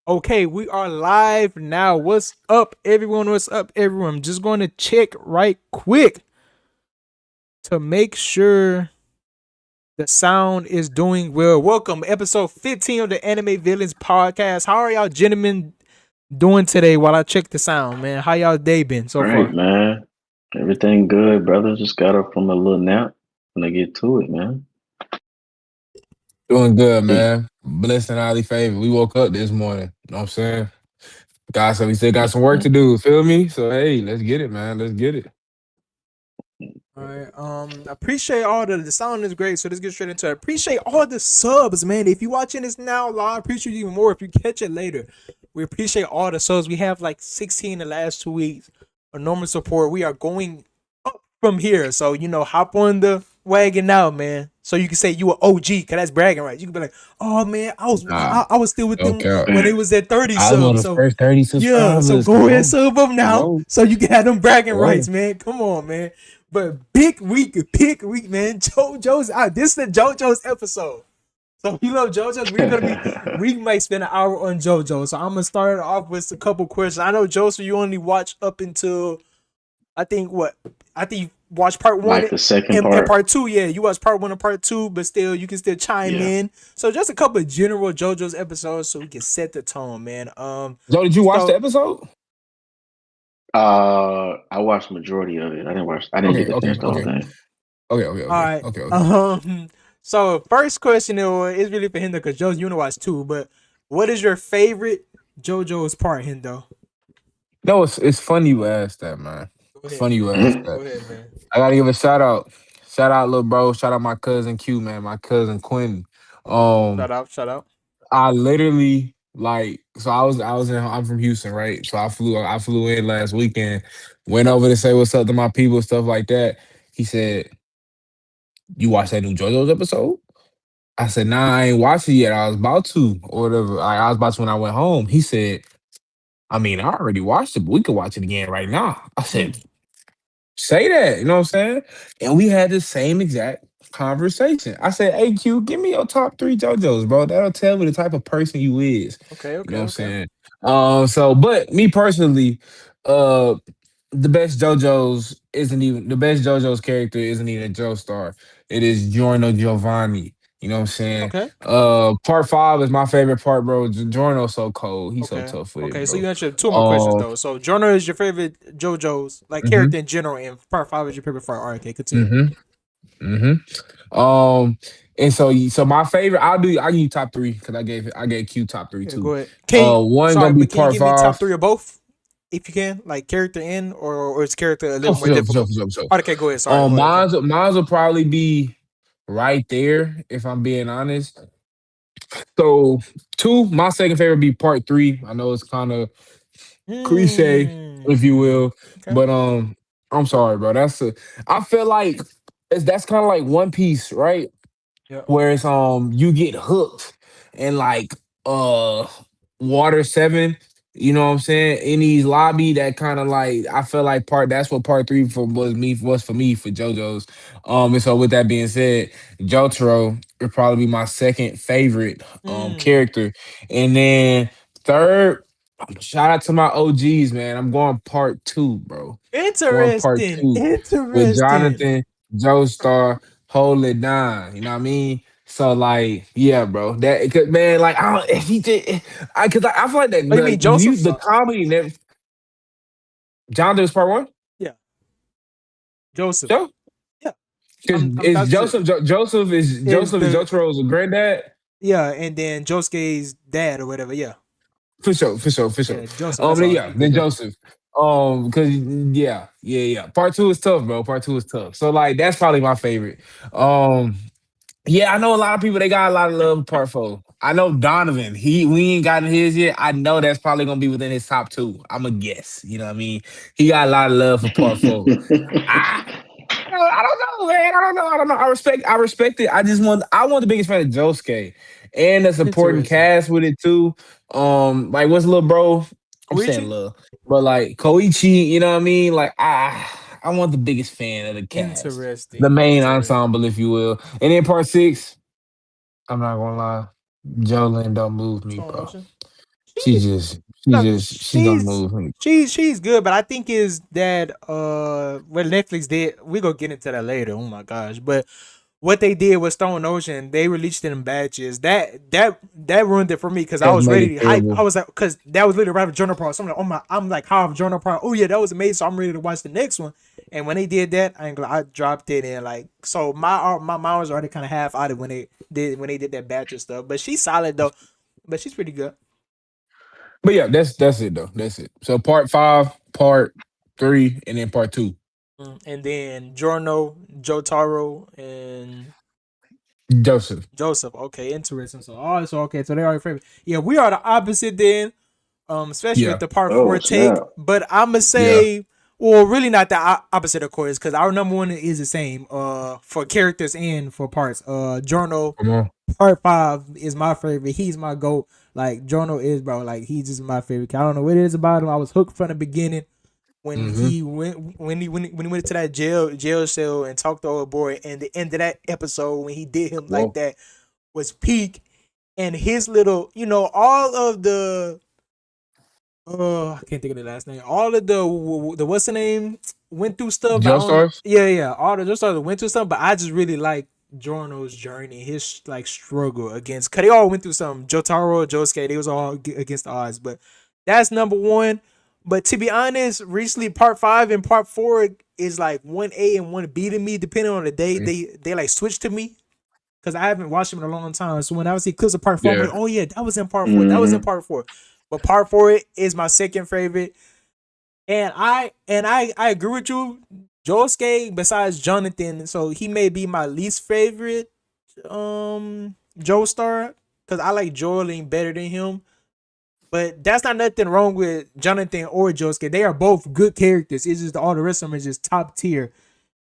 Okay, we are live now. What's up, everyone? What's up, everyone? I'm just going to check right quick to make sure the sound is doing well. Welcome, episode 15 of the Anime Villains podcast. How are y'all gentlemen doing today while I check the sound, man? How y'all day been so Great, far? man. Everything good, brother. Just got up from a little nap. Gonna get to it, man. Doing good, Hey, man. Blessed and highly favored. We woke up this morning. You know what I'm saying? God said we still got some work to do. Feel me? So hey, let's get it, man. Let's get it. All right. I appreciate all the sound is great. So let's get straight into it. Appreciate all the subs, man. If you watching this now live, appreciate you even more. If you catch it later, we appreciate all the subs. We have like 16 the last 2 weeks. A normal support. We are going up from here. So hop on the wagon now, man. So you can say you an OG, cause that's bragging rights. You can be like, oh man, I was Nah, I was still with them okay. when it was at 30 I was one subs. of the So first 30 yeah, so subscribers. go Come ahead, on. sub up now, Whoa. so you can have them bragging Whoa. rights, man. Come on, man. But big week, man. JoJo's this is the JoJo's episode. So if you love JoJo's, we might spend an hour on JoJo. So I'm gonna start it off with a couple questions. I know Joseph, you only watch up until I think what I think you watched part one like the second and part. part two. Yeah, you watched part one and part two, but still you can still chime Yeah. in. So just a couple of general JoJo's episodes, so we can set the tone, man. Joe, did you watch the So episode? I watched majority of it. I didn't get Okay, to okay, finish the whole okay. thing. Okay, okay, all okay. right. Okay, okay. So first question is really for Hindo because Joe's you know watch too. But what is your favorite JoJo's part, Hindo? No, it's funny you asked that, man. Go It's ahead. funny you asked Go that. ahead, man. I gotta give a shout out. Shout out, little bro. Shout out my cousin Q, man. My cousin Quentin. Shout out, shout out. I literally so I'm from Houston, right? So I flew in last weekend, went over to say what's up to my people, stuff like that. He said, "You watched that new JoJo's episode?" I said, "Nah, I ain't watched it yet. I was about to, or whatever. I was about to when I went home." He said, "I mean, I already watched it, but we could watch it again right now." I Mm. said, say that, you know what I'm saying? And we had the same exact conversation. I said, "Hey Q, give me your top three JoJo's, bro. That'll tell me the type of person you is." Okay, You know okay, what I'm okay. saying? But me personally, uh the best JoJo's character isn't even Joestar. It is Giorno Giovanni. You know what I'm saying? Okay. Part five is my favorite part, bro. Giorno's so cold. He's so Okay. tough with it, Okay. So bro. you answered two of my questions Um, though. So Jonah is your favorite JoJo's like mhm, character in general, and part five is your favorite part. All right, okay, continue. mhm. Um, and so my favorite, I'll give you top three because I gave Q top three Yeah, too. go ahead. Can you, One sorry, gonna be but can you part give me top five. three of both if you can, like character in or is character a Oh, little for more sure, for sure, difficult? for sure, for sure. Okay, go ahead. Sorry, go ahead. Okay. Mine's will probably be right there if I'm being honest. So two, my second favorite be part three. I know it's kind of cliche, if you Hmm. will, Okay. but I'm sorry, bro. I feel like that's kind of like One Piece, right? Yeah. Where it's you get hooked and like uh water seven, you know what I'm saying, in these lobby that kind of like I feel like that's what part three was for me for JoJo's. And so with that being said, Jotaro would probably be my second favorite Hmm. character. And then third, shout out to my OGs, man. I'm going part two, bro. Going part Interesting. two with Interesting. Jonathan, Joestar, hold it down. You know what I mean? So like, yeah, bro. Man, like I don't if he did I feel like that Oh, you mean the Joseph? the comedy never Jonathan was part one? Yeah, Joseph. Joe? Yeah, Because I'm is about to say is Joseph is the Jotaro's granddad? yeah, and then Josuke's dad or whatever. Yeah, For sure, for sure, for sure. yeah, Joseph. That's Then all. yeah, You good then though? Joseph. Because yeah. Part two is tough, bro. Part two is tough. So like that's probably my favorite. Um, Yeah, I know a lot of people. They got a lot of love for part four. I know Donovan. We ain't gotten his yet. I know that's probably gonna be within his top two. I'm a guess. You know what I mean? He got a lot of love for part four. I I don't know, man. I don't know. I respect it. I want the biggest fan of Josuke and the supporting Interesting. cast with it too. Like what's little bro? I'm saying Koichi? love, but like Koichi, you know what I mean? Like I want the biggest fan of the cast, the Interesting. main Interesting. ensemble, if you will. And then part 6, I'm not gonna lie, Jolene don't move me, Slow bro. motion. No, she's on the move. she's good, but I think is that what Netflix did. We gonna get into that later. Oh my gosh, but what they did with Stone Ocean, they released it in batches. That ruined it for me because I That's was made ready it to hype. I terrible. was like, because that was literally right with Journal Pro. So I'm like, oh my, I'm like, how Journal Pro? Oh yeah, that was amazing. So I'm ready to watch the next one. And when they did that, I dropped it and like, so my mind was already kind of half out of when they did that batch of stuff. But she's solid though. But she's pretty good. But yeah, that's it though. That's it. So part 5, part 3, and then part 2. And then Giorno, Jotaro, and Joseph. Joseph. Okay, interesting. So so okay, so they are your favorite. Yeah, we are the opposite then. Especially with Yeah. the part Oh four take. snap! But I'ma Yeah. say, well, really not the opposite of course, because our number one is the same. For characters and for parts. Giorno Come on. part 5 is my favorite. He's my goat. Like Giorno is, bro. Like he's just my favorite. I don't know what it is about him. I was hooked from the beginning when Mm-hmm. he went when he went to that jail cell and talked to old boy. And the end of that episode when he did him like Whoa. that was peak. And his little, all of the I can't think of the last name. All of the what's the name went through stuff. I don't. Joestars? Yeah. All the just started went through stuff, but I just really like Jorno's journey, his like struggle against. Cause they all went through something. Jotaro, Josuke, they was all against the odds. But that's number one. But to be honest, recently part 5 and part 4 is like 1A and 1B to me, depending on the day. They like switch to me because I haven't watched them in a long time. So when I see clips of part 4, I'm like, Yeah. oh yeah, that was in part 4. That was in Mm-hmm. part 4. But part 4 is my second favorite. And I agree with you. Josuke, besides Jonathan, so he may be my least favorite Joestar. Because I like Joelyn better than him. But that's not nothing wrong with Jonathan or Josuke. They are both good characters. It's just all the rest of them is just top tier.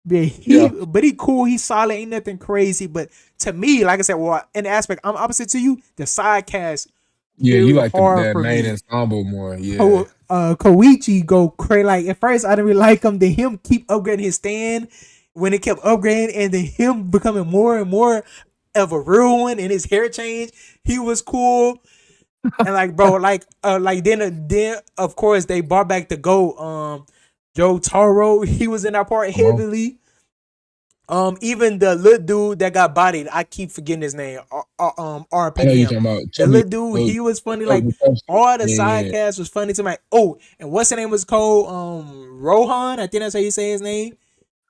Yeah. But he cool, he's solid, ain't nothing crazy. But to me, like I said, well, in the aspect, I'm opposite to you. The side cast Yeah, you very like hard that for main me. ensemble more. Yeah. Koichi go crazy. Like at first, I didn't really like him. Then him keep upgrading his stand when it kept upgrading, and then him becoming more and more of a real one. And his hair change, he was cool. And like, bro, like then of course they brought back the GOAT, Joe Taro. He was in that part Come on. heavily. Even the little dude that got bodied, I keep forgetting his name. I know you're RPM. talking about The Chubby. little dude, he was funny. Like Chubby. all the side Yeah. casts was funny to me. Like, oh, and what's the name was called? Rohan. I think that's how you say his name.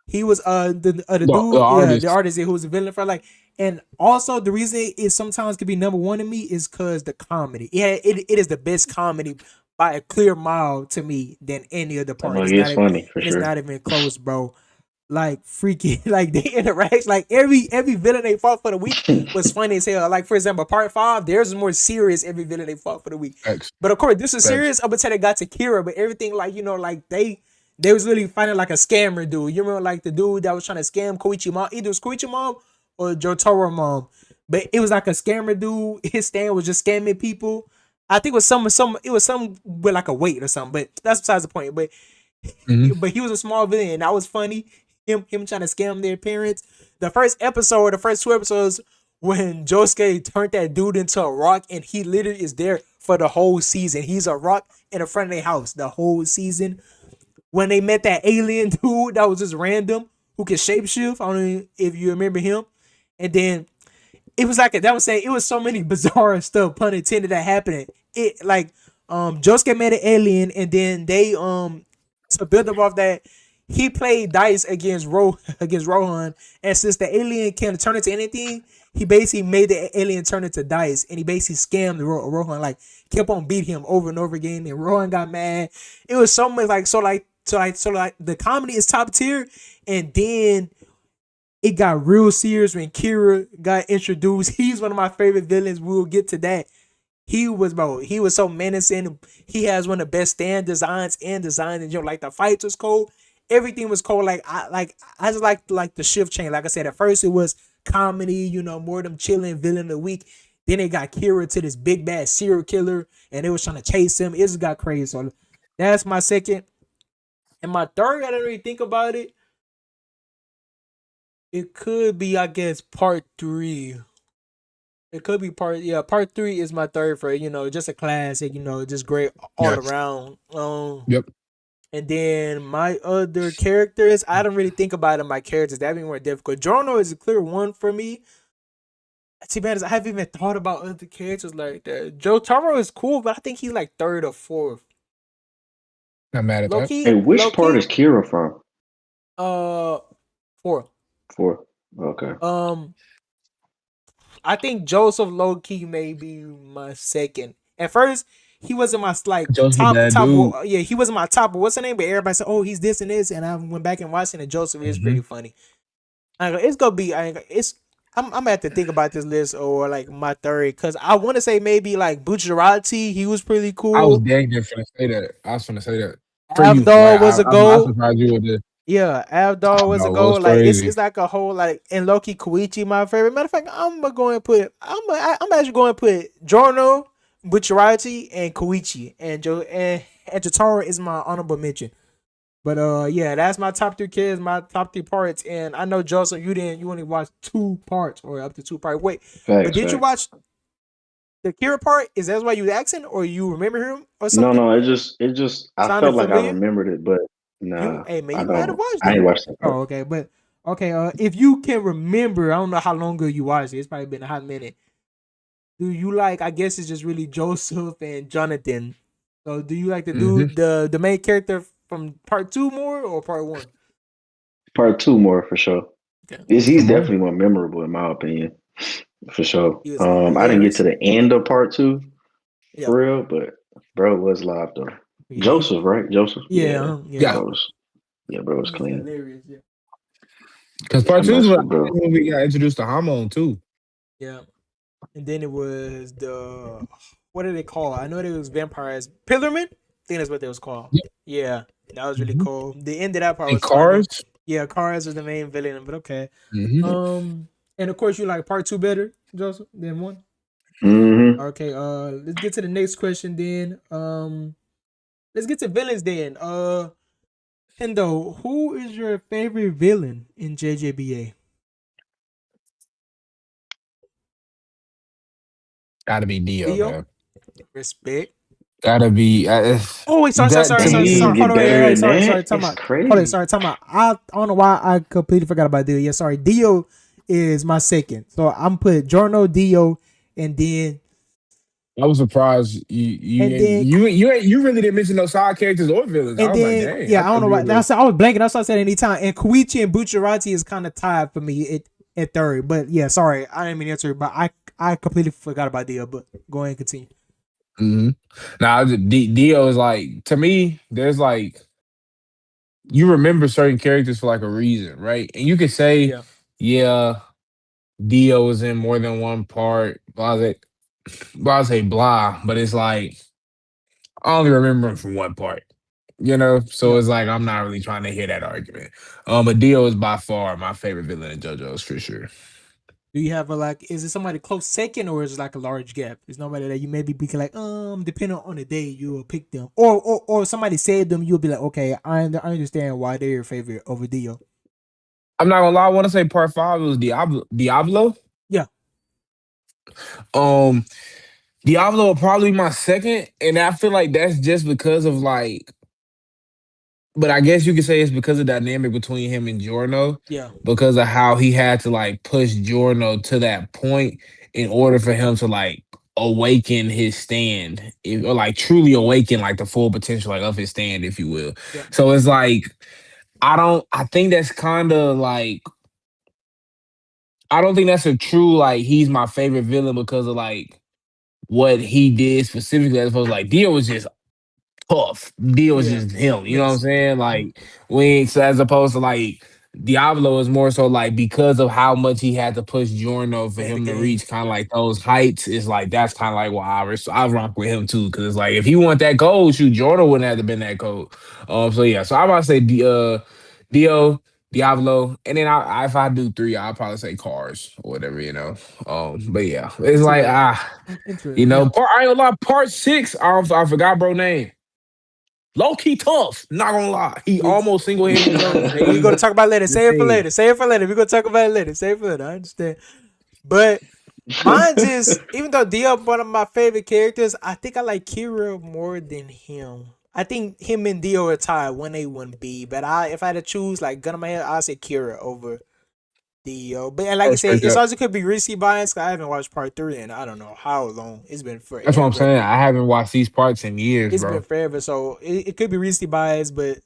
He was the The dude, yeah, the artist. artist who was a villain for like. And also the reason it sometimes could be number one to me is because the comedy. Yeah, it is the best comedy by a clear mile to me than any other part. Oh, it's funny for It's sure. not even close, bro. Like freaky, like they interact. Like every villain they fought for the week was funny as hell. Like for example, part 5, theirs is more serious. Every villain they fought for the week, Facts. but of course this is Facts. serious up until they got to Kira. But everything like like they was really fighting like a scammer dude. You remember like the dude that was trying to scam Koichi mom? Either it was Koichi mom or Jotaro mom. But it was like a scammer dude. His stand was just scamming people. I think it was some with like a weight or something. But that's besides the point. Hmm. But he was a small villain. And that was funny. Him trying to scam their parents. The first episode, the first 2 episodes, when Josuke turned that dude into a rock, and he literally is there for the whole season. He's a rock in the front of their house the whole season. When they met that alien dude that was just random who could shapeshift, I don't know if you remember him. And then it was like that was saying it was so many bizarre stuff, pun intended, that happened. It like Josuke met an alien, and then they to build up off that, he played dice against against Rohan, and since the alien can turn into anything, he basically made the alien turn into dice, and he basically scammed Rohan, like kept on beating him over and over again, and Rohan got mad. It was so much like the comedy is top tier, and then it got real serious when Kira got introduced. He's one of my favorite villains. We'll get to that. He was so menacing. He has one of the best stand designs and design. And like the fights was cold. Everything was cold. I just like the shift change. Like I said, at first it was comedy, more of them chilling villain of the week. Then they got Kira to this big bad serial killer, and they was trying to chase him. It just got crazy. So that's my second. And my third, I didn't really think about it. It could be, I guess, part 3. It could be part 3 is my third for just a classic, just great all Yeah. around. Yep. And then my other characters, I don't really think about it. My characters that'd be more difficult. Giorno is a clear one for me. See, man, I haven't even thought about other characters like that. Jotaro is cool, but I think he's like third or fourth. Not mad at that. Loki, Hey, which Loki, part is Kira from? fourth. For okay. I think Joseph Loki may be my second. At first, he wasn't my like Joseph, that top. dude. Yeah, he wasn't my top. But what's the name? But everybody said, "Oh, he's this and this," and I went back and watched it. And Joseph is pretty funny. It's gonna be. I'm gonna have to think about this list or like my third because I want to say maybe like Bucciarati. He was pretty cool. I was dang near finna say that. I was finna say that. Avdol was a I'm goal. surprised you with this. Yeah, Avdol was a Avdol goal. was Like crazy. it's like a whole like and Loki Koichi my favorite. Matter of fact, I'm actually going to put Giorno, Bucciarati, and Koichi and Jotaro is my honorable mention. But yeah, that's my top 3 kids, my top 3 parts. And I know Joseph, you only watched 2 parts or up to 2 parts. Wait, but did you watch the Kira part? Is that why you asking or you remember him or something? No, it just I Sounded felt like familiar? I remembered it, but nah, Hey man, I you might have don't. watched I it. ain't watched that Oh, part. okay, but okay. If you can remember, I don't know how long ago you watched it. It's probably been a hot minute. Do you like? I guess it's just really Joseph and Jonathan. So, do you like the dude, the main character from part 2 more or part 1? Part 2 more for sure. Okay. He's definitely more memorable in my opinion, for sure. He was I didn't get hilarious. to the end of part 2 Yeah. for real, but bro was live though. Yeah. Joseph, right? Joseph. Yeah. Bro was He was clean. hilarious. Yeah. Because part 2 is mess with bro. when we got introduced to Hamon too. Yeah. And then it was what are they called? I know it was vampires. Pillarmen? I think that's what they was called. Yep. Yeah. That was really cool. The end of that part And was funny. Cars. Yeah, Cars was the main villain, but okay. Mm-hmm. And of course you like part 2 better, Joseph, than 1? Mm-hmm. Okay, let's get to the next question then. Let's get to villains then. Hendo, who is your favorite villain in JJBA? Gotta be Dio, Dio? man. Respect. Gotta be. Oh wait, sorry. that to me- Hold on, better than sorry. that? Time It's out. crazy. Hold on, sorry. Time out. I don't know why I completely forgot about Dio. Yeah, sorry. Dio is my second, so I'm put Giorno, Dio, and then I was surprised you really didn't mention no side characters or villains. I and was then like, dang. yeah, I don't know why. That's I was blanking. That's what I said anytime. And Koichi and Bucciarati is kind of tied for me at third. But yeah, sorry, I didn't mean to answer. But I completely forgot about Dio. But go ahead and continue. Mm-hmm. Now Dio is like, to me, there's like, you remember certain characters for like a reason, right? And you could say, yeah, Dio is in more than one part, blah, but it's like, I only remember him from one part, So it's like, I'm not really trying to hear that argument. But Dio is by far my favorite villain in JoJo's for sure. Do you have is it somebody close second or is it like a large gap? Is nobody that you maybe be like, depending on the day you will pick them, or somebody said them, you'll be like, okay, I understand why they're your favorite over Dio. I'm not gonna lie, I want to say part 5 was Diablo. Yeah. Diablo will probably be my second, and I feel like that's just because of like, but I guess you could say it's because of the dynamic between him and Giorno. Yeah. Because of how he had to like push Giorno to that point in order for him to like awaken his stand, or like truly awaken like the full potential like of his stand, if you will. Yeah. So it's like, I think that's kind of like, I don't think that's a true like he's my favorite villain because of like what he did specifically, as opposed to like Dio was just tough. Dio was just him. You know what I'm saying? Like so as opposed to like Diablo is more so like because of how much he had to push Giorno for him to reach kind of like those heights. It's like that's kind of like why I rock with him too, because it's like if he want that gold, shoot, Giorno wouldn't have to been that cold. So yeah, so I'm about to say Dio, Diablo, and then if I do 3, I'll probably say Cars or whatever, But yeah, it's like part I ain't gonna lie, part 6, I forgot bro name. Low key tough, not gonna lie. He almost single-handedly. We're gonna talk about it later. Say it for later. We're gonna talk about it later. Say it for later. I understand. But Mine's is even though Dio one of my favorite characters, I think I like Kira more than him. I think him and Dio are tied 1A, 1B. But if I had to choose like gun on my head, I'd say Kira over Dio. But and like I First, said, straight it's up. also could be Reese bias 'cause I haven't watched part 3 and I don't know how long. It's been That's what I'm forever. saying. I haven't watched these parts in years, It's been bro. forever, so it could be recency bias, but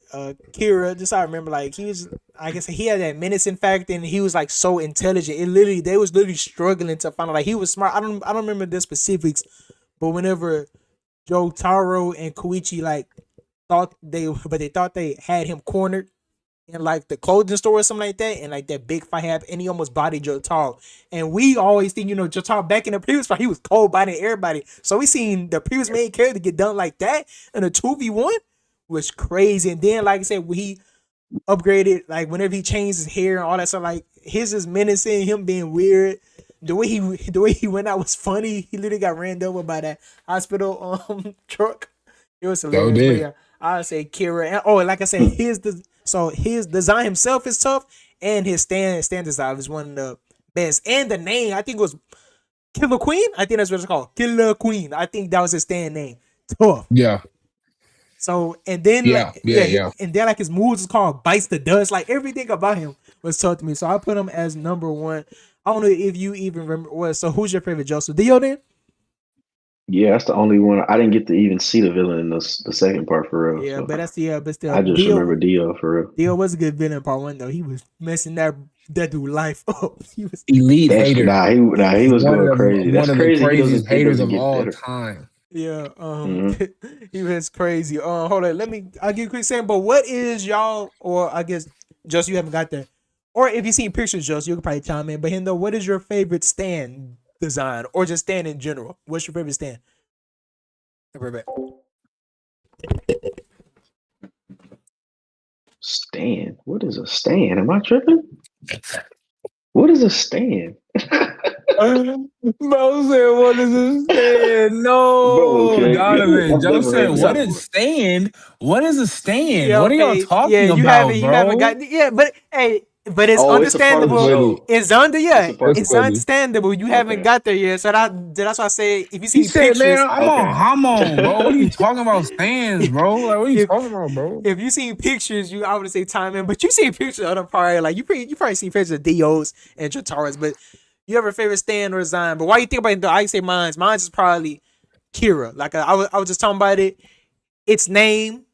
Kira, just I remember, like he was, I guess he had that menacing factor, and he was like so intelligent. They was literally struggling to find out, like he was smart. I don't remember the specifics, but whenever Jotaro and Koichi like they thought they had him cornered in like the clothing store or something like that, and like that big fight happened, and he almost bodied Jotaro. And we always think, Jotaro back in the previous fight, he was cold bodying everybody. So we seen the previous main character get done like that in a 2v1 was crazy. And then, like I said, when he upgraded, like whenever he changed his hair and all that stuff, like his is menacing, him being weird. The way he went out was funny. He literally got ran over by that hospital truck. It was So hilarious. But did. yeah, I say Kira. And like I said, his design himself is tough, and his stand design is one of the best. And the name, I think it was Killer Queen. I think that's what it's called, Killer Queen. I think that was his stand name. Tough. Yeah, So and then yeah, like yeah, yeah, yeah. and then like his moves is called Bites the Dust. Like everything about him was tough to me. So I put him as number one. I don't know if you even remember what. So who's your favorite Joseph? Dio then? Yeah, that's the only one I didn't get to even see the villain in the second part for real. Yeah, So but that's but still I just remember Dio for real. Dio was a good villain in part one though. He was messing that dude life up. He was Elite hater. He was One going of the crazy. That's one of the crazy. craziest He haters doesn't of get all better. time. yeah, Mhm. he was crazy. Hold on, I'll give you a quick saying. But what is y'all, or I guess just you haven't got there, or if you seen pictures, just you can probably chime in. But Hendo, what is your favorite stand design, or just stand in general? What's your favorite stand? I'll be right back. Stand. What is a stand? Am I tripping? What is a stand? Bro said, "What is a stand?" Bro, No, okay. Donovan. I've Joe never said, heard of What's "What up? that. is stand? What is a stand? Yeah, What are y'all okay. Yeah, talking you about, haven't bro?" gotten but hey, but it's Oh, it's a part of That's the understandable. funny. show. It's a part. It's That's funny. understandable. You haven't Okay. got there yet. So that's why I say if you He see said, "Man, pictures, I'm on, bro. What are you Okay. talking about stands, bro? Like, what are you if talking about, bro?" if you see pictures, I would say time in. But you see pictures of them probably like you probably see pictures of Dios and Jataras, but you have a favorite stand or design. But why you think about it though, I say mine's. Mine's is probably Kira. Like I was just talking about it. Its name,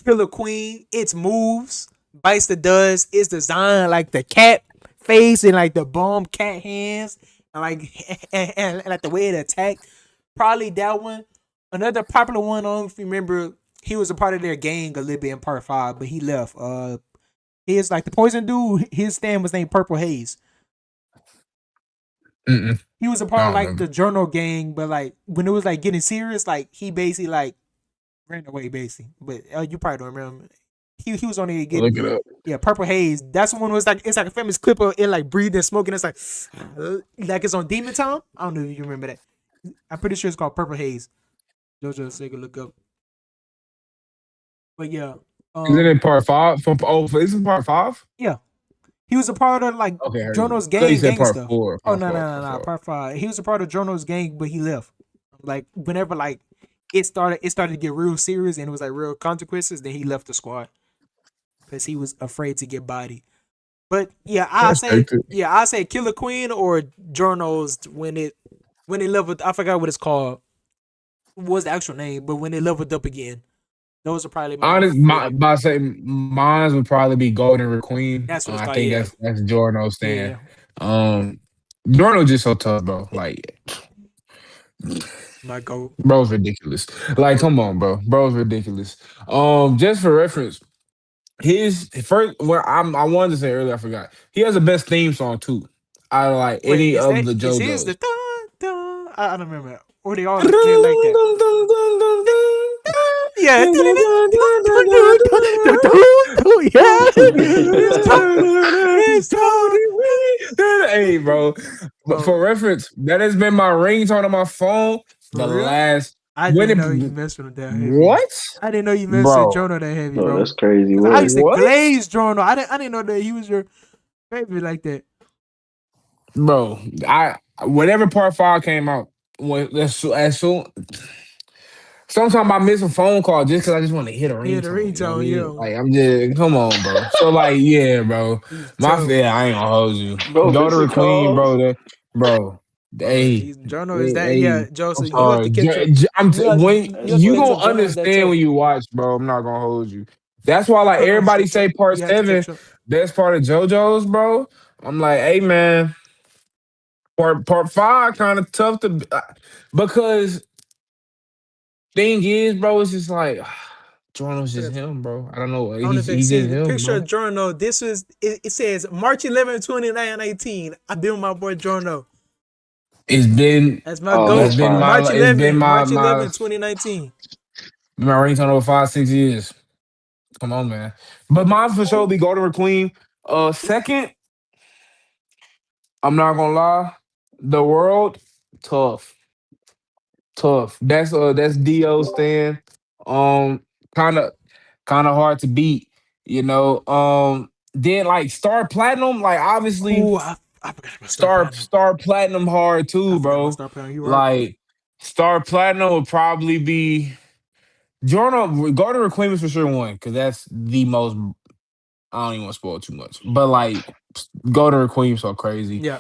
Killer Queen, its moves, bites the dust, its design, like the cat face and like the bomb cat hands, and like and like the way it attacked. Probably that one. Another popular one, I don't know if you remember, he was a part of their gang a little bit in part 5, but he left. He is like the poison dude, his stand was named Purple Haze. Mm-mm. He was a I part of don't like remember. the journal gang, but like when it was like getting serious, like he basically like ran away basically. But you probably don't remember. He was only getting Look it up. yeah, Purple Haze. That's the one was like it's like a famous clip of it like breathing, smoking. It's like it's on Demon Time. I don't know if you remember that. I'm pretty sure it's called Purple Haze. Jojo, take a look up. But yeah, Is it um, in part five? Is it part five? yeah, he was a part of like Okay, heard you. Jono's I thought you gang said part stuff. four. Oh Part no no four. no Part no, four. part 5. He was a part of Jono's gang, but he left. Like whenever like it started to get real serious and it was like real consequences. Then he left the squad because he was afraid to get bodied. But yeah, Respect it. I say Killer Queen or Journals when it leveled. I forgot what it's called. What was the actual name? But when it leveled up again, those are probably my Honest, favorite. I say mine would probably be Golden River Queen. That's what it's I called. think Yeah, that's Jorno's stand. yeah. Um, Jorno just so tough, bro. Like, My goat. bro's ridiculous. Like, come on, bro. Bro's ridiculous. Just for reference, his first. What I wanted to say earlier, I forgot. He has the best theme song too. Out of like Wait, any of the is his the JoJo's. dun, dun, I don't remember. Or they all get like that. Yeah. Yeah. It's Hey, bro. But Bro, for reference, that has been my ringtone on my phone the for real? last I when didn't know you it messed with him that heavy. what? I didn't know you messed with Bro. Jono that heavy, Oh, bro. that's crazy 'Cause I work. used to What? glaze Jono. I didn't know that he was your favorite like that. Bro, whenever Part 5 came out, as soon sometimes I miss a phone call just because I just want to hit a Yeah, the ringtone. You know what I ringtone, mean? yeah. Like I'm just come on, bro. So like, yeah, bro. He's My tough. yeah, I ain't gonna hold you. Bro, Go to missing the Queen, bro. calls. Bro. Bro, Hey, he's Jono is hey, that. Yeah, hey, I'm Joseph, you have to sorry. catch up. When You have That's to you catch funny. gonna up. Jono is that understand tough. when you watch, bro. I'm not gonna hold you. That's why, like Jono is everybody that tough. say Part You have to 7, catch up. best part of JoJo's, bro. I'm like, hey man, part 5 kind of tough to because thing is, bro, it's just like Jordan's just him, bro. I don't know. I want to He's just see him, picture bro. of Jorno. This was it says March 11, 2018. I've been with my boy Jorno. It's been That's my Oh, goat. that's fine. it's been my March my 11, 2019. my ringtone over 5 6 years. Come on, man. But mine for sure be Golden Queen. Second, I'm not gonna lie, the world tough, tough. That's Do stand. Um, kind of hard to beat. You know. Then like Star Platinum, like obviously Oh, I forgot about Star Platinum. Star Platinum hard I too, forgot about bro. Star Platinum. You right. Like Star Platinum would probably be Jordan. Golden Requiem is for sure one because that's the most. I don't even want to spoil too much, but like Golden Requiem so crazy. Yeah.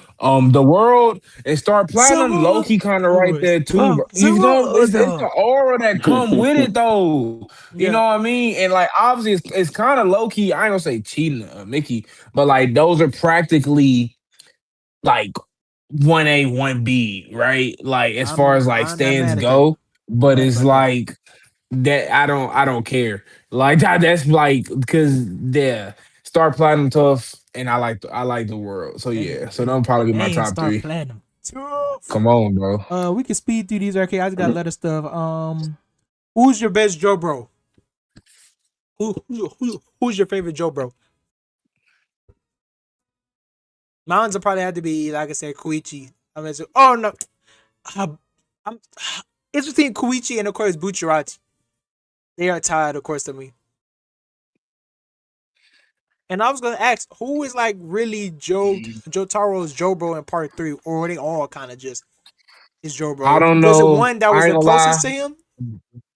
The world and Star Platinum low Summer. key kind of right Oh, there too, oh, bro. You know, it's the Summer. aura that come with it though. You know Yeah. what I mean? And like obviously it's kind of low key. I ain't gonna say cheating, Mickey, but like those are practically like 1A, 1B, right? Like as far as like I'm not stands mad at that. go, but Mad it's about that. like that I don't care. Like that's like because yeah, Star Platinum tough and I like the world. So yeah. So that'll probably be my Dang, top Star three. Platinum. Tough. Come on, bro. We can speed through these. Okay, I just got letter stuff. Who's your best Joe bro? Who's your favorite Joe bro? Mine's will probably have to be like I said, Koichi. I mean, oh no, I'm. It's between Koichi and of course Bucciarati. They are tied, of course, to me. And I was gonna ask, who is like really Joe Taro's Joe bro in part 3, or are they all kind of just his Joe bro? I don't Was it know. one that I was ain't the gonna lie. closest to him,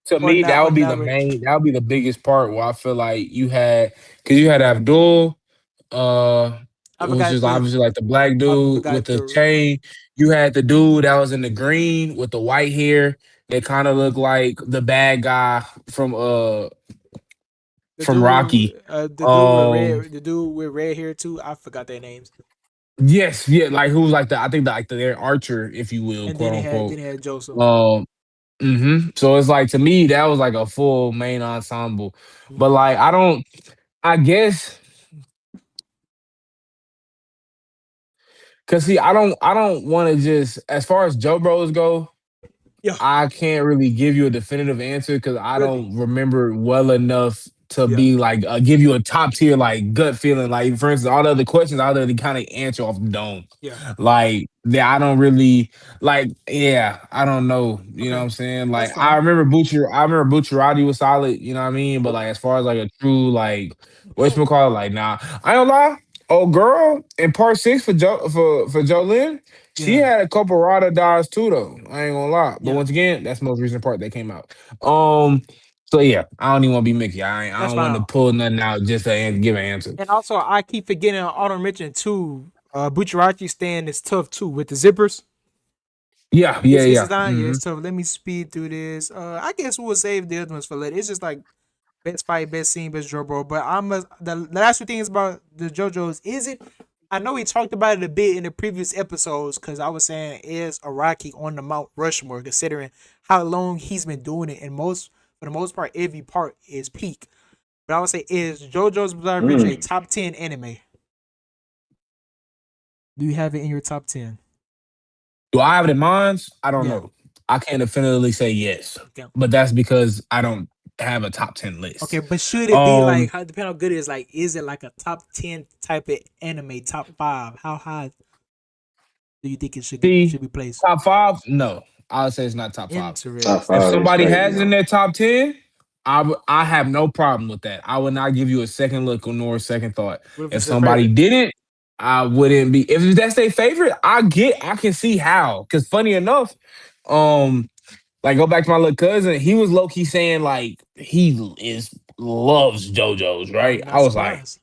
To or me, not? that Or would be not the really? main. That would be the biggest part. Where I feel like you had because you had Abdul, uh, I which forgot is the. obviously like the black I dude with forgot the the chain. You had the dude that was in the green with the white hair that kind of looked like the bad guy the from Rocky. dude. The dude with Um, red. The dude with red hair too. I forgot their names. yes, yeah, like who's like the I think like their archer, if you will, And quote then unquote. they had Joseph. Um, So it's like to me that was like a full main ensemble, but Mhm. like I don't. I guess because see, I don't want to just as far as Joe Bros go. Yeah, I can't really give you a definitive answer because I really. don't remember well enough to Yeah, be like give you a top tier like gut feeling. Like for instance, all the other questions I literally kind of answer off the dome. yeah. Like yeah, I don't really like. Yeah, I don't know. You know what Okay, I'm saying? that's Like fine. I remember Bucciarati was solid. You know what I mean? But like as far as like a true like whatchamacallit, like nah, I don't lie. Oh girl, in part 6 for Jolene, she Yeah, had a couple ride dies too, though. I ain't gonna lie. But yeah. once again, that's the most recent part that came out. So yeah, I don't even want to be Mickey. I That's don't want to fine. pull nothing out just to give an answer. And also, I keep forgetting auto mention too. Bucciarati stand is tough too with the zippers. Yeah, yeah, His yeah. design, yeah, it's tough. Let me speed through this. I guess we'll save the other ones for later. It's just like best fight, best scene, best Joe bro. But the last two things about the JoJo's is it. I know we talked about it a bit in the previous episodes because I was saying is Araki on the Mount Rushmore considering how long he's been doing it, and for the most part every part is peak. But I would say is JoJo's Bizarre Adventure a Mm. top 10 anime? Do you have it in your top 10? Do I have it in mind? I don't Yeah. know. I can't definitively say yes, Okay. but that's because I don't have a top 10 Okay, list. but should it be like Um, how depending how good it is? Like, is it like a top 10 type of anime, top 5? How high do you think it see, should be placed? top 5? No, I would say it's not top 5. Top Interesting. If 5 is somebody crazy has it in though. their top 10, I have no problem with that. I would not give you a second look or nor a second thought. What if If it's your somebody favorite? didn't, I wouldn't be if that's their favorite. I can see how. Because funny enough, um, like go back to my little cousin. He was low key saying like he is loves JoJo's. Right. I'm I not was like, surprised.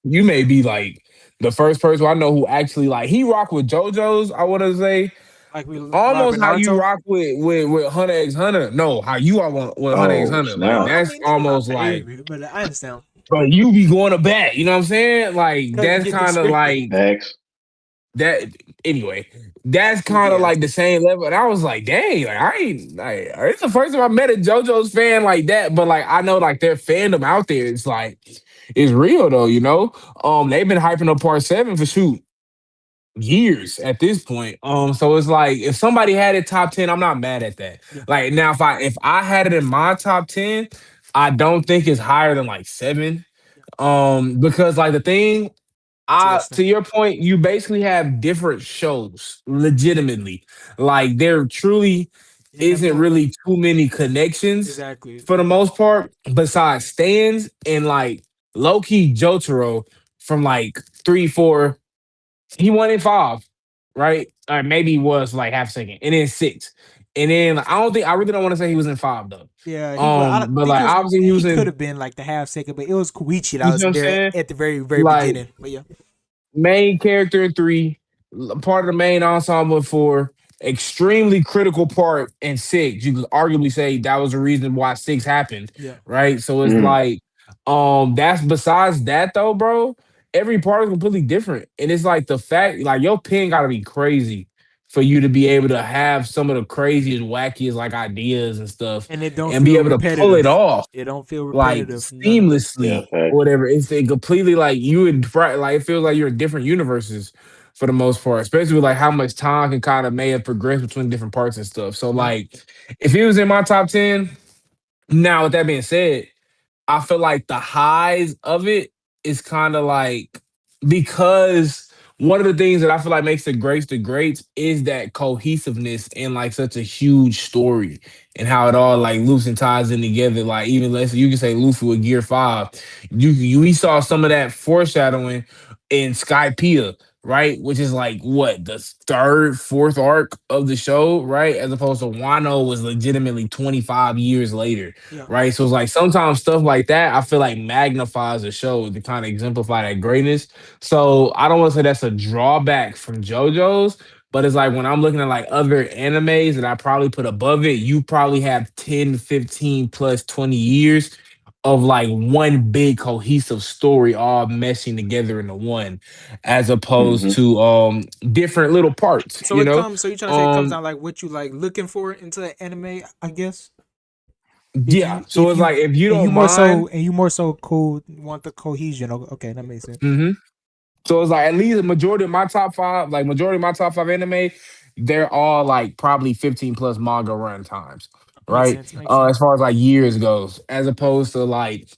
you may be like the first person I know who actually like he rock with JoJo's. I want to say Like we like almost with how you Naruto. rock with Hunter x Hunter. No, how you are with Hunter x Oh Hunter. Like snap! I that's mean, it's not my almost like, favorite, but I understand. but you be going to bat. You know what I'm saying? Like Cause it that's get kind of disrespected. like Facts. that. Anyway, that's kind of Yeah. like the same level. And I was like, dang, like I ain't like it's the first time I met a JoJo's fan like that. But like I know like their fandom out there is like it's real though. You know, they've been hyping up Part 7 for shoot years at this point. So it's like if somebody had it top 10, I'm not mad at that. Yeah. Like now, if I had it in my top 10, I don't think it's higher than like 7. Because like the thing, Interesting. to your point, you basically have different shows, legitimately. Like there truly You never isn't know. really too many connections Exactly. for the most part, besides stands and like low key Jotaro from like 3, 4. He won in 5, right? Or maybe he was like half a second, and then 6, and then I really don't want to say he was in 5 though. Yeah, he was. I don't But think like it was. obviously he He was could in. have been like the half second, but it was Koichi that You see was what I'm there saying? at the very, very Like beginning. But yeah, main character in 3, part of the main ensemble in 4, extremely critical part in 6. You could arguably say that was the reason why 6 happened, yeah. right? So it's Mm, like, that's besides that though, bro. Every part is completely different, and it's like the fact, like your pen got to be crazy for you to be able to have some of the craziest, wackiest like ideas and stuff, And it don't and be feel able to pull it repetitive. off It don't feel like repetitive. None of it. yeah, seamlessly facts. or whatever. It's a completely like you would like it feels like you're in different universes for the most part, especially with like how much time can kind of may have progressed between different parts and stuff. So Yeah. like if he was in my top 10, now with that being said, I feel like the highs of it is kind of like because one of the things that I feel like makes the greats is that cohesiveness in like such a huge story and how it all like loops and ties in together. Like even let's you can say Luffy with Gear 5. We saw some of that foreshadowing in Skypiea, right? Which is like what the third, fourth arc of the show, right? As opposed to Wano was legitimately 25 years later, Yeah. right? So it's like sometimes stuff like that I feel like magnifies a show to kind of exemplify that greatness. So I don't want to say that's a drawback from JoJo's, but it's like when I'm looking at like other animes that I probably put above it, you probably have 10, 15 plus 20 years of like one big cohesive story all meshing together into one, as opposed Mm-hmm. to different little parts, So you it know? comes. So you trying to say it comes Um down like what you like looking for into the anime? I guess if yeah. you So it's like if you and you don't more so mind. and you more so cool want the cohesion. Okay, that makes sense. Mhm. So it's like at least a majority of my top 5, like majority of my top 5 anime, they're all like probably 15 plus manga run times, Makes right? sense. Makes sense. As far as like years goes, as opposed to like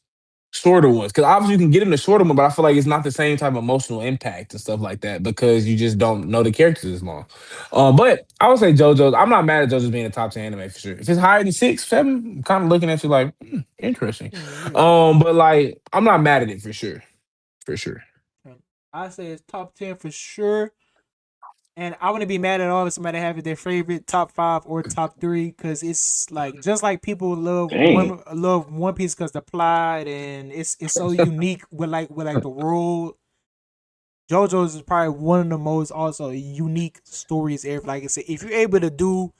shorter ones. Because obviously you can get into shorter one, but I feel like it's not the same type of emotional impact and stuff like that because you just don't know the characters as long. But I would say JoJo's. I'm not mad at JoJo's being a top 10 anime for sure. If it's higher than 6, 7, I'm kind of looking at you like interesting. Yeah. But like I'm not mad at it for sure, for sure. I say it's top 10 for sure. And I wouldn't be mad at all if somebody have it their favorite top 5 or top 3 because it's like just like people Dang. love One Piece because the plot and it's so unique with like the world. JoJo's is probably one of the most also unique stories ever. Like I said, if you're able to do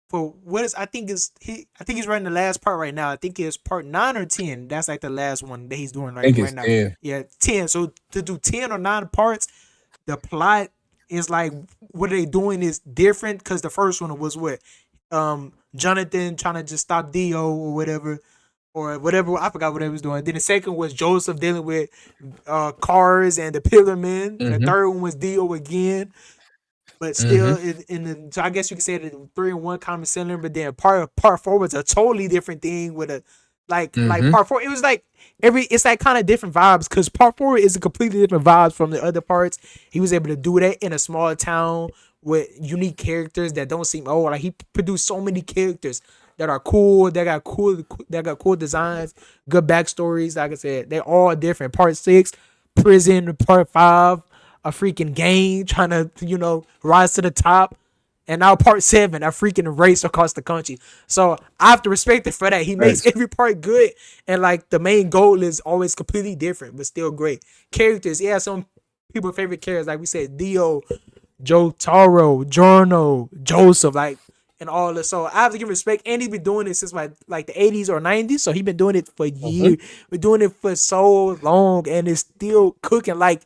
for what is I think he's writing the last part right now. I think it's part 9 or 10. That's like the last one that he's doing I think right it's now. 10. Yeah, 10. So to do 10 or 9 parts, the plot is like what they doing is different because the first one was what Jonathan trying to just stop Dio or whatever I forgot what he was doing. Then the second was Joseph dealing with cars and the Pillar Men. The Mm-hmm. third one was Dio again, but still Mm-hmm. in the so I guess you could say the 3 and 1 common center. But then part 4 was a totally different thing with a like Mm-hmm. part 4. It was like it's like kind of different vibes because part 4 is a completely different vibes from the other parts. He was able to do that in a small town with unique characters that don't seem old. Like he produced so many characters that are cool, that got cool designs, good backstories. Like I said, they're all different. Part 6, prison. Part 5, a freaking game, trying to rise to the top. And now part 7, a freaking race across the country. So I have to respect it for that. He makes every part good, and like the main goal is always completely different, but still great. Characters, yeah, some people's favorite characters, like we said, Dio, Jotaro, Giorno, Joseph, like, and all this. So I have to give respect. And he's been doing it since like the 80s or 90s. So he's been doing it for years. Been doing it for so long, and it's still cooking. Like,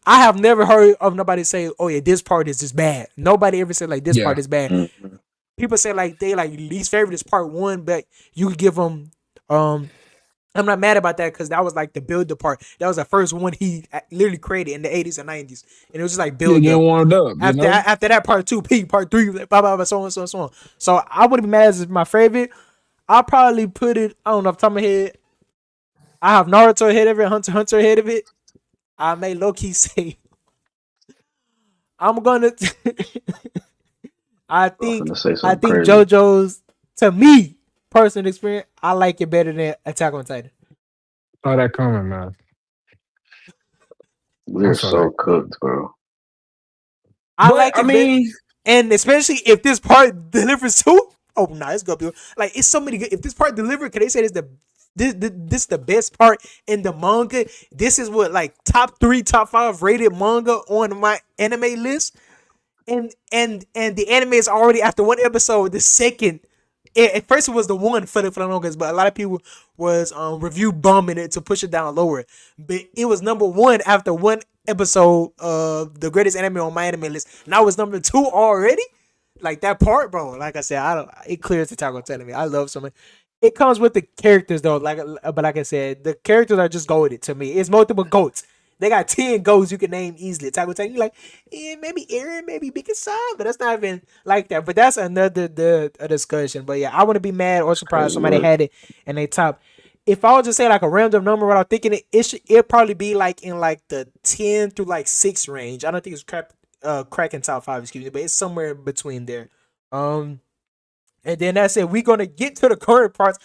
I have never heard of nobody say, "Oh yeah, this part is just bad." Nobody ever said like this part is bad. Mhm. People say like they like least favorite is part 1, but you could give them. I'm not mad about that because that was like the build up part. That was the first one he literally created in the 80s and 90s, and it was just like build getting up. warmed up. After that, part 2, part 3, blah, blah, blah, so on, so on, so on. So I wouldn't be mad as my favorite. I'll probably put it, I don't know, off the top of my head. I have Naruto ahead of it, Hunter x Hunter ahead of it. I may low key say I'm gonna. I I was think gonna say something crazy. JoJo's, to me, personal experience, I like it better than Attack on Titan. Saw that coming, man. We're saw so that. cooked, bro. I But, like it I mean, and especially if this part delivers too. Oh, nah, it's gonna be like, it's so many good. If this part delivered, can they say this is the best part in the manga? This is what, like, top 3, top 5 rated manga on my anime list. And the anime is already, after one episode, the second. At first it was the one for the longest, but a lot of people was review bombing it to push it down lower. But it was number 1 after one episode of the greatest anime on my anime list. Now it's number 2 already. Like, that part, bro. Like I said, it clears the tackle telling me. I love so much. It comes with the characters though. But like I said, the characters are just goated to me. It's multiple goats. They got 10 goats you can name easily. Attack on Titan, you like, maybe Eren, maybe Big and Sam, but that's not even like that. But that's another a discussion. But yeah, I wouldn't be mad or surprised somebody had it in their top. If I was to say like a random number without thinking it'd probably be like in like the 10 through like 6 range. I don't think it's cracking top 5, excuse me, but it's somewhere between there. And then that's it. We're gonna get to the current parts.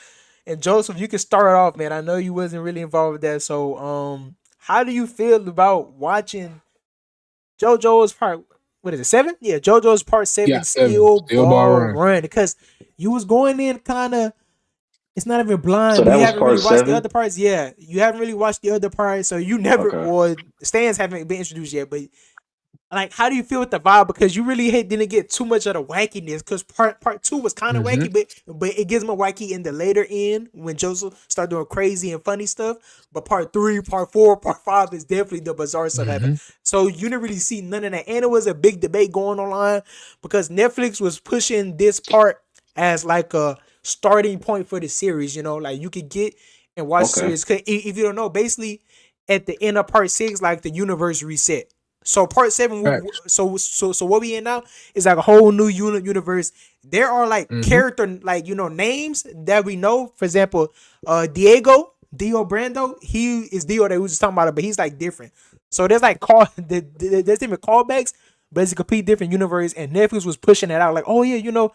And Joseph, you can start off, man. I know you wasn't really involved with that, so how do you feel about watching JoJo's part? What is it, 7? Yeah, JoJo's part 7 Yeah, still Steel ball Ball Run. run, because you was going in kind of. It's not even blind. So that You was haven't part really watched the 7? other parts. Yeah, you haven't really watched the other parts, so you never. Okay. Or stands haven't been introduced yet, but. Like, how do you feel with the vibe? Because you really didn't get too much of the wackiness. Because part 2 was kind of wacky, but it gets more wacky in the later end when Joseph start doing crazy and funny stuff. But part 3, part 4, part 5 is definitely the bizarre stuff happening. So you didn't really see none of that. And it was a big debate going online because Netflix was pushing this part as like a starting point for the series. You know, like you could get and watch the series. 'Cause if you don't know, basically at the end of part 6, like the universe reset. So part 7, so what we in now is like a whole new universe. There are like character, like, names that we know. For example, Dio Brando. He is Dio that we was just talking about, but he's like different. So there's like there's even callbacks, but it's a complete different universe. And Netflix was pushing it out, like, oh yeah,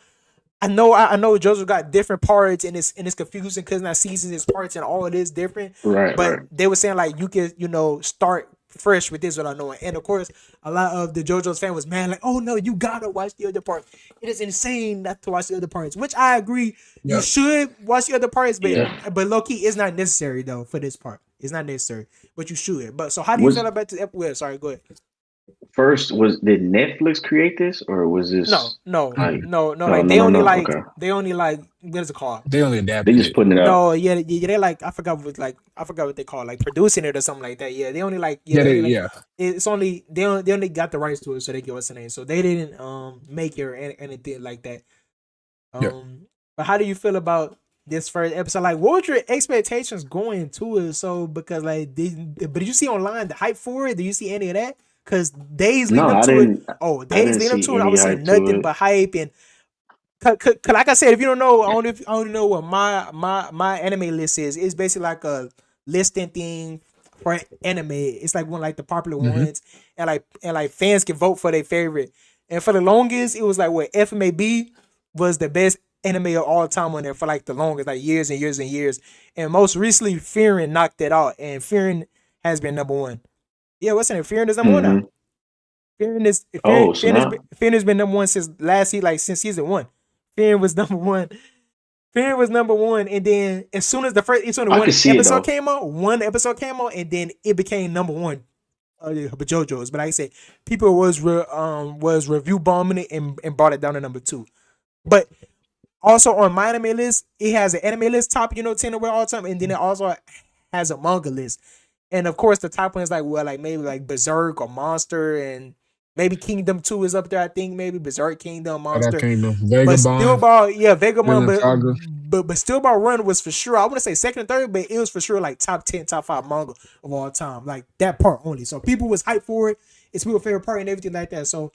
I know Joseph got different parts, and it's confusing because not seasons his parts and all of this different. Right. But they were saying like you can start fresh with this without knowing. And of course, a lot of the JoJo's fan was mad, like, oh no, you gotta watch the other parts. It is insane not to watch the other parts, which I agree. You should watch the other parts, but low key, it's not necessary though for this part. It's not necessary, but you should. But so how do you feel about the? Well, sorry, go ahead. First, did Netflix create this, or was this? No. Like, Like they only like what is it called? They only adapted. They just putting it out. No, yeah, they like I forgot what they call it, like producing it or something like that. Yeah, they only like it's only they only got the rights to it, so they give us a name. So they didn't make it or anything like that. But how do you feel about this first episode? Like, what were your expectations going to it? So because like did you see online the hype for it? Did you see any of that? Because days leading up to it. Oh, days leading up to it, I was saying nothing but hype. And like I said, if you don't know, I don't know what my anime list is. It's basically like a listing thing for anime. It's like one like the popular ones, and like fans can vote for their favorite. And for the longest, it was like what FMAB was the best anime of all time on there for like the longest, like years and years and years. And most recently, Fearing knocked it out, and Fearing has been number 1. Yeah, what's in it? Fearing is number 1 now. Oh, snap. Finn has been number one since since season one. Finn was number one. Finn was number one, and then as soon as it's only I one can see it, episode though. came out, and then it became number one. But JoJo's, but like I said, people was review bombing it and brought it down to number two. But also on my anime list, it has an anime list top, 10 over all time, and then it also has a manga list. And of course, the top one is like maybe like Berserk or Monster, and maybe Kingdom 2 is up there. I think maybe Berserk, Kingdom, Monster. Kingdom, But Steel Vagabond, Ball, yeah, Vagabond, Vinland Saga. but Steel Ball Run was for sure. I want to say second and third, but it was for sure like top 10, top 5 manga of all time. Like that part only. So people was hyped for it. It's people's favorite part and everything like that. So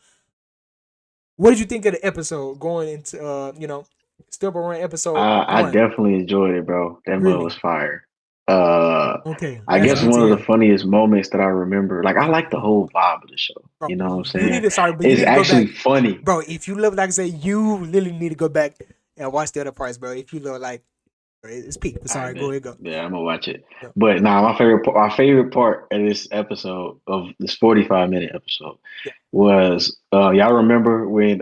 what did you think of the episode going into Steel Ball Run episode I one? definitely enjoyed it, bro. That Really? mug was fire. Okay, I that's guess good one to of the hear. funniest moments that I remember, like I like the whole vibe of the show. Bro, You know what I'm you saying? need to sorry, but you It's need to go actually back. funny. Bro, if you love, like I said, you literally need to go back and watch the other parts, bro. If you love, like, it's peak. But All right, sorry, go man. ahead, go. Yeah, I'm gonna watch it. Yeah. But nah, my favorite part of this episode of this 45-minute episode Yeah. was y'all remember when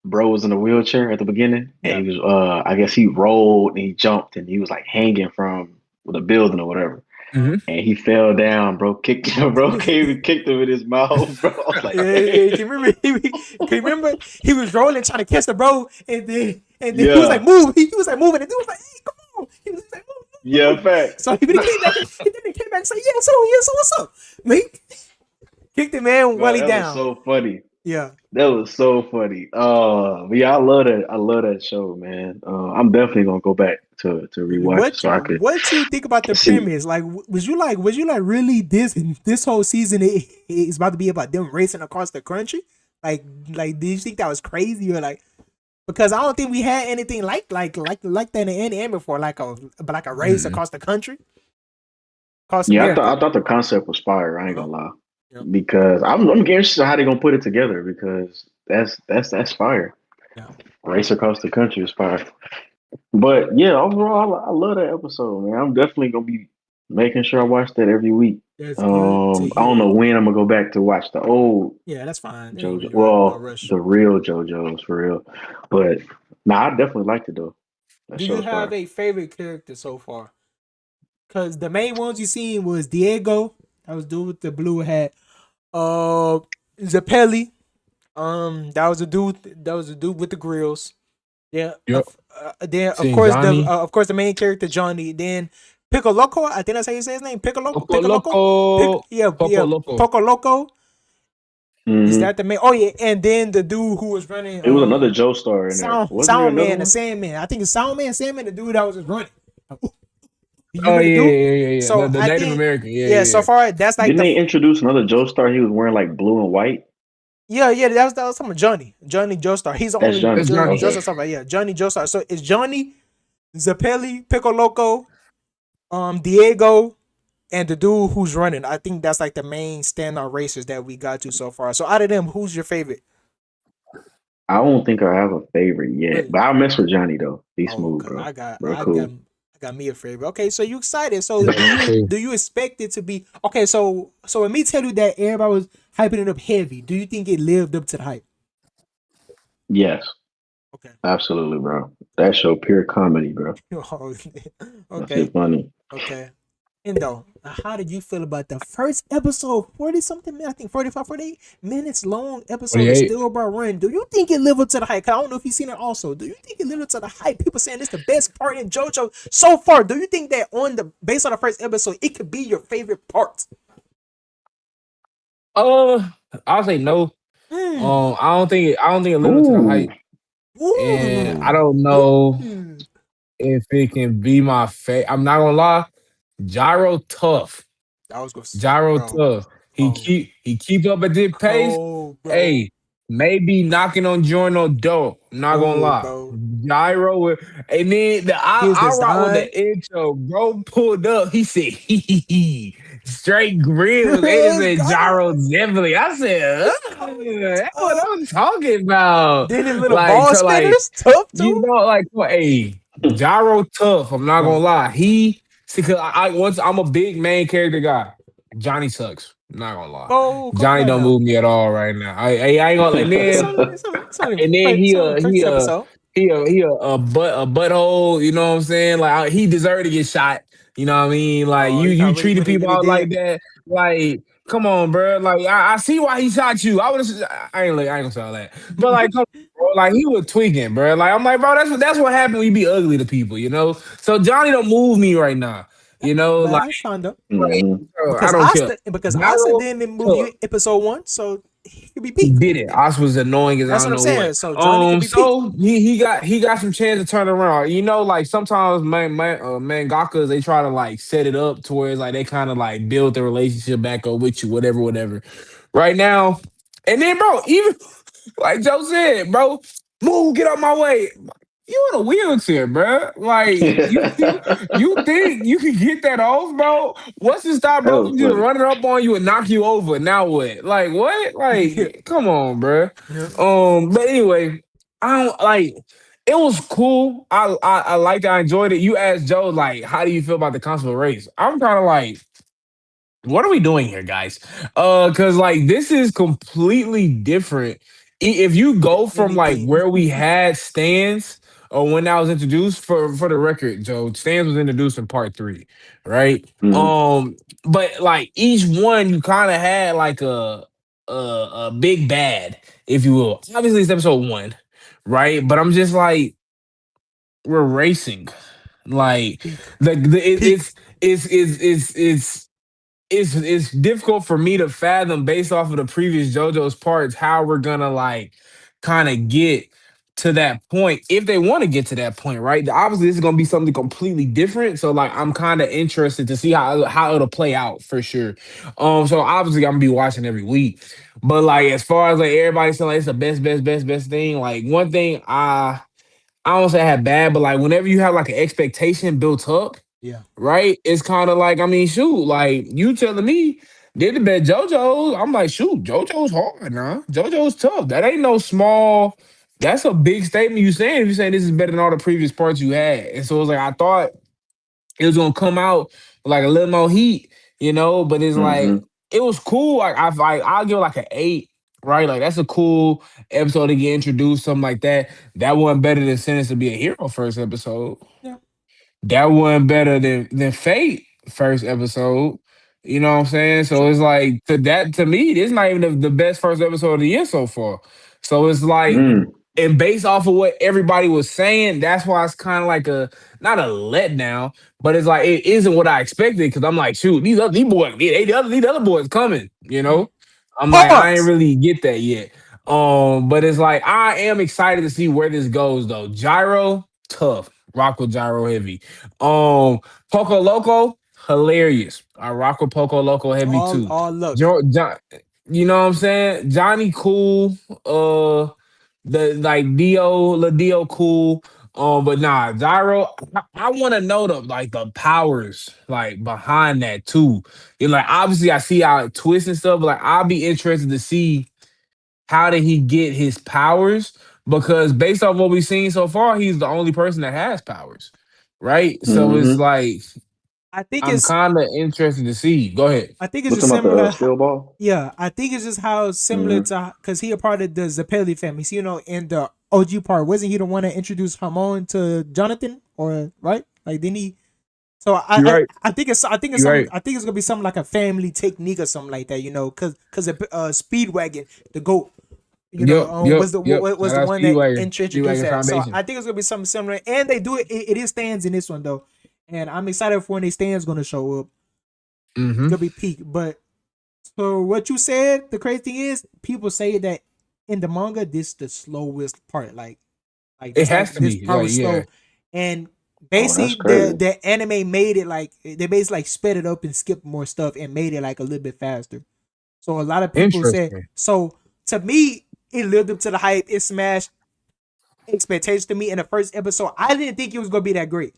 bro was in a wheelchair at the beginning Yeah. and he was I guess he rolled and he jumped and he was like hanging from the building or whatever. Mhm. And he fell down, bro. Kicked him in his mouth, bro. I was like, Yeah. Can you remember? He was rolling, trying to catch the bro, and then he Yeah. was like, move. He was like moving, and dude was like, hey, come on. He was like, move. Yeah, fact. So he came back, and then he came back and said, yeah, so what's up? Man, kicked the man Bro, while he that down. was so funny. Yeah. That was so funny. But yeah, I love that. I love that show, man. I'm definitely gonna go back to rewatch it so I could What you think about the see. premise? Like, was you like really this whole season is about to be about them racing across the country? Like, did you think that was crazy or like? Because I don't think we had anything like that in anime before, like a race across the country, across Yeah, America. I thought the concept was fire. I ain't gonna lie, Yeah. because I'm getting interested in how they gonna put it together because that's fire. Yeah. Race across the country is fire. But yeah, overall, I love that episode, man. I'm definitely gonna be making sure I watch that every week. That's good to I don't hear. know when I'm gonna go back to watch the old Yeah, that's fine. JoJo. No Well, rush. the real JoJo's for real. But nah, I definitely liked it though. That Do show you was have fire. a favorite character so far? Because the main ones you seen was Diego, that was dude with the blue hat. Zappelli, that was a dude with the grills. Yeah. Yep. Then Seen Johnny. of course the main character Johnny. Then Pico Loco, I think that's how you say his name. Pico Loco. Poco Loco. Yeah. Loco. Poco Loco. Is Mhm. that the main? Oh yeah, and then the dude who was running. It was another Joe star in there. Sound Wasn't there another Man, the one? Sandman. I think it's Sandman, the dude that was just running. You Oh know the yeah, dude? yeah. So the I Native think- American. Yeah, so far that's like Didn't they introduce another Joe star? He was wearing like blue and white. yeah, that was talking about Johnny Joestar. He's the That's only Johnny. That's Johnny. Joestar stuff. Yeah, Johnny Joestar. So it's Johnny, Zappelli, Pico Loco, Diego, and the dude who's running. I think that's like the main standout racers that we got to so far. So out of them, who's your favorite? I don't think I have a favorite yet, Really? but I mess with Johnny though. He's Oh, smooth, okay. bro. I got Cool. me a favorite. Okay, so you excited? So Okay. do you expect it to be okay? So when me tell you that everybody was hyping it up heavy, do you think it lived up to the hype? Yes, Okay. absolutely, bro. That show pure comedy, bro. That Okay. shit funny. Okay. Endo, how did you feel about the first episode? 40 something, I think 45, 48 minutes long episode of 48. Steel Ball Run. Do you think it lived up to the hype? 'Cause I don't know if you've seen it also. Do you think it lived up to the hype? People saying it's the best part in JoJo so far. Do you think that based on the first episode, it could be your favorite part? I'll say no. I don't think it lives to the hype, and I don't know if it can be my favorite. I'm not gonna lie, Gyro tough. I was gonna say, Gyro bro. tough. He keep up at this pace. Bro. Hey, maybe knocking on Giorno door. Not gonna Oh, lie. bro. Gyro and then I His rock with design. the intro. Bro pulled up. He said, hee. Straight grills. They just said Gyro definitely. I said, that's what I'm talking about. Then his little Like, ball so, like, spinners, tough too. You know, like, hey, Gyro tough. I'm not gonna lie. Cause once I'm a big main character guy. Johnny sucks. Not gonna lie. Oh, calm Johnny down don't now. move me at all right now. I ain't gonna. It's only And then it's only the first episode. he a butthole. You know what I'm saying? Like he deserved to get shot. You know what I mean? Like Oh, you you thought treated what he people really out like did? that. Like come on, bro. Like I see why he shot you. I ain't gonna say all that. But like, come on, bro. Like he was tweaking, bro. Like I'm like, bro. That's what happened when you be ugly to people. You know. So Johnny don't move me right now. You know, But like, that's fine though. Mhm. bro, I Because don't care. Asta Gyro, didn't move you episode 1, so he could be he peak. did it. Oz was annoying as I That's don't what I'm know what. saying. So Johnny could be peak. So he got some chance to turn around. You know, like sometimes mangakas they try to like set it up to where it's like they kind of like build the relationship back up with you, whatever. Right now, and then bro, even like Joe said, bro, move, get out my way. You in a wheelchair, bro. Like you think you can get that off, bro? What's to stop That bro was from just funny. running up on you and knock you over? Now what? Like what? Yeah. Like come on, bro. Yeah. But anyway, I don't like. It was cool. I liked it. I enjoyed it. You asked Joe like, how do you feel about the consular race? I'm kind of like, what are we doing here, guys? Because like this is completely different. If you go from like Anything. where we had stands or when that was introduced for the record, Joe, stands was introduced in part 3, right? Mhm. But like each one, you kind of had like a big bad, if you will. Obviously, it's episode 1, right? But I'm just like, we're racing. Like Peak. the Peak. it's difficult for me to fathom based off of the previous JoJo's parts how we're gonna like kind of get to that point if they want to get to that point, right? Obviously, this is gonna be something completely different. So like I'm kind of interested to see how it'll play out for sure. So obviously I'm gonna be watching every week. But like as far as like everybody saying like it's the best thing, like one thing I don't say I had bad, but like whenever you have like an expectation built up, Yeah. right? It's kind of like, I mean, shoot, like you telling me did the bet JoJo's. I'm like, shoot, JoJo's hard, nah. JoJo's tough. That ain't no small. That's a big statement you saying if you saying this is better than all the previous parts you had. And so it's like I thought it was gonna come out with like a little more heat, but it's like Mhm. it was cool. Like I'll give it like an 8, right? Like that's a cool episode to get introduced, something like that. That wasn't better than Sentence to be a Hero first episode. Yeah. That wasn't better than Fate first episode. You know what I'm saying? So it's like to me, this is not even the best first episode of the year so far. So it's like, Mm. and based off of what everybody was saying, that's why it's kind of like a not a letdown, but it's like it isn't what I expected because I'm like, shoot, these boys, these other boys coming. I'm like, I ain't Pause. really get that yet. But it's like I am excited to see where this goes though. Gyro, tough. Rock with Gyro heavy. Poco Loco, hilarious. I rock with Poco Loco heavy too. All luck. You know what I'm saying? Johnny cool. The like Dio cool. But nah, Gyro, I want to know the powers like behind that too. Like obviously I see how it twists and stuff, but like I'll be interested to see how did he get his powers? Because based off what we've seen so far, he's the only person that has powers, right? So it's Mhm. like I think I'm it's kind of interested to see. Go ahead. I think it's We're just talking about the similar. steel ball. Yeah, I think it's just how similar Mhm. to because he a part of the Zappelli family. So, in the OG part, wasn't he the one that introduced Hamon to Jonathan? Or right? Like didn't he? So You're right. You're right. I think it's gonna be something like a family technique or something like that. Because Speedwagon, the goat, was the Yep. was Shout the out one that Speedwagon introduced that. So Foundation. I think it's gonna be something similar. And they do it. It is stands in this one though, and I'm excited for when they stands gonna show up. It's Mm-hmm. gonna be peak. But so what you said, the crazy thing is, people say that in the manga, this the slowest part. Like It this has like to this be. part Like, was yeah. slow, and Oh, that's basically crazy. the anime made it like they basically like sped it up and skipped more stuff and made it like a little bit faster. So a lot of people said Interesting. so. To me, it lived up to the hype. It smashed expectations to me in the first episode. I didn't think it was gonna be that great.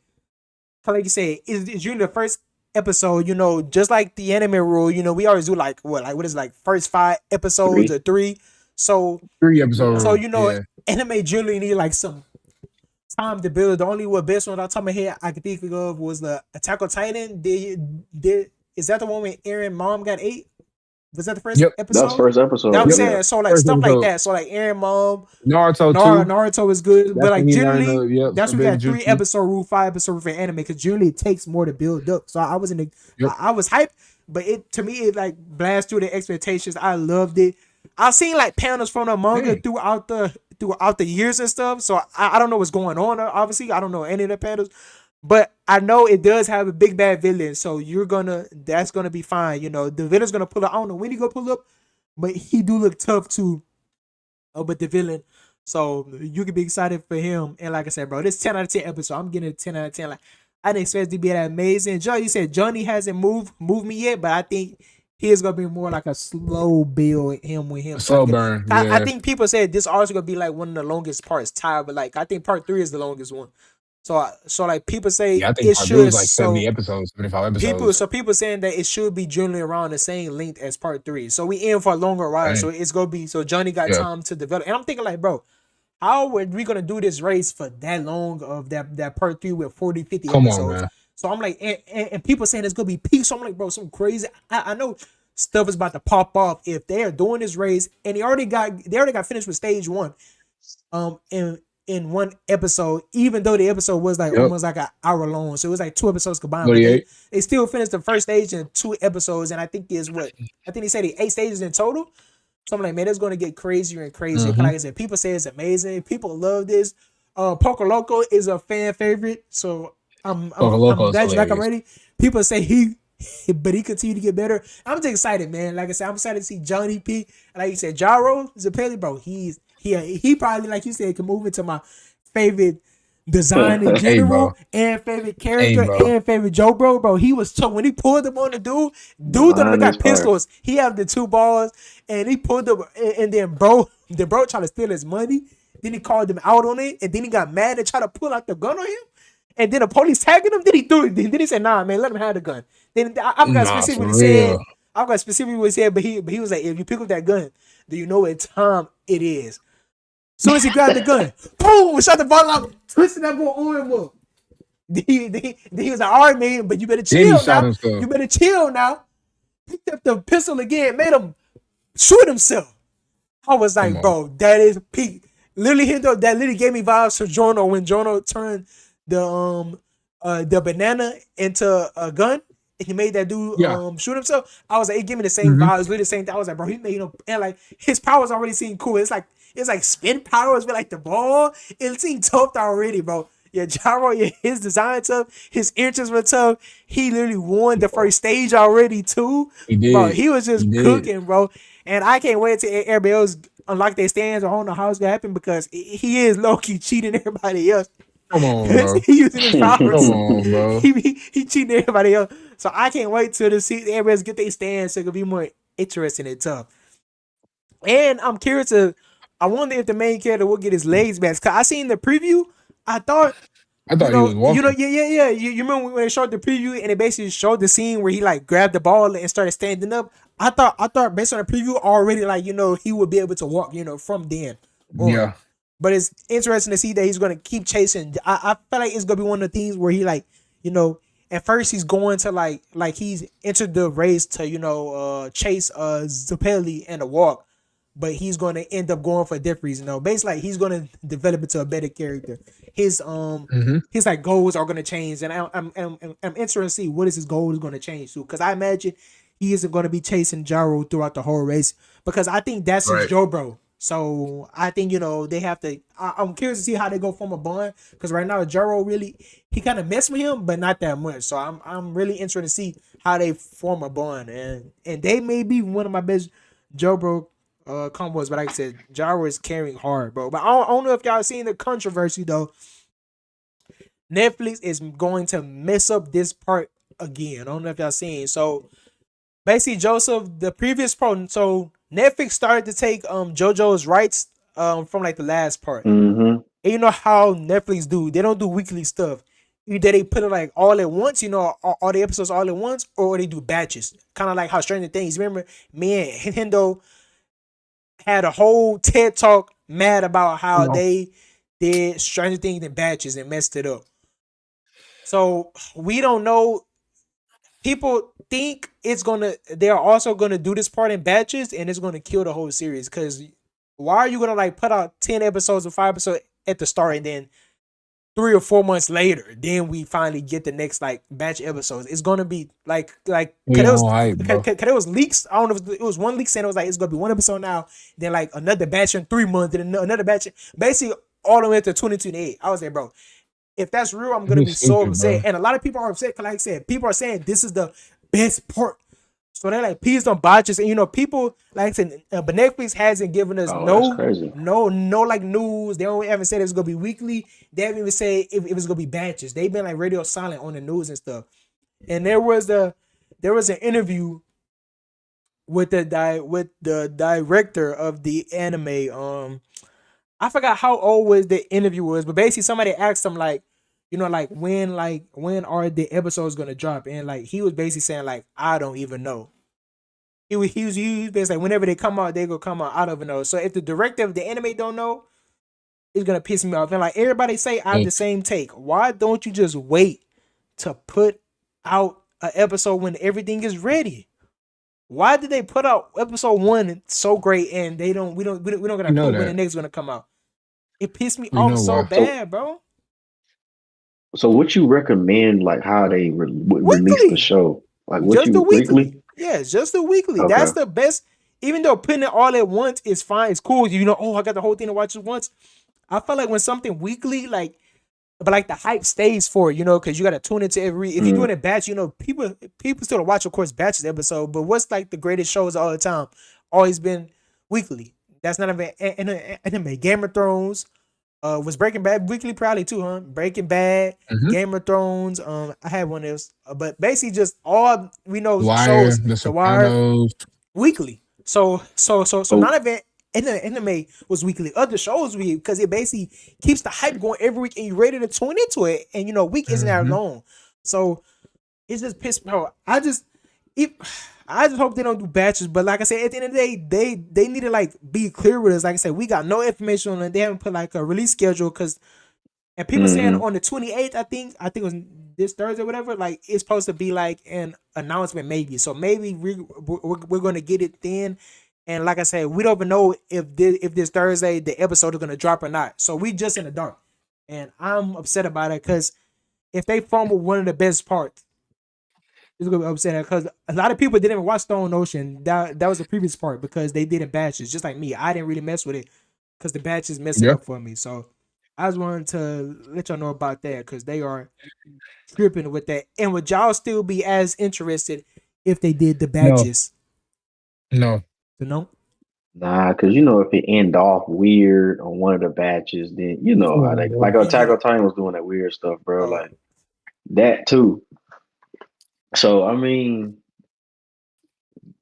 Like you said, is during the first episode, just like the anime rule, we always do like what is it, like first 5 episodes 3. or 3. So 3 episode Yeah. so rule. Yeah. anime generally need like some time to build. The only best one on top of my head I could think of was the Attack on Titan. Is that the one when Eren mom got ate? Was that the first Yep. That was episode? first That episode. was Yep. Yeah. saying so like First stuff like episode. that. So like Aaron Mom, Naruto too. Naruto is good, but That's like when he learned generally the that's when we forbidden got 3 jutsu. episode rule, 5 episode for anime because generally it takes more to build up. So I was in the Yep. I was hyped, but it to me it like blast through the expectations. I loved it. I've seen like panels from the manga Hey. throughout the years and stuff. So I don't know what's going on. Obviously, I don't know any of the panels. But I know it does have a big bad villain, so that's gonna be fine. You know, the villain's gonna pull up. I don't know when he gonna pull up, but he do look tough too. But the villain, so you can be excited for him. And like I said, bro, this 10 out of 10 episode, I'm getting a 10 out of 10. Like I didn't expect it to be that amazing. Joe, you said Johnny hasn't moved me yet, but I think he is gonna be more like a slow build with him. Slow burn. Yeah. I think people said this art's gonna be like one of the longest parts tied, but like I think part 3 is the longest one. So like people say Yeah, I think it part 3 was should like 70 episodes, 75 episodes. people saying that it should be generally around the same length as part 3. So we in for a longer ride. Right. So it's gonna be so Johnny got Yeah. time to develop. And I'm thinking like, bro, how are we gonna do this race for that long of that part 3 with 40, 50 Come on, episodes? man. So I'm like, and people saying it's gonna be peak. So I'm like, bro, some crazy. I know stuff is about to pop off if they are doing this race, and they already got finished with stage 1, in one episode, even though the episode was like Yep. almost like an hour long, so it was like 2 episodes combined. But 38. they still finished the first stage in 2 episodes, and I think they said 8 stages in total. So I'm like, man, it's gonna get crazier and crazier. Mhm. Like I said, people say it's amazing. People love this. Poco Loco is a fan favorite, so I'm Poco Loco is glad you like him hilarious. already. People say but he continue to get better. I'm just excited, man. Like I said, I'm excited to see Johnny P. Like you said, Jaro Zapelli, bro. He probably, like you said, can move into my favorite design in Hey, general bro. and favorite character Hey, bro. and favorite Joe, bro. He was tough when he pulled them on the dude Behind done got his part. pistols. He have the 2 balls and he pulled them, and then bro tried to steal his money. Then he called him out on it, and then he got mad and tried to pull out the gun on him. And then the police tagging him. Then he threw it. Then he said, "Nah, man, let him have the gun." Then I forgot Nah, specifically for what he said. real. I forgot specifically what he said, but he was like, "If you pick up that gun, do you know what time it is?" As soon as he grabbed the gun, boom, shot the ball out, twisting that boy arm up. Then he was like, "All right, man, but you better Then he chill shot now. himself. You better chill now." Picked up the pistol again, made him shoot himself. I was like, Come on. bro, that is peak. Literally, that literally gave me vibes to Jono when Jono turned the banana into a gun. And he made that dude Yeah. shoot himself. I was like, it gave me the same Mhm. vibes, literally the same thing. I was like, bro, he made and like his powers already seem cool. It's like spin powers with like the ball. It seemed tough already, bro. Yeah, Gyro, yeah, his design tough, his entrance were tough. He literally won the first stage already too. He did. Bro, he was just He did. cooking, bro. And I can't wait till everybody else unlock their stands. I don't know how it's gonna happen because he is low key cheating everybody else. Come on, bro. He using his powers. Come on, bro. He cheating everybody else. So I can't wait till to see everybody else get their stands so it could be more interesting and tough. And I'm curious I wonder if the main character will get his legs back. Cause I seen the preview. I thought I thought he was walking. yeah. You remember when they showed the preview and it basically showed the scene where he like grabbed the ball and started standing up. I thought based on the preview already, like, he would be able to walk, from then on. Yeah. But it's interesting to see that he's gonna keep chasing. I feel like it's gonna be one of the things where he like, at first he's going to like he's entered the race to chase Zappelli and a walk, but he's gonna end up going for a different reason. Basically, like, he's gonna develop into a better character. His his like goals are gonna change, and I'm interested to see what is his goal is gonna change to, because I imagine he isn't gonna be chasing Gyro throughout the whole race, because I think that's his Right. Joe bro. So I think they have to. I'm curious to see how they go form a bond, because right now Gyro really he kind of messed with him, but not that much. So I'm really interested to see how they form a bond, and they may be one of my best Joe bro combos. But like I said, Gyro is carrying hard, bro. But I don't know if y'all seen the controversy though. Netflix is going to mess up this part again. I don't know if y'all seen. So basically, Joseph, the previous part. So Netflix started to take JoJo's rights from like the last part. Mm-hmm. And you know how Netflix do? They don't do weekly stuff. Either they put it like all at once, all the episodes all at once, or they do batches. Kind of like how Stranger Things. Remember, me and Hendo had a whole TED talk mad about how they did Stranger Things in batches and messed it up. So we don't know people think they're also gonna do this part in batches, and it's gonna kill the whole series. Because why are you gonna like put out 10 episodes or 5 episodes at the start, and then 3 or 4 months later, then we finally get the next like batch episodes? It's gonna be like We cause it was on hype, bro. cause it was leaks. I don't know if it was one leak saying it was like it's gonna be one episode now, then like another batch in 3 months, then another batch, basically all the way to 2028. I was like, bro, if that's real, I'm gonna You be so stupid, upset. bro. And a lot of people are upset. 'Cause like I said, people are saying this is the best part. So they're like, please don't botch us. And people, like I said, but Netflix hasn't given us Oh, that's crazy. no like news. They don't haven't said it's gonna be weekly. They haven't even said if it's gonna be batches. They've been like radio silent on the news and stuff. And there was an interview with the director of the anime. I forgot how old was the interview was, but basically somebody asked him like, when are the episodes gonna drop? And like he was basically saying like, I don't even know. He was basically like, whenever they come out, they gonna come out. I don't even know. So if the director of the anime don't know, it's gonna piss me off. And like everybody say, I have the same take. Why don't you just wait to put out an episode when everything is ready? Why did they put out episode 1 so great and we don't get a You know clue when the that. next is gonna come out? It pissed me You off know so why. bad, bro. So what you recommend, like how they would release the Weekly. show? Like what Just you the weekly. weekly? Yes, just the weekly. Okay. That's the best. Even though putting it all at once is fine, it's cool. Oh, I got the whole thing to watch at once. I feel like when something weekly, but like the hype stays for it, because you got to tune into every. If you're doing a batch, people still watch, of course, batches episode. But what's like the greatest shows all the time? Always been weekly. That's not even anime. Game of Thrones. Was Breaking Bad weekly? Probably too, huh? Breaking Bad, Mhm. Game of Thrones. I had one else, but basically just all we know The Wire, shows. The The Wire Sopranos. weekly. So Oh, not even anime was weekly. Other shows weekly because it basically keeps the hype going every week, and you're ready to tune into it. And week isn't that Mhm. long, so it's just pissed me off. I just hope they don't do batches. But like I said, at the end of the day, they need to like be clear with us. Like I said, we got no information on it. They haven't put like a release schedule and people saying mhm. on the 28th, I think it was this Thursday or whatever, like it's supposed to be like an announcement maybe. So maybe we're going to get it then. And like I said, we don't even know if this Thursday the episode is going to drop or not. So we just in the dark. And I'm upset about it because if they fumble one of the best parts, it's gonna be upsetting because a lot of people didn't even watch Stone Ocean. That was the previous part because they did in batches, just like me. I didn't really mess with it because the batches mess it Yeah. up for me. So I just wanted to let y'all know about that because they are tripping with that. And would y'all still be as interested if they did the No. batches? No. No? Nah, because if it end off weird on one of the batches, then you know how they like Attack on Titan was doing that weird stuff, bro. Like that too. So I mean,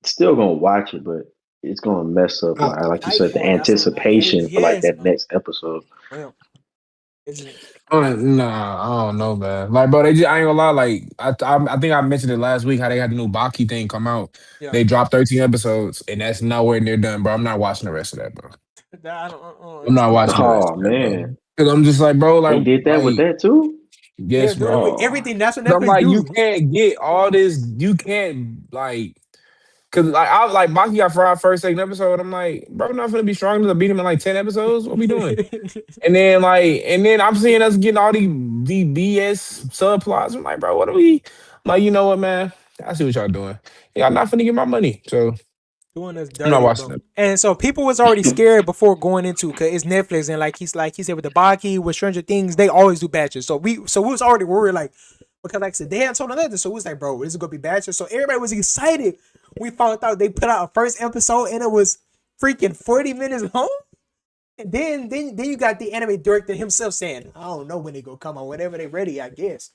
still gonna watch it, but it's gonna mess up, like you said, the anticipation for like that next episode. Well, isn't it? Nah, I don't know, man. Like, bro, I ain't gonna lie. Like, I think I mentioned it last week how they had the new Baki thing come out. Yeah. They dropped 13 episodes, and that's nowhere near done, bro. I'm not watching the rest of that, bro. I'm not watching the rest Oh of that, bro. man, Because I'm just like, bro, they like, did that with that too. yes, They're bro. doing everything. That's what So I'm Netflix like, you do. can't get all this. You can't cause like I was like Baki got fried first second episode. I'm like, bro, I'm not gonna be strong enough to beat him in like 10 episodes. What we doing? And then I'm seeing us getting all the BS subplots. I'm like, bro, what are we? I'm like, you know what, man? I see what y'all doing. Y'all not finna get my money, so Doing us I'm not dirty, watching bro. it. And so people was already scared before going into because it's Netflix and like he said with the Baki with Stranger Things they always do batches. So we was already worried like because like I said they hadn't told us nothing. So we was like, bro, this is gonna be batches. So everybody was excited. We found out they put out a first episode and it was freaking 40 minutes long. And then you got the anime director himself saying, I don't know when they gonna come out, whenever they ready, I guess.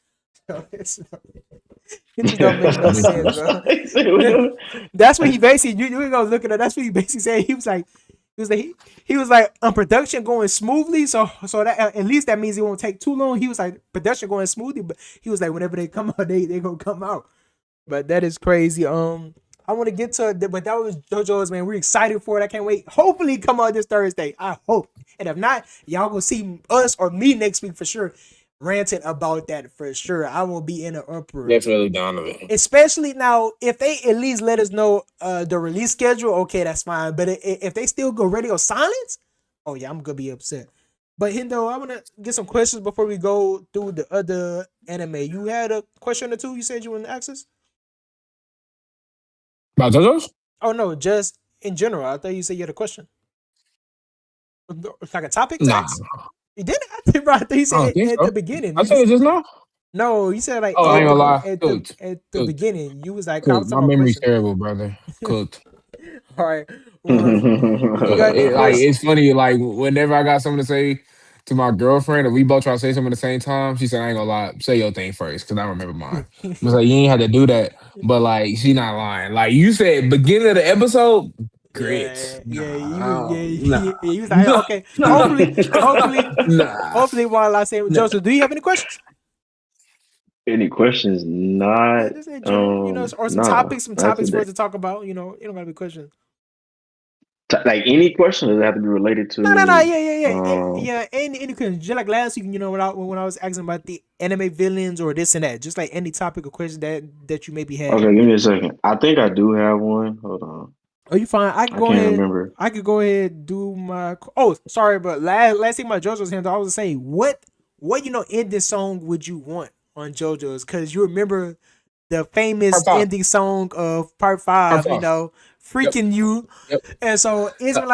So it just don't make no sense, bro. That's what he basically you gonna look at it. That's what he basically said. He was like production going smoothly. So that at least that means it won't take too long. He was like production going smoothly, but he was like whenever they come out, they gonna come out. But that is crazy. I want to get to but that was JoJo's, man. We're excited for it. I can't wait. Hopefully it come out this Thursday. I hope. And if not, y'all gonna see us or me next week for sure. ranting about that for sure. I will be in an uproar. Definitely Donovan. Especially now, if they at least let us know the release schedule, okay, that's fine. But if they still go radio silence, oh yeah, I'm gonna be upset. But Hendo, I wanna get some questions before we go through the other anime. You had a question or two. You said you wanted to ask us. About JoJo's? Oh no, just in general. I thought you said you had a question. It's like a topic Nah, text. You didn't have to, bro. I thought you I don't said think at so. the beginning. I said it just now. No, you said like Oh, I ain't gonna lie. at Cooked. the Cooked. beginning. You was like, I was Cooked. My talking about memory's question. terrible, brother. Cooked. All right. Well, you got any Like questions? it's funny. Like whenever I got something to say to my girlfriend, or we both try to say something at the same time, she said, "I ain't gonna lie, say your thing first, because I remember mine." I was like, "You ain't had to do that," but like she not lying. Like you said, beginning of the episode, grits. You was like, okay. Hopefully, while I say, Joseph, do you have any questions? Any questions? Yeah, Not. just in general, or some Nah, topics, not for today. us to talk about. You don't gotta be questions. Like any question does it have to be related to? No, Um, yeah. Any question, just like last week, when I was asking about the anime villains or this and that, just like any topic or question that you maybe had. okay, give me a second. I think I do have one. Hold on. Oh, you fine? I I can go can't ahead. remember. I could go ahead and do my. Oh, sorry, but last thing my JoJo's hand, I was saying what ending song would you want on JoJo's? Because you remember the famous Part 5. ending song of Part Part 5. 5. Yep. Freaking you. Yep. And so it's been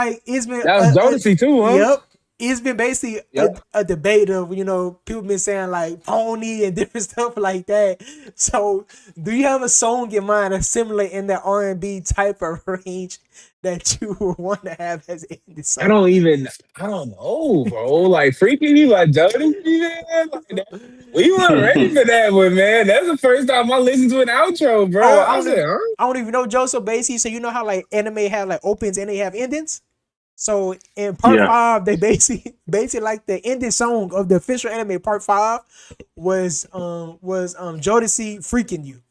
That was Jodeci too, huh? Yep. It's been basically Yep. a debate of, people been saying like pony and different stuff like that. So do you have a song in mind that's similar in that R&B type of range that you would want to have as an indie song? I don't know, bro. Like freaking you, like Jodeci, man. Like that. We weren't ready for that one, man. That's the first time I listened to an outro, bro. Oh, I said, huh? I don't even know Joseph Basey. So you know how like anime have like opens and they have endings? So in part Yeah. 5, they basically like the ending song of the official anime part 5 was Jodeci freaking you.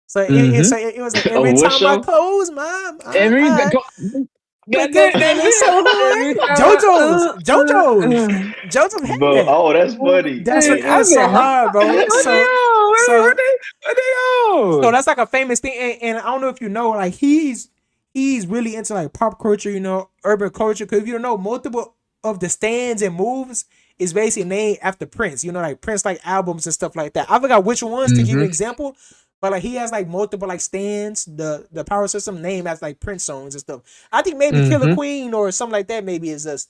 So it was like every Oh, what time I show? close my Every eye, God, that feeling so right. JoJo's had But that. that's funny. That's what I is said, so huh? hard, bro. What So they on? that's like a famous thing, and I don't know if you know, like he's really into like pop culture, urban culture. Because if you don't know, multiple of the stands and moves is basically named after Prince. Like Prince like albums and stuff like that. I forgot which ones to give you an example, but like he has like multiple like stands, the power system named as like Prince songs and stuff. I think maybe Killer Queen or something like that maybe is just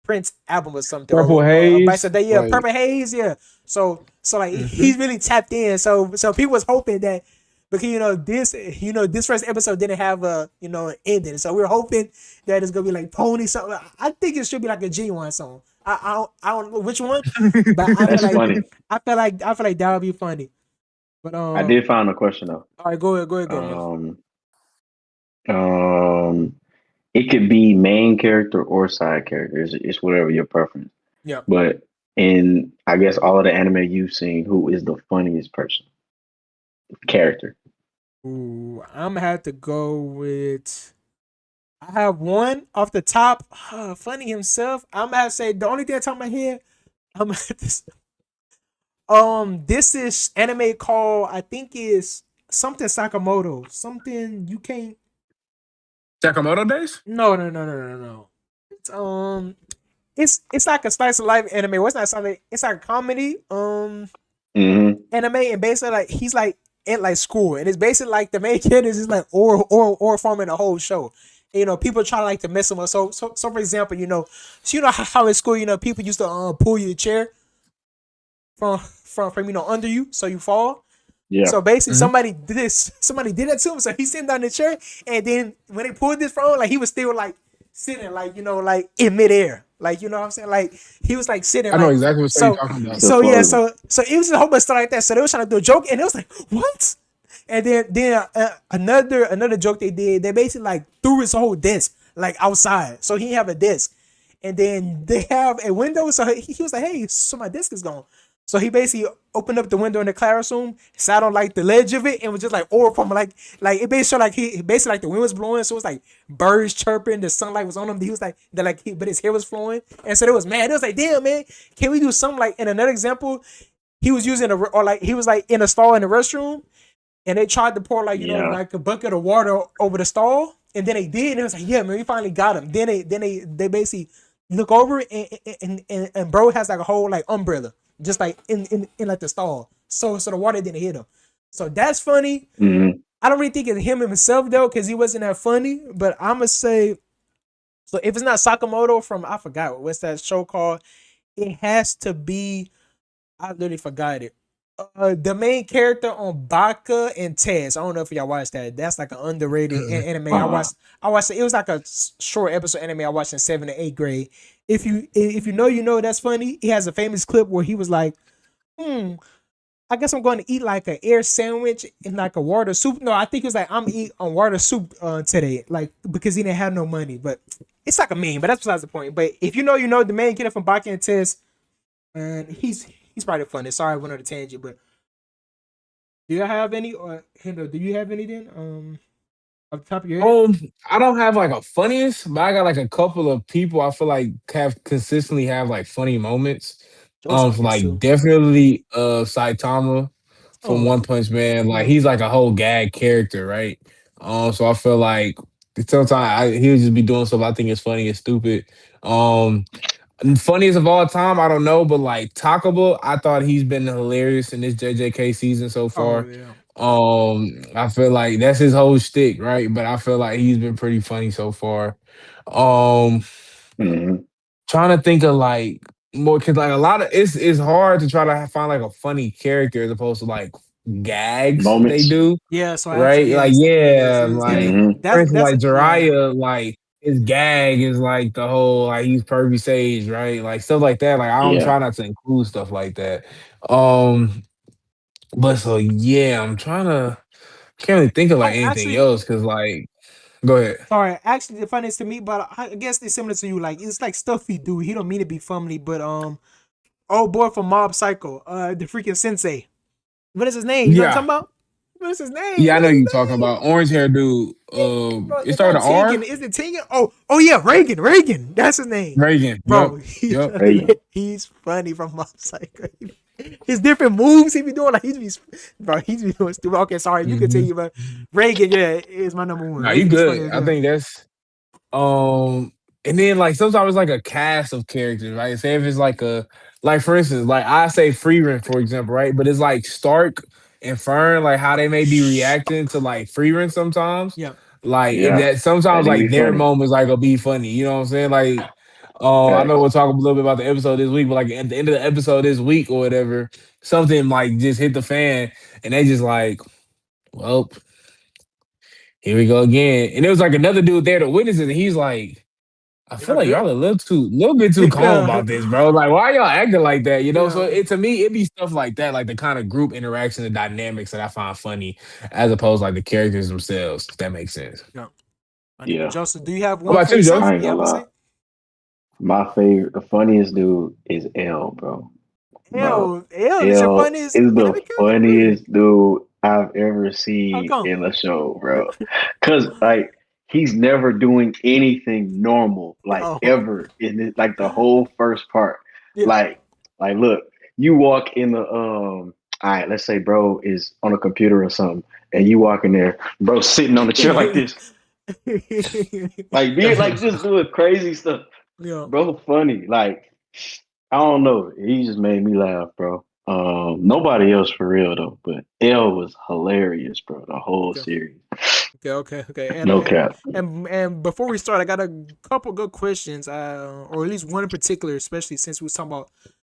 Prince album or something. Purple Haze. Yeah, Purple Haze, yeah. So like he's really tapped in. So people was hoping that because this first episode didn't have a an ending. So we were hoping that it's gonna be like Pony something. I think it should be like a G1 song. I don't know which one, but That's funny. I feel like that would be funny. But I did find a question though. All right, go ahead. It could be main character or side character. It's whatever your preference. Yeah. But in I guess all of the anime you've seen, who is the funniest character? Ooh, I'm gonna have to go with. I have one off the top. Funny himself. I'm gonna have to say the only thing that's on my head. I'm gonna have to say, this is anime called I think is something Sakamoto. Something you can't. Sakamoto Days? No. It's like a slice of life anime. Well, it's not something. It's like a comedy anime, and basically like he's like at like school, and it's basically like the main character is like or forming the whole show. People try like to mess him up. So for example, how in school, people used to pull your chair from under you, so you fall. Yeah. So basically, somebody did that to him. So he's sitting down in the chair, and then when they pulled this from him, like he was still like sitting, like like in midair, like what I'm saying, like he was like sitting. I know exactly what you're talking about. So yeah, so it was a whole bunch of stuff like that. So they was trying to do a joke, and it was like what? And then another joke they did. They basically like threw his whole desk like outside, so he didn't have a desk. And then they have a window, so he was like, "Hey, so my desk is gone." So he basically opened up the window in the classroom, sat on like the ledge of it, and was just like over from like it basically like he basically like the wind was blowing, so it was like birds chirping, the sunlight was on him. He was like but his hair was flowing, and so it was mad. It was like, damn man, can we do something like in another example? He was using he was like in a stall in the restroom, and they tried to pour like like a bucket of water over the stall, and then they did, and it was like, yeah man, we finally got him. Then they basically look over and bro has like a whole like umbrella just like in like the stall, so the water didn't hit him. So that's funny. Mhm. I don't really think it's him himself though, because he wasn't that funny. But I'm gonna say, so if it's not Sakamoto from, I forgot what's that show called, it has to be, I literally forgot it. The main character on Baka and Tess. I don't know if y'all watched that. That's like an underrated anime. I watched it. It was like a short episode anime I watched in 7th and 8th grade. If you know, that's funny. He has a famous clip where he was like, I guess I'm going to eat like an air sandwich and like a water soup. No, I think it was like, I'm gonna eat a water soup today, like because he didn't have no money. But it's like a meme. But that's besides the point. But if you know the main character from Baka and Tess, and he's probably funny. Sorry, I went on a tangent, but do you have any, or Hendo, do you have any then? Off the top of your head? I don't have like a funniest, but I got like a couple of people I feel like have consistently have like funny moments. Joseph gets Like too. definitely Saitama from Oh, One Punch Man. Like he's like a whole gag character, right? So I feel like sometimes he'll just be doing stuff I think is funny and stupid. And funniest of all time, I don't know, but like Takaba, I thought he's been hilarious in this JJK season so oh far. yeah. I feel like that's his whole shtick, right? But I feel like he's been pretty funny so far. Um, Mhm. Trying to think of like more because like a lot of it's hard to try to find like a funny character as opposed to like gags they Moments. do, Yeah, so right? actually, Like yes, yeah, it's giving like Mhm. for instance, that's like yeah. Jiraiya, like his gag is like the whole like he's Pervy Sage, right? Like stuff like that. Like I don't Yeah. try not to include stuff like that. Um, but so yeah, I'm trying to can't really think of like Oh, anything actually, else because like go ahead. sorry. Actually, the funniest to me, but I guess it's similar to you. Like it's like stuff he do. He don't mean to be funny, but oh boy from Mob Psycho, the freaking sensei. What is his name? You know what I'm Yeah, talking about? What is his name? yeah, I What know is his you're talking name? about orange hair dude. Bro, It it's started not with R. Tegan. Is it Tegan? Oh yeah, Reagan. Reagan. That's his name. Reagan. Yep. Bro, Yep. Hey. he's funny from Mob Psycho. His different moves he be doing, like he's be doing stupid. Okay, sorry, you Mhm. continue, but Reagan, yeah, is my number one. No, you Reagan is funny good. as I hell. think that's and then like sometimes it's like a cast of characters, right? Say if it's like like for instance, like I say Freeman, for example, right? But it's like Stark and Fern, like how they may be reacting to like Freeman sometimes. Yeah. Like Yeah. that That sometimes nigga like be their funny. moments like will be funny. You know what I'm saying? Like I know Facts. we'll talk a little bit about the episode this week, but like at the end of the episode this week or whatever, something like just hit the fan and they just like, well, here we go again. And there was like another dude there to witness it, and he's like, I feel Y'all like y'all good? a little bit too calm Yeah. about this, bro. Like, why y'all acting like that? You know, so Yeah. it to me, it be stuff like that, like the kind of group interaction and dynamics that I find funny, as opposed to like the characters themselves. If that makes sense. Yeah. My nigga Yeah. Joseph, do you have What one about for you, Joe? yourself? I ain't Yeah, I'm gonna gonna lie. say. My favorite, the funniest dude is L, bro. Bro, L is your L funniest is anime the character? Really? funniest dude I've ever How seen come? in a show, bro. Cause like he's never doing anything normal, like Oh, ever in it, like the whole first part. yeah. Like look, you walk in the all right, let's say bro is on a computer or something, and you walk in there, bro sitting on the chair like this, like being like just doing crazy stuff. Yeah. Bro, funny. Like, I don't know. He just made me laugh, bro. Nobody else for real though, but L was hilarious, bro. The whole Okay. series. Okay. No cap. And before we start, I got a couple good questions, or at least one in particular, especially since we was talking about.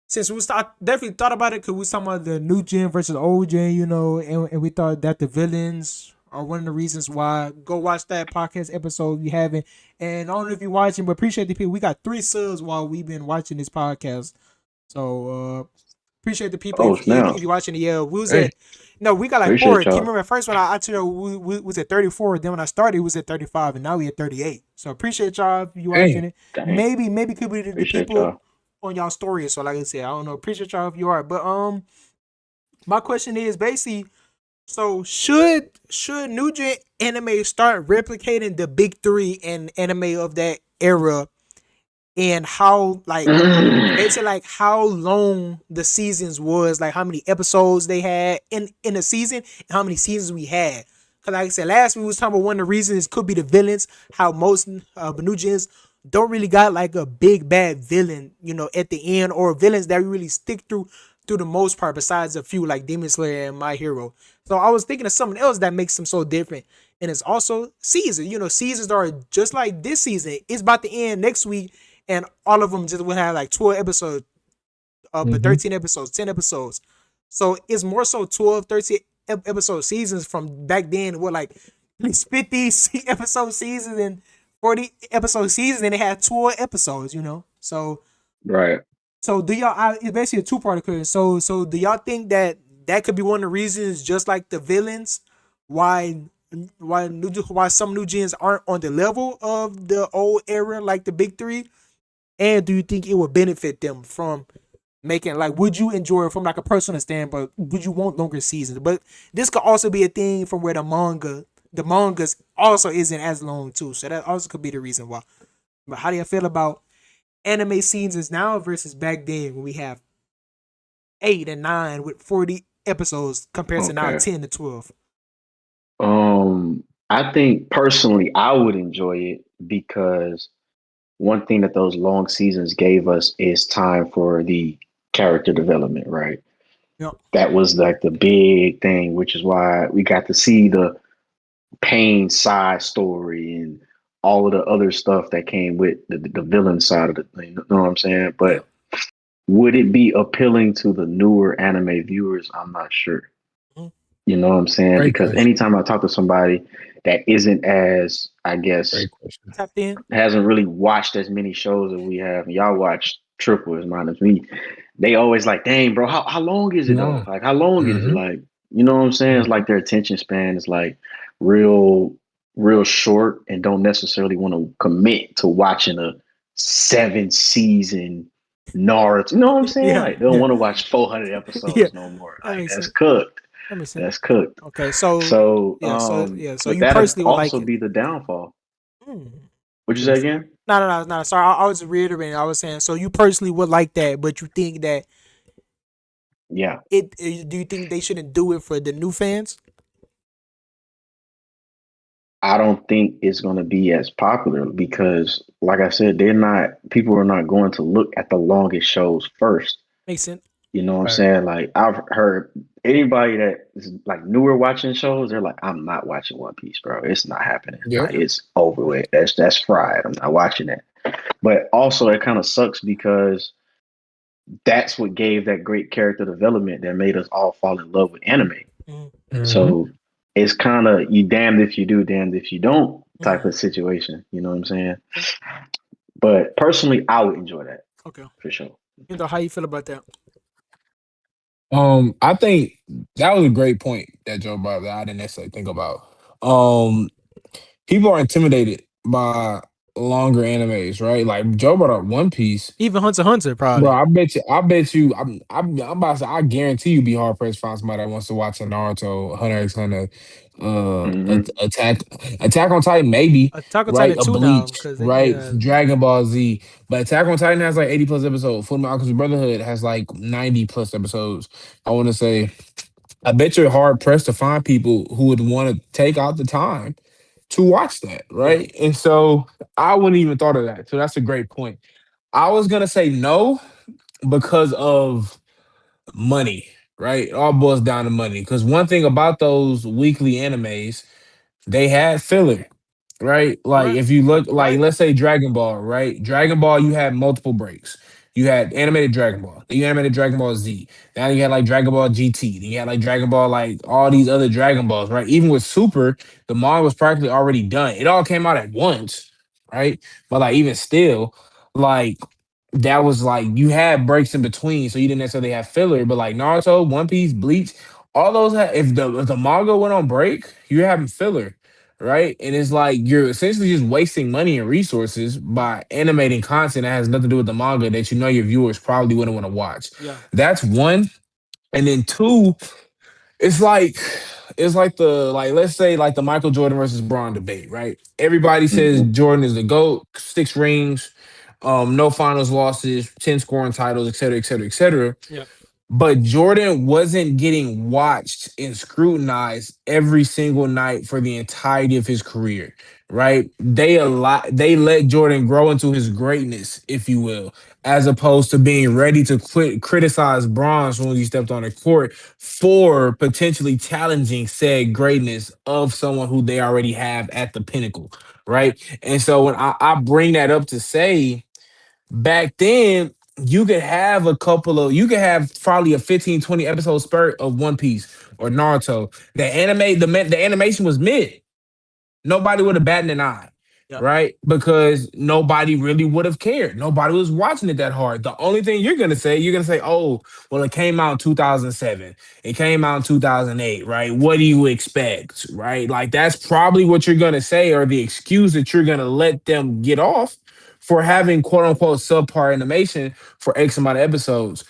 Since we was definitely thought about it because we was talking about the new gen versus old gen, and we thought that the villains are one of the reasons why. Go watch that podcast episode if you haven't. And I don't know if you're watching, but appreciate the people. We got 3 subs while we've been watching this podcast. So appreciate the people Oh if snap! you're watching. Yeah, we was Hey, at no, we got like 4. Appreciate Can you y'all. remember at first when I told you we was at 34? Then when I started, it was at 35, and now we at 38. So appreciate y'all if you watching hey, it. Dang. Maybe could be the Appreciate people y'all. on y'all stories. So like I said, I don't know. Appreciate y'all if you are. But my question is basically, so should new gen anime start replicating the big three and anime of that era, and how like basically like how long the seasons was, like how many episodes they had in a season and how many seasons we had. Cause like I said last week we was talking about one of the reasons could be the villains, how most new gens don't really got like a big bad villain, at the end, or villains that really stick through the most part, besides a few like Demon Slayer and My Hero. So I was thinking of something else that makes them so different. And it's also seasons. Seasons are just like this season. It's about to end next week, and all of them just will have like 12 episodes, but Mhm. 13 episodes, 10 episodes. So it's more so 12, 13 episode seasons from back then, what like at least 50 episode seasons and 40 episode seasons, and they had 12 episodes. Right. So do y'all? It's basically a two-part question. So do y'all think that that could be one of the reasons, just like the villains, why why some new gens aren't on the level of the old era, like the big three? And do you think it would benefit them from making, like, would you enjoy it from like a personal standpoint? Would you want longer seasons? But this could also be a thing from where the mangas also isn't as long too. So that also could be the reason why. But how do you feel about anime seasons now versus back then when we have 8 and 9 with 40 episodes compared to now Okay. 10 to 12? I think personally I would enjoy it because one thing that those long seasons gave us is time for the character development, right? Yep. That was like the big thing, which is why we got to see the Pain side story and all of the other stuff that came with the villain side of the thing. You know what I'm saying? Yeah. But would it be appealing to the newer anime viewers? I'm not sure. Mhm. You know what I'm saying? Great Because question. anytime I talk to somebody that isn't as, I guess, Great question. Tapped in. hasn't really watched as many shows as we have, and y'all watch triple as mine as me, they always like, dang, bro, how long is it though? No. Like, how long is it? Hmm. Like, you know what I'm saying? It's like their attention span is like real, real short and don't necessarily want to commit to watching a 7 season Naruto. You know what I'm saying? Yeah, Like, they don't yeah, want to watch 400 yeah. episodes no more. That Like, makes that's sense. cooked. That makes sense. That's cooked. Okay, so So, yeah, so but you that'd personally would like also it. be the downfall. Hmm. What'd you say Interesting. again? No, no, no, no. Sorry, I was reiterating. I was saying, so you personally would like that, but you think that Yeah. do you think they shouldn't do it for the new fans? I don't think it's going to be as popular because, like I said, people are not going to look at the longest shows first. Makes sense. You know what I'm Right. saying? Like, I've heard anybody that is like newer watching shows, they're like, I'm not watching One Piece, bro. It's not happening. Yep. Like, it's over with. That's fried. I'm not watching that. But also, it kind of sucks because that's what gave that great character development that made us all fall in love with anime. Mhm. Hmm. So it's kind of you damned if you do, damned if you don't type Mhm. of situation. You know what I'm saying? But personally, I would enjoy that Okay. for sure. How you feel about that? I think that was a great point that Joe brought up that I didn't necessarily think about. Um, People are intimidated by longer animes, right? Like Joe brought up One Piece. Even Hunter x Hunter, Bro, probably. I bet you, I'm about to say, I guarantee you be hard pressed to find somebody that wants to watch a Naruto, Hunter x Hunter, Hmm. Attack on Titan, maybe, Attack on right? Titan A 2 now, Bleach, because right? Dragon Ball Z, but Attack on Titan has like 80 plus episodes. Fullmetal Alchemist Brotherhood has like 90 plus episodes. I want to say, I bet you're hard pressed to find people who would want to take out the time to watch that, yeah. right? And so I wouldn't even thought of that. So that's a great point. I was gonna say no because of money, right? It all boils down to money. Because one thing about those weekly animes, they had filler, right? Like Right. if you look, like Right. let's say Dragon Ball, right? Dragon Ball, you had multiple breaks. You had animated Dragon Ball, then you animated Dragon Ball Z. Now you had like Dragon Ball GT. Then you had like Dragon Ball, like all these other Dragon Balls, right? Even with Super, the manga was practically already done. It all came out at once, right? But like even still, like that was like you had breaks in between, so you didn't necessarily have filler. But like Naruto, One Piece, Bleach, all those if the manga went on break, you having filler. right? And it's like you're essentially just wasting money and resources by animating content that has nothing to do with the manga that you know your viewers probably wouldn't want to watch. Yeah. That's one. And then two, it's like the like let's say like the Michael Jordan versus Braun debate, right? Everybody says Mm-hmm. Jordan is the GOAT, 6 rings, no finals losses, 10 scoring titles, et cetera, et cetera, et cetera. Yeah. But Jordan wasn't getting watched and scrutinized every single night for the entirety of his career, right? They let Jordan grow into his greatness, if you will, as opposed to being ready to criticize Braun when he stepped on the court for potentially challenging said greatness of someone who they already have at the pinnacle, right? And so when I bring that up to say back then you could have probably a 15, 20 episode spurt of One Piece or Naruto. The animation was mid. Nobody would have batted an eye, Yeah. right? Because nobody really would have cared. Nobody was watching it that hard. The only thing you're gonna say, oh, well, it came out in 2007. It came out in 2008, right? What do you expect, right? Like that's probably what you're gonna say, or the excuse that you're gonna let them get off for having quote unquote subpar animation for X amount of episodes.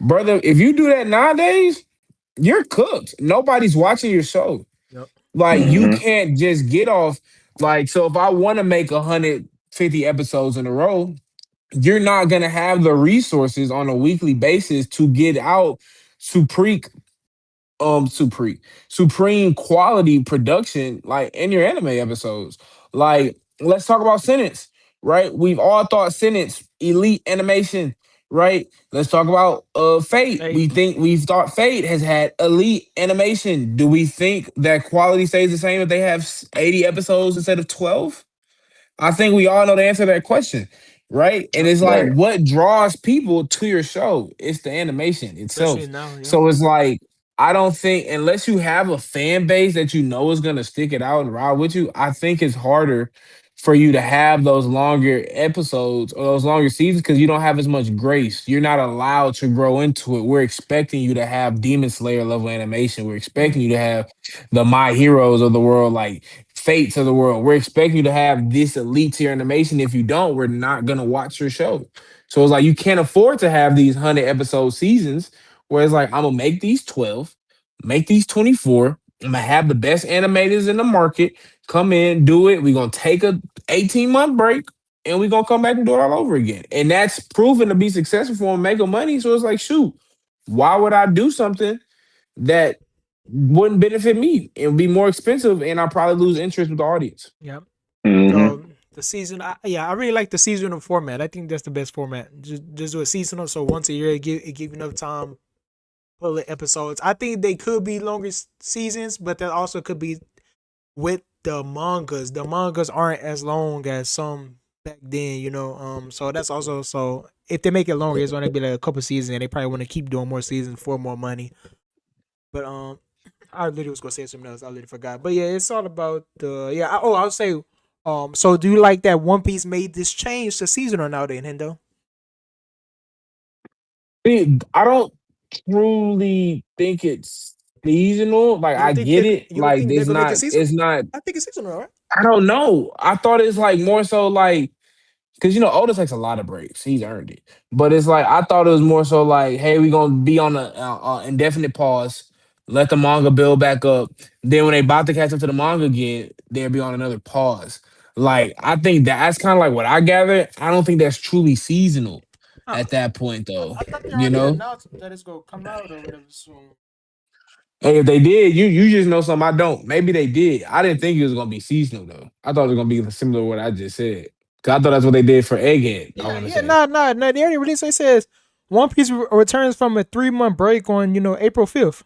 Brother, if you do that nowadays, you're cooked. Nobody's watching your show. Yep. Like you Mm-hmm. can't just get off. Like so, if I want to make 150 episodes in a row, you're not gonna have the resources on a weekly basis to get out supreme supreme quality production like in your anime episodes. Like let's talk about Sentence, right? We've all thought Sentence elite animation, right? Let's talk about Fate. Hey. We've thought Fate has had elite animation. Do we think that quality stays the same if they have 80 episodes instead of 12? I think we all know the answer to that question, right? And Yep. it's like Right. what draws people to your show? It's the animation Especially itself. now. Yeah. So it's like I don't think unless you have a fan base that you know is gonna stick it out and ride with you, I think it's harder for you to have those longer episodes or those longer seasons because you don't have as much grace. You're not allowed to grow into it. We're expecting you to have Demon Slayer level animation. We're expecting Mhm. you to have the My Heroes of the world, like Fates of the world. We're expecting you to have this elite tier animation. If you don't, we're not gonna watch your show. So it's like you can't afford to have these 100 episode seasons where it's like I'm gonna make these 12, make these 24. I'm gonna have the best animators in the market come in, do it. We're gonna take a 18-month break and we're gonna come back and do it all over again. And that's proven to be successful for them, making money. So it's like, shoot, why would I do something that wouldn't benefit me? It would be more expensive, and I'll probably lose interest with the audience. Yep. Mm-hmm. So the season, I really like the seasonal format. I think that's the best format. Just do a seasonal, so once a year it give you enough time pull the episodes. I think they could be longer seasons, but that also could be with the mangas. The mangas aren't as long as some back then, you know. So that's also so if they make it longer, it's gonna be like a couple seasons, and they probably want to keep doing more seasons for more money. But I literally was gonna say something else. I literally forgot. But yeah, it's all about the yeah. I'll say. So do you like that One Piece made this change to seasonal now, then, Hendo? I don't truly think it's seasonal. Like I get it. You don't Like think they're gonna make it seasonal? it's not. I think it's seasonal, right? I don't know. I thought it's like more so like because Oda takes a lot of breaks. He's earned it. But it's like I thought it was more so like, hey, we're gonna be on a indefinite pause. Let the manga build back up. Then when they about to catch up to the manga again, they'll be on another pause. Like I think that's kind of like what I gathered. I don't think that's truly seasonal Huh. at that point, though. I thought they You already know. announced that it's gonna come out or whatever. So Hey, if they did, you just know something I don't. Maybe they did. I didn't think it was gonna be seasonal though. I thought it was gonna be similar to what I just said. Cause I thought that's what they did for Egghead. I want to say. no. They already released. It says One Piece returns from a 3-month break on April 5th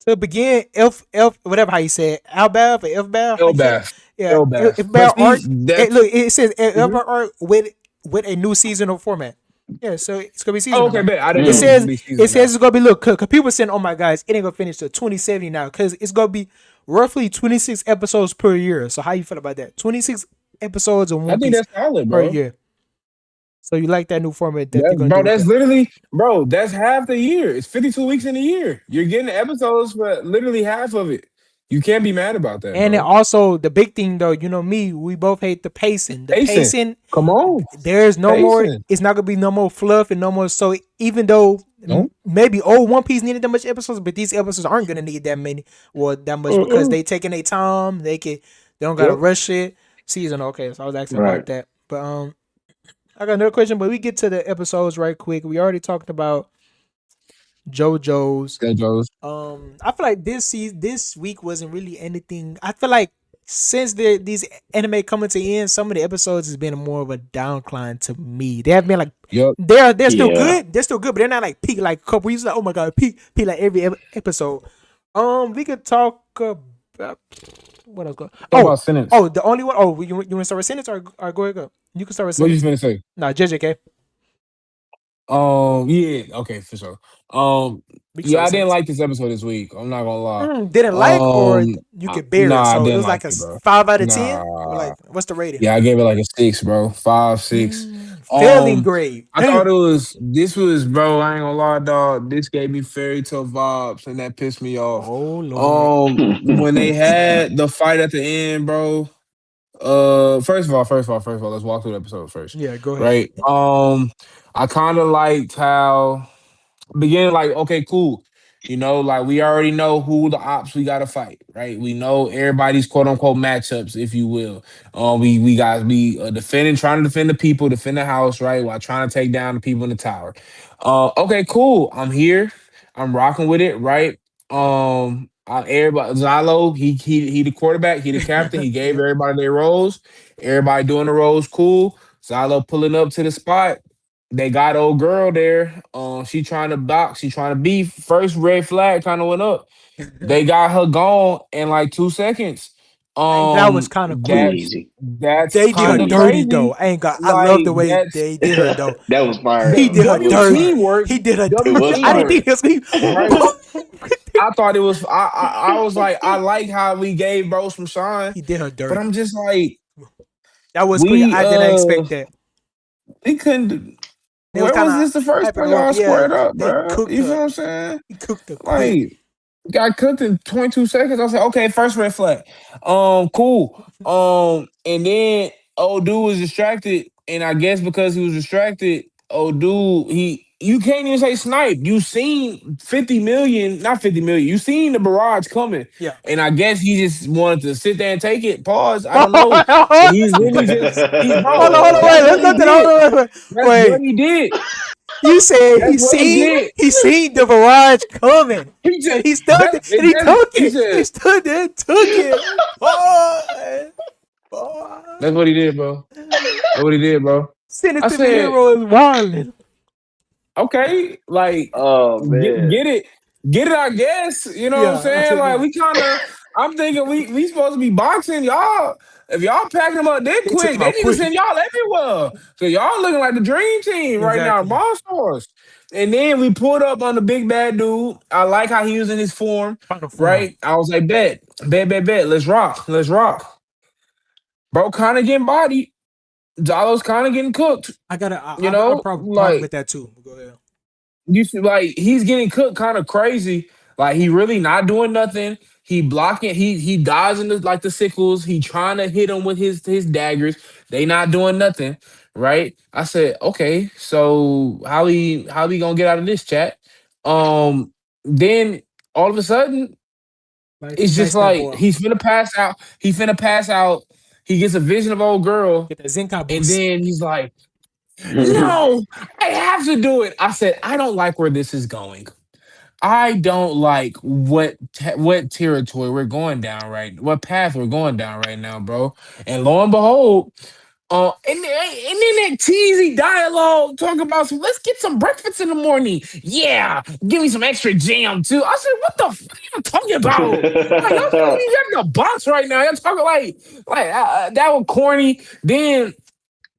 to begin F whatever how you say it, Albav or Elfbav. How you say it? Elbath. Yeah, Elbath. Elfbav arc. That's Look, it says Mhm. Elfbav arc with a new seasonal format. Yeah, so it's gonna be Oh, seasonal okay, now. bet. I didn't It know it was Mm. says gonna be it seasonal says now. it's gonna be look. Cause people saying, "Oh my guys, it ain't gonna finish till 2070 now." Cause it's gonna be roughly 26 episodes per year. So how you feel about that? 26 episodes of I One think Piece that's solid, per bro. year. So you like that new format that they're gonna do Bro, with that's that? literally, bro, that's half the year. It's 52 weeks in a year. You're getting episodes for literally half of it. You can't be mad about that, And it bro. also the big thing though, you know me, we both hate the pacing. The Pacing. pacing, Come on. there's no more. Pacing. It's not gonna be no more fluff and no more. So even though No. maybe old One Piece needed that much episodes, but these episodes aren't gonna need that many or that much because they taking their time. They don't gotta Yep. rush it. Season okay. So I was asking Right. about that, but I got another question. But we get to the episodes right quick. We already talked about JoJo's. JoJo's. I feel like this week wasn't really anything. I feel like since these anime coming to end, some of the episodes has been more of a downcline to me. They have been like Yep. they're still Yeah. good. They're still good, but they're not like peak like a couple weeks. Like oh my god, peak like every episode. We could talk about what else? Talk about sentence. The only one. Oh, you want to start with sentence or go ahead? Go. You can start with What you sentence. finna say? Nah, JJK. Yeah, okay, for sure. We can Yeah, I start with didn't sentence. like this episode this week. I'm not gonna lie. Didn't like or you could bear nah, it. I So it didn't was like like a it, bro. 5 out of 10. Or Nah. like what's the rating? Yeah, I gave it like a 6, bro. 5, 6. Failing grade. I thought this was, bro. I ain't gonna lie, dog. This gave me fairy tale vibes, and that pissed me off. Oh Lord. When they had the fight at the end, bro. First of all, let's walk through the episode first. Yeah, go ahead. Right. I kind of liked how beginning like, okay, cool. You know, like we already know who the ops we gotta fight, right? We know everybody's quote unquote matchups, if you will. We guys be trying to defend the people, defend the house, right? While trying to take down the people in the tower. Okay, cool. I'm here. I'm rocking with it, right? Everybody, Zalo, he the quarterback, he the captain. He gave Yep. everybody their roles. Everybody doing the roles, cool. Zalo pulling up to the spot. They got old girl there. She trying to box. She trying to beef. First red flag kind of went up. They got her gone in like 2 seconds. That was kind of quick. Easy. That's They did her kind of dirty crazy. though. I love the Like, way that's- they did her though. That was fire. He did her W dirty. teamwork. He did her W dirty. I didn't think it was me. I thought it was. I was like, I like how we gave bro some shine, He did her dirty. but I'm just like, That was we, quick. I didn't expect that. we couldn't. It Where was was kinda this the first hyper time y'all up. Yeah, squared up, they bro? cooked You her. feel what I'm saying? He cooked her quick. Like, got cooked in 22 seconds. I said, okay, first red flag. Cool. And then old dude was distracted, and I guess because he was distracted, old dude, you can't even say snipe. You seen 50 million, not 50 million. You seen the barrage coming. Yeah. And I guess he just wanted to sit there and take it. Pause. I don't know. He's really just Hold on, wait. Let's go to the That's wait. what he did. You said That's what he did. he seen the barrage coming. He just He stood there and he took it. He stood there and took it. Boy. That's what he did, bro. That's what he did, bro. Send it I to the said- hero is wilding. Okay, like Oh man. get it, I guess. You know what I'm Yeah, saying? Like we kind of. I'm thinking we supposed to be boxing, y'all. If y'all packing them up that They quick, took 'em they out need quick. to send y'all everywhere. So y'all looking like the dream team right now, Exactly. Monsters. And then we pulled up on the big bad dude. I like how he was in his form, right? I was like, bet. Let's rock. Bro, kind of getting bodied. Zalo's kind of getting cooked. I You know, I probably like- with that too. Go ahead. You feel like he's getting cooked kind of crazy. Like he really not doing nothing. He blocking. He dodging the sickles. He trying to hit him with his daggers. They not doing nothing, right? I said, okay, so how we gonna get out of this, chat? Then all of a sudden it's just like he's finna pass out. He gets a vision of old girl, Get that Zenkai and boost. then he's like, no, I have to do it. I said, I don't like where this is going. I don't like what territory we're going down what path we're going down right now, bro. And lo and behold, and then that cheesy dialogue talking about let's get some breakfast in the morning. Yeah, give me some extra jam too. I said, what the fuck are you talking about? Like, y'all talking in the box right now. Y'all talking like that was corny. Then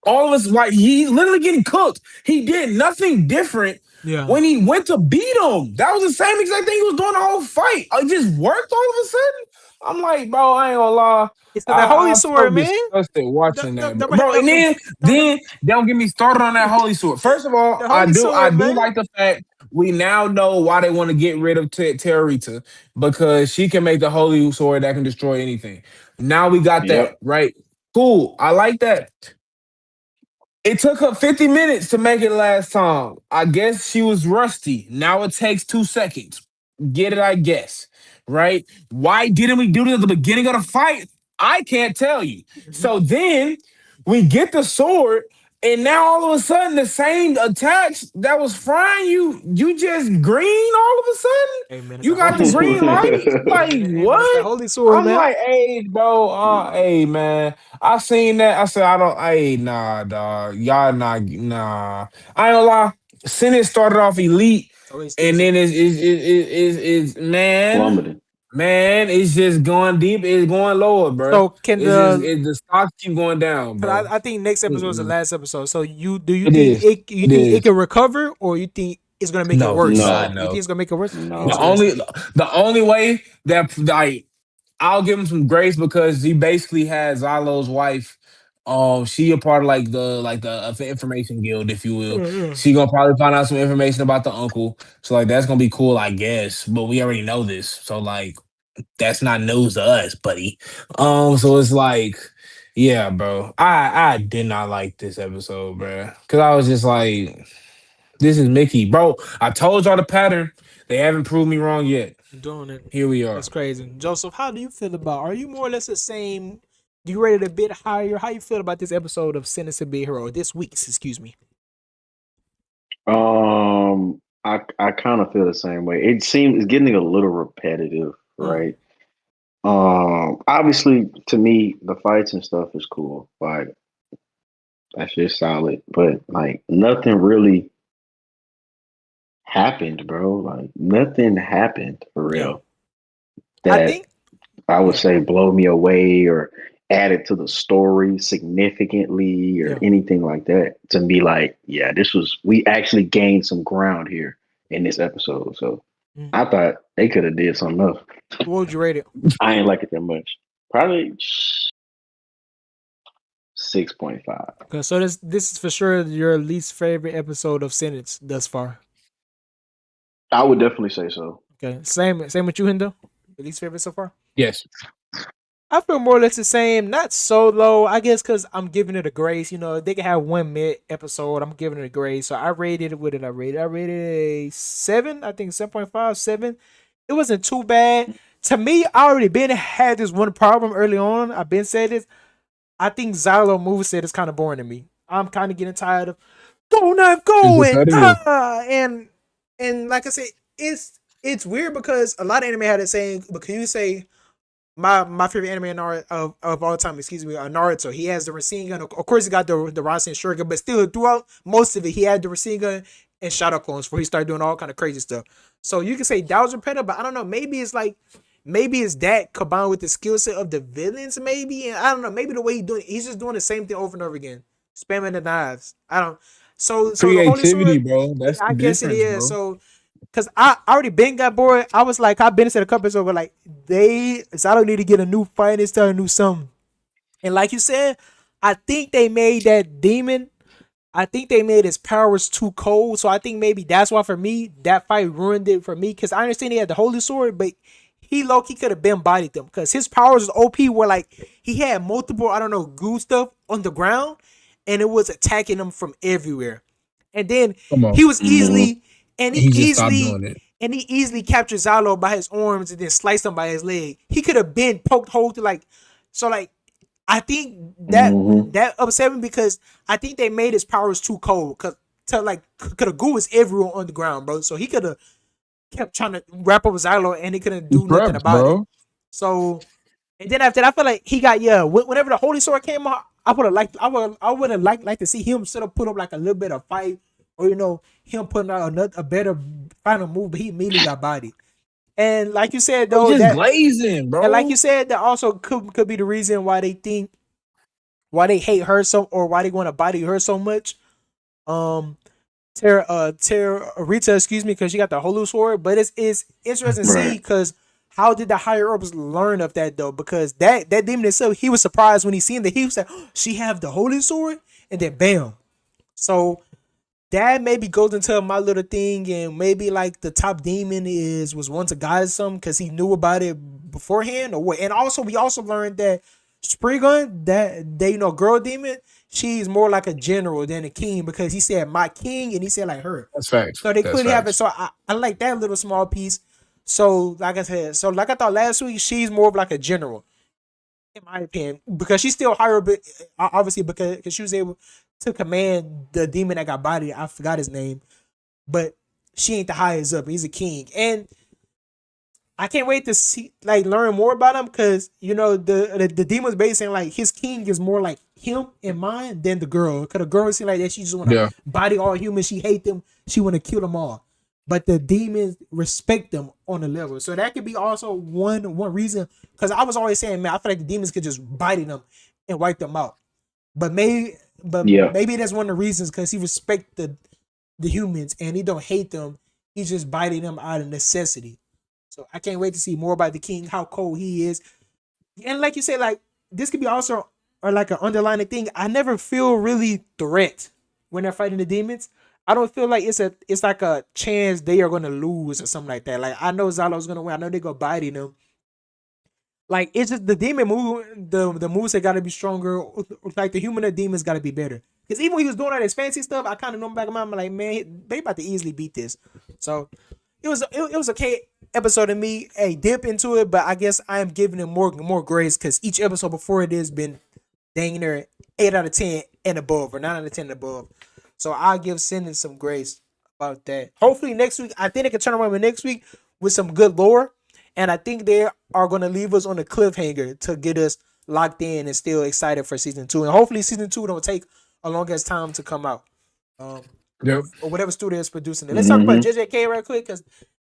all of us, like, he's literally getting cooked. He did nothing different Yeah. when he went to beat him. That was the same exact thing he was doing the whole fight. It just worked all of a sudden. I'm like, bro, I ain't gonna lie. It's the holy sword, man. Disgusted watching The- that, the- bro. And then don't get me started on that holy sword. First of all, The holy I sword, do man. like the fact we now know why they want to get rid of Terrorita because she can make the holy sword that can destroy anything. Now we got that Yep. right. Cool. I like that. It took her 50 minutes to make it last time. I guess she was rusty. Now it takes 2 seconds. Get it, I guess. Right? Why didn't we do this at the beginning of the fight? I can't tell you. So then we get the sword, and now all of a sudden the same attacks that was frying you, you just green all of a sudden? Hey man, it's You a got holy the sword. green light? Like, Hey man, it's that what? holy sword, I'm man. like, hey, bro, hey, man. I seen that. I said, I don't, hey, nah, dog. Y'all not, nah. I ain't gonna lie. Senate started off elite, Oh, it's still and so. then man, Plummeted. it's just going deep. It's going lower, bro. So can It's just, the the stocks keep going down, Cause bro. I think next episode is the Mm-mm. last episode. So you It think is. It it is. can recover, or you think it's gonna make it No, worse? God, No, You think no. it's gonna make it worse? The no. only, Interesting. the only way that like I'll give him some grace because he basically has Zalo's wife. She a part of the information guild, if you will. Mm-mm. She gonna probably find out some information about the uncle. So like that's gonna be cool, I guess. But we already know this, so like that's not news to us, buddy. So it's like, yeah, bro. I did not like this episode, bro, because I was just like, this is Mickey, bro. I told y'all the pattern. They haven't proved me wrong yet. Doing it. Here we are. That's crazy. Joseph, how do you feel about? Are you more or less the same? Do you rate it a bit higher? How you feel about this episode of Sentence to Be a Hero? This week's, excuse me. I kind of feel the same way. It seems it's getting a little repetitive, Mm. right? Obviously, to me, the fights and stuff is cool. Like that's just solid, but like nothing really happened, bro. Like nothing happened for Yeah, real I that think. I would Yeah, say blow me away or added to the story significantly or yeah. anything like that. To be like, yeah, we actually gained some ground here in this episode. So Mm. I thought they could have did something else. What would you rate it? I ain't like it that much. Probably 6.5. Okay, so this is for sure your least favorite episode of Sentence thus far. I would definitely say so. Okay, same with you, Hindo. Your least favorite so far. Yes. I feel more or less the same. Not so low, I guess, because I'm giving it a grace. You know, they can have one mid episode. I'm giving it a grace. So I rated it. What did I rate it? I rated a 7. I think 7.5, 7. It wasn't too bad. To me, I already been had this one problem early on. I've been said this. I think Xylo moveset is kind of boring to me. I'm kind of getting tired of go not It's going. repetitive. And like I said, it's weird because a lot of anime had it saying, because you say my favorite anime of all time, excuse me, Naruto. He has the Rasengan. Of course, he got the Rasen Shuriken, but still, throughout most of it, he had the Rasengan and Shadow Clones, where he started doing all kind of crazy stuff. So you can say that was repetitive, but I don't know. Maybe it's that combined with the skill set of the villains, maybe, and I don't know. Maybe the way he's just doing the same thing over and over again, spamming the knives. I don't. So the Holy Creativity, Sword, bro. That's I the guess it difference, is. bro. So because I already been got bored. I was like, I've been said a couple episodes, but like I don't need to get a new fight and start a new something. And like you said, I think they made that demon. I think they made his powers too cold. So I think maybe that's why for me that fight ruined it for me. Because I understand he had the holy sword, but he low key could have been bodied them. Because his powers was OP, where like he had multiple goo stuff on the ground, and it was attacking him from everywhere. And then Come on. he was Mhm. He just stopped doing it. he easily captured Zalo by his arms and then sliced him by his leg. He could have been poked hole to like I think Mhm. that upset me because I think they made his powers too cold because could have goo was everywhere on the ground, bro. So he could have kept trying to wrap up Zalo and he couldn't He do nothing prepped, about it. bro. So and then after that, I feel like he got whenever the holy sword came out, I would have liked to see him sort of put up like a little bit of fight, or him putting out a better final move, but he immediately got bodied. And like you said Bro, though, just that glazing, and like bro. you said, that also could be the reason why they hate her so, or why they want to body her so much. Terra Rita, excuse me, because she got the holy sword. But it's interesting to see Right. because how did the higher ups learn of that though? Because that demon itself, he was surprised when he seen that. He was like, she have the holy sword, and then bam. So that maybe goes into my little thing, and maybe like the top demon was once a god or something because he knew about it beforehand or what. And also we also learned that Spriggan, that they girl demon, she's more like a general than a king because he said my king and he said like her. That's facts. So they That's clearly have it. facts. So I like that little small piece. So like I said, so like I thought last week, she's more of like a general, in my opinion, because she's still higher, but obviously because she was able to command the demon that got bodied. I forgot his name, but she ain't the highest up. He's a king, and I can't wait to see learn more about him because the demon's basically saying like his king is more like him in mind than the girl. Because the girl seems like that she just want to Yeah. body all humans. She hate them. She want to kill them all. But the demons respect them on a level. So that could be also one reason. Because I was always saying, man, I feel like the demons could just bite them and wipe them out. But maybe Yeah. that's one of the reasons because he respect the humans and he don't hate them. He's just biting them out of necessity. So I can't wait to see more about the king, how cold he is. And like you said, like this could be also or like an underlying thing. I never feel really threat when they're fighting the demons. I don't feel like it's like a chance they are gonna lose or something like that. Like I know Zalo's gonna win. I know they go biting them. Like it's just the demon move, the moves that gotta be stronger. Like the human and demons gotta be better. Because even when he was doing all this fancy stuff, I kind of know in the back of my mind, I'm like, man, they about to easily beat this. So it was okay episode of me. Hey, dip into it, but I guess I am giving it more grace because each episode before it has been dang near 8 out of 10 and above or 9 out of 10 and above. So I'll give Sending some grace about that. Hopefully next week, I think they can turn around with next week with some good lore. And I think they are going to leave us on a cliffhanger to get us locked in and still excited for season 2. And hopefully season 2 don't take a long as time to come out. Yep. Or whatever studio is producing it. Let's talk about JJK right quick because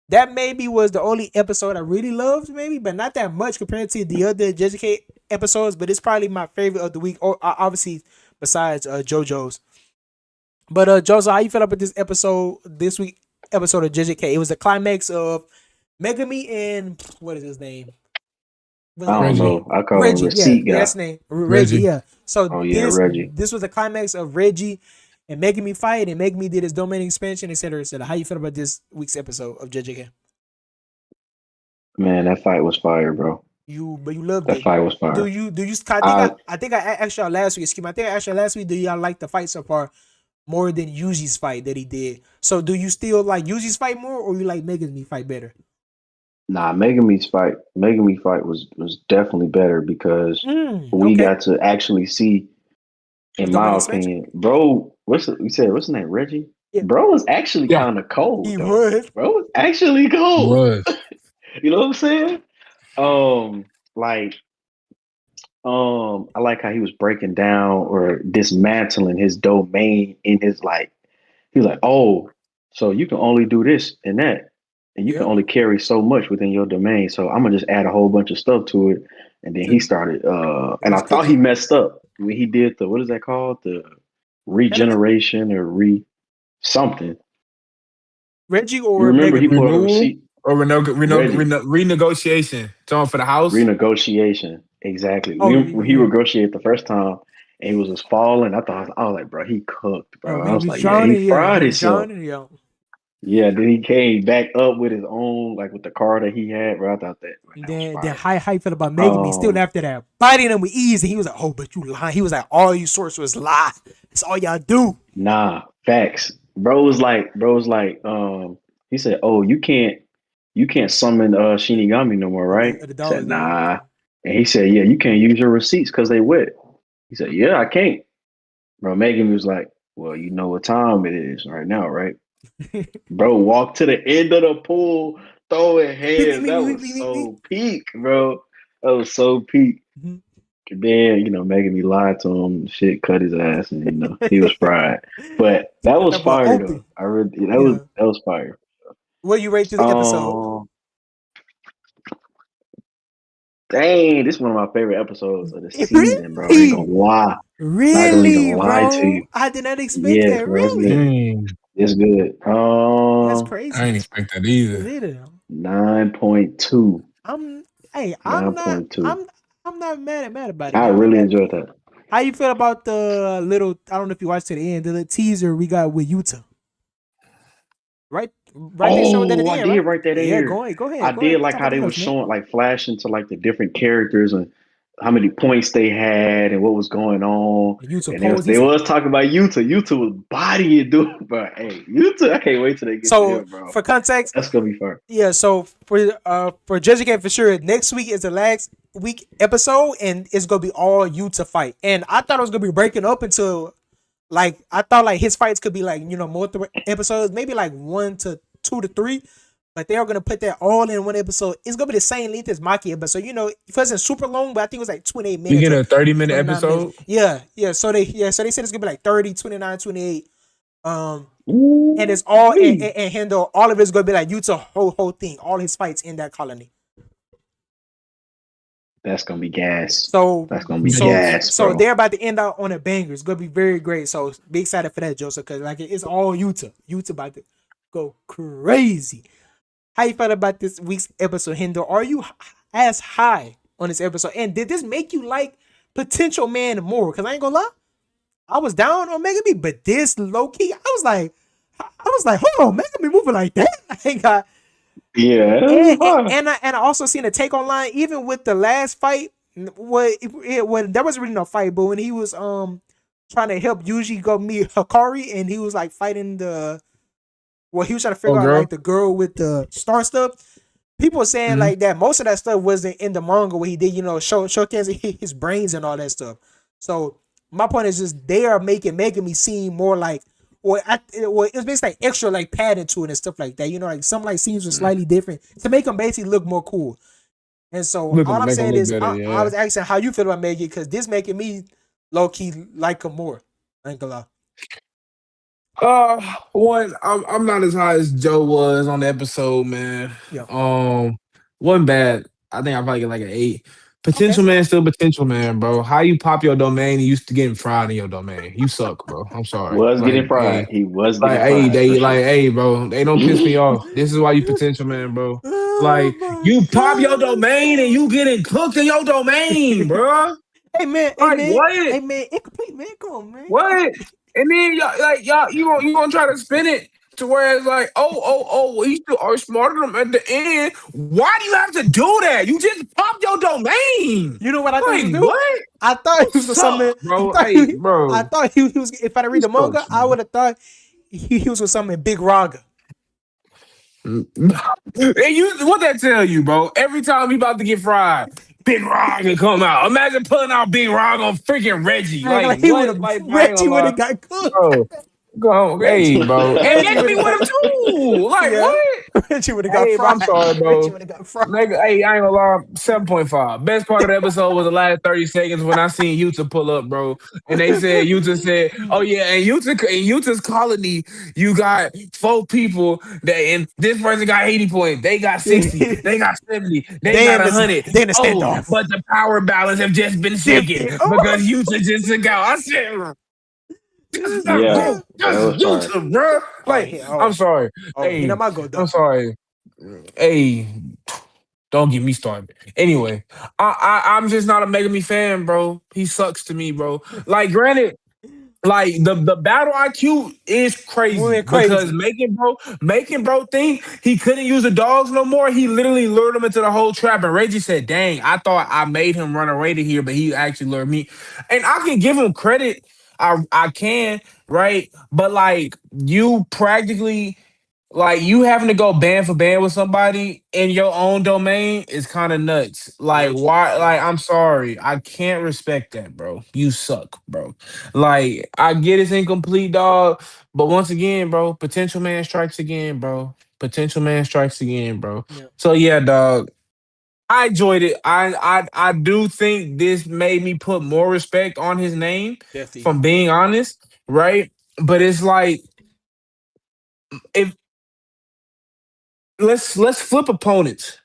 that maybe was the only episode I really loved, maybe, but not that much compared to the other JJK episodes. But it's probably my favorite of the week, or obviously besides JoJo's. But Joseph, how you feel about this week episode of JJK? It was the climax of Megami and what is his name? I don't know. I call him Reggie, Receipt yeah, Guy. that's name. Reggie, yeah. So Reggie. This was the climax of Reggie and Megami fight, and Megami did his domain expansion, etc., etc. How you feel about this week's episode of JJK? Man, that fight was fire, bro. You loved That it. fight was fire. Do you? I think I asked y'all last week. Excuse me. I think I asked y'all last week. Do y'all like the fight so far more than Yuji's fight that he did? So do you still like Yuji's fight more, or you like Megami fight better? Nah, Megami's fight was definitely better because we got to actually see, in my opinion, bro. What's his name? Reggie. Yeah. Bro was actually kind of cold. He was. Bro was actually cold. He was. You know what I'm saying? I like how he was breaking down or dismantling his domain in his he was like, oh, so you can only do this and that. And you can only carry so much within your domain. So I'm gonna just add a whole bunch of stuff to it. And then he started and I thought he messed up when he did what is that called? The regeneration or something. Reggie or remember he put a receipt. Or renegotiation. Talking for the house? Renegotiation. Exactly. When he negotiated the first time and he was just falling, I was like, bro, he cooked, bro. I was like, yeah, he fried himself. Yeah, then he came back up with his own, with the car that he had, bro. I thought that. Then how you felt about Megami still after that, biting him with ease, and he was like, "Oh, but you lying." He was like, "All you sorcerers lie. That's all y'all do." Nah, facts. Bro was like, he said, "Oh, you can't summon Shinigami no more, right?" I said, "Nah," and he said, "Yeah, you can't use your receipts because they wet." He said, "Yeah, I can't." Bro, Megami was like, "Well, you know what time it is right now, right?" Bro, walk to the end of the pool, throwing hands. That was so peak, bro. That was so peak. And then, making me lie to him, shit, cut his ass, and he was fried. But that was fire though. That was fire. What you rate this episode? Dang, this is one of my favorite episodes of the season, bro. I ain't gonna lie. Really, not gonna lie to you. I did not expect that. Really? It's good. That's crazy. I ain't expect that either. 9.2. I'm not mad about it. I really enjoyed that. How you feel about the little? I don't know if you watched to the end. The little teaser we got with Yuta. Right, they showed that at Oh, the I end, did right? write that in Yeah, here. go ahead, go I ahead, go did ahead. like Talk how about the they was notes, man. showing like flash into like the different characters and how many points they had and what was going on. You to And they was pose. He they said. was talking about Utah. Utah was bodying dude, bro. Hey, Utah, I can't wait till they get to So him, bro. for context, That's gonna be fun. yeah. So for Judging Game for sure, next week is the last week episode, and it's gonna be all you to fight. And I thought it was gonna be breaking up into like I thought like his fights could be like multiple episodes, maybe like 1 to 2 to 3. But they are gonna put that all in one episode. It's gonna be the same length as Maki episode. It wasn't super long, but I think it was like 28 We minutes get or a 30-minute 29 minutes. episode. Yeah. So they said it's gonna be like 30, 29, 28. Ooh, And it's all wee. and handle all of it's gonna be like Yuta whole thing, all his fights in that colony. That's gonna be gas. So That's gonna be so gas, so bro. they're about to end out on a banger. It's gonna be very great. So be excited for that, Joseph, because like it's all Yuta. Yuta about to go crazy. How you felt about this week's episode, Hendo? Are you as high on this episode? And did this make you like Potential Man more? Because I ain't gonna lie, I was down on Megami, but this low key, I was like, hold on, Megami moving like that. I ain't got. Yeah, And, that's fun. and I also seen a take online, even with the last fight, when there wasn't really no fight, but when he was trying to help Yuji go meet Hikari, and he was like fighting he was trying to figure Oh, out girl. like the girl with the star stuff. People were saying Mhm. like that most of that stuff wasn't in the manga where he did showcase his brains and all that stuff. So my point is just they are making Megami seem more like it's basically like extra like padding to it and stuff like that. Like some like scenes were slightly different to make them basically look more cool. And so Look, all I'm make 'em saying look is better, I yeah. was asking how you feel about Megan because this making me low key like him more. I ain't gonna lie. One, I'm not as high as Joe was on the episode, man. Yeah. Wasn't bad. I think I probably get like an 8. Potential Okay. Man, still potential man, bro. How you pop your domain? You used to getting fried in your domain. You suck, bro. I'm sorry. Was getting Like, fried. hey, He was like, getting hey, fried for sure. hey, bro. They don't piss me off. This is why you potential man, bro. Oh Like, my you pop your God. domain and you getting cooked in your domain, bro. Hey man, Like, what? incomplete man, come on man. What? And then y'all, you gonna try to spin it to where it's like, we still are smarter than them at the end. Why do you have to do that? You just pop your domain. You know what I thought he was Like gonna do? what? I thought he was gonna Suck, summon. bro. Hey, bro. I thought he was. If I read the manga, Sucks, I would have thought he was gonna summon Big Raga. And what that tell you, bro? Every time he about to get fried, Big Rog come out. Imagine pulling out Big Rog on freaking Reggie. Like He would what? have. Like I ain't Reggie gonna would lie. have got cooked. Bro. Go on, hey, bro. And Reggie Megami would've would have too. Like Yeah. what? Reggie would have got Hey, bro, fried. I'm sorry, bro. Reggie would have got fried. Nigga, hey, I ain't gonna lie, 7.5. Best part of the episode was the last 30 seconds when I seen Yuta pull up, bro. And they said, Yuta said, oh yeah, and Yuta's colony, you got 4 people and this person got 80 points. They got 60. They got 70. They got 100. They in the standoff. But the power balance have just been shaken Oh. because Yuta just took out. I said, Yeah, bro, that was Yuta, fire. bro. Like, yeah, I'm sorry. Hey, Hey, my go though. I'm sorry. Hey, don't get me started. Anyway, I'm just not a Megami fan, bro. He sucks to me, bro. Like, granted, like the battle IQ is crazy Went crazy. because making bro think he couldn't use the dogs no more. He literally lured him into the whole trap, and Reggie said, "Dang, I thought I made him run away to here, but he actually lured me." And I can give him credit. I can, right? But like you practically like you having to go band for band with somebody in your own domain is kind of nuts. Like why? Like I'm sorry, I can't respect that, bro. You suck, bro. Like I get it's incomplete, dog. But once again, bro, potential man strikes again, bro. Potential man strikes again, bro. Yeah. So yeah, dog. I enjoyed it. I do think this made me put more respect on his name. Definitely. From being honest, right? But it's like if let's flip opponents,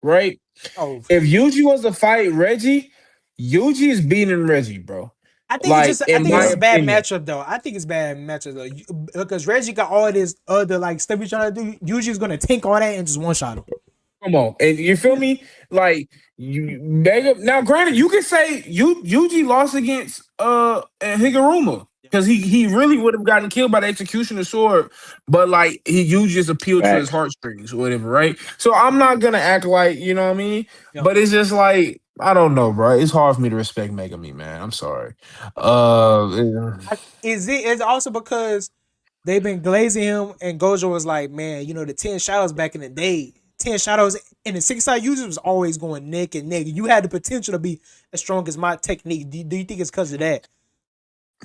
right? Oh, If Yuji was to fight Reggie, Yuji is beating Reggie, bro. I think Like, it's just. I in think my it's a bad opinion. matchup though. I think it's bad matchup though because Reggie got all this other like stuff he's trying to do. Usually, gonna tank all that and just one shot him. Come on, and you feel me? Like now, granted, you can say Yuji lost against Higuruma. because he really would have gotten killed by the executioner sword, but like he used his appeal to his Facts. heartstrings or whatever, right? So I'm not gonna act like you know what I mean, Yeah. but it's just like I don't know, bro. It's hard for me to respect Megami, man. I'm sorry. It's also because they've been glazing him, and Gojo was like, man, you know, the 10 shadows back in the day, 10 shadows and the 6-side users was always going neck and neck. You had the potential to be as strong as my technique. Do you think it's because of that?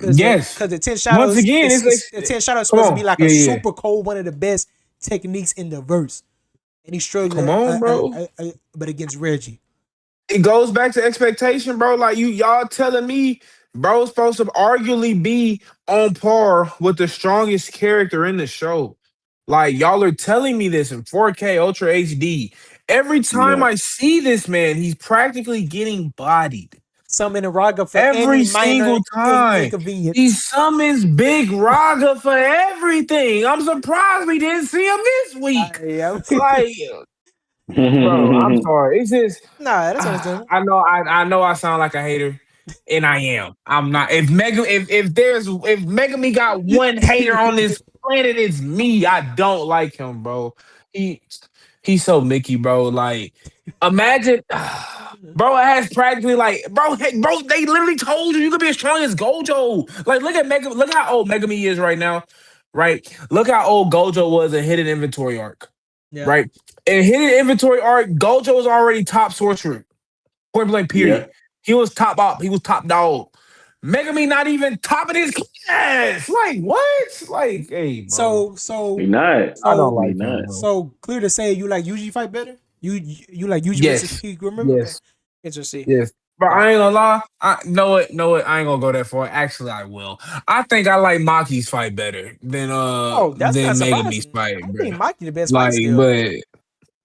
Yes. Because the 10 Once shadows, again, it's the 10 shadows come supposed to on. be like Yeah, a yeah. super cold, one of the best techniques in the verse, and he's struggling. Come on, bro. But against Reggie. It goes back to expectation, bro. Like y'all telling me, bro's supposed to arguably be on par with the strongest character in the show. Like y'all are telling me this in 4K Ultra HD. Every time Yeah. I see this man, he's practically getting bodied. Summoning Raga for Every any minor single time. inconvenience. He summons Big Raga for everything. I'm surprised we didn't see him this week. Yeah. Like, bro, I'm sorry. It's just Nah, that's understandable. I know I sound like a hater, and I am. I'm not. If Megami got one hater on this planet, it's me. I don't like him, bro. He's so Mickey, bro. Like, imagine, bro. It has practically like, bro. Hey, bro, they literally told you could be as strong as Gojo. Like, look at Megami. Look how old Megami is right now. Right. Look how old Gojo was in Hidden Inventory arc. Yeah. Right. In Hidden Inventory arc, Gojo was already top sorcerer. Point blank, period. Yeah. He was top up. He was top dog. Megami not even top of his class. Like, what? Like, hey, bro. So He not. I don't He like him, not. bro. So clear to say you like Yuji fight better? You like Yuji Yes. versus Peak, remember? Yes. Okay. Interesting. Yes. But I ain't gonna lie. I know it. I ain't gonna go that far. Actually, I will. I think I like Maki's fight better than That's than not Megami's surprising. fight, I bro. think Maki the best fight Like, still. but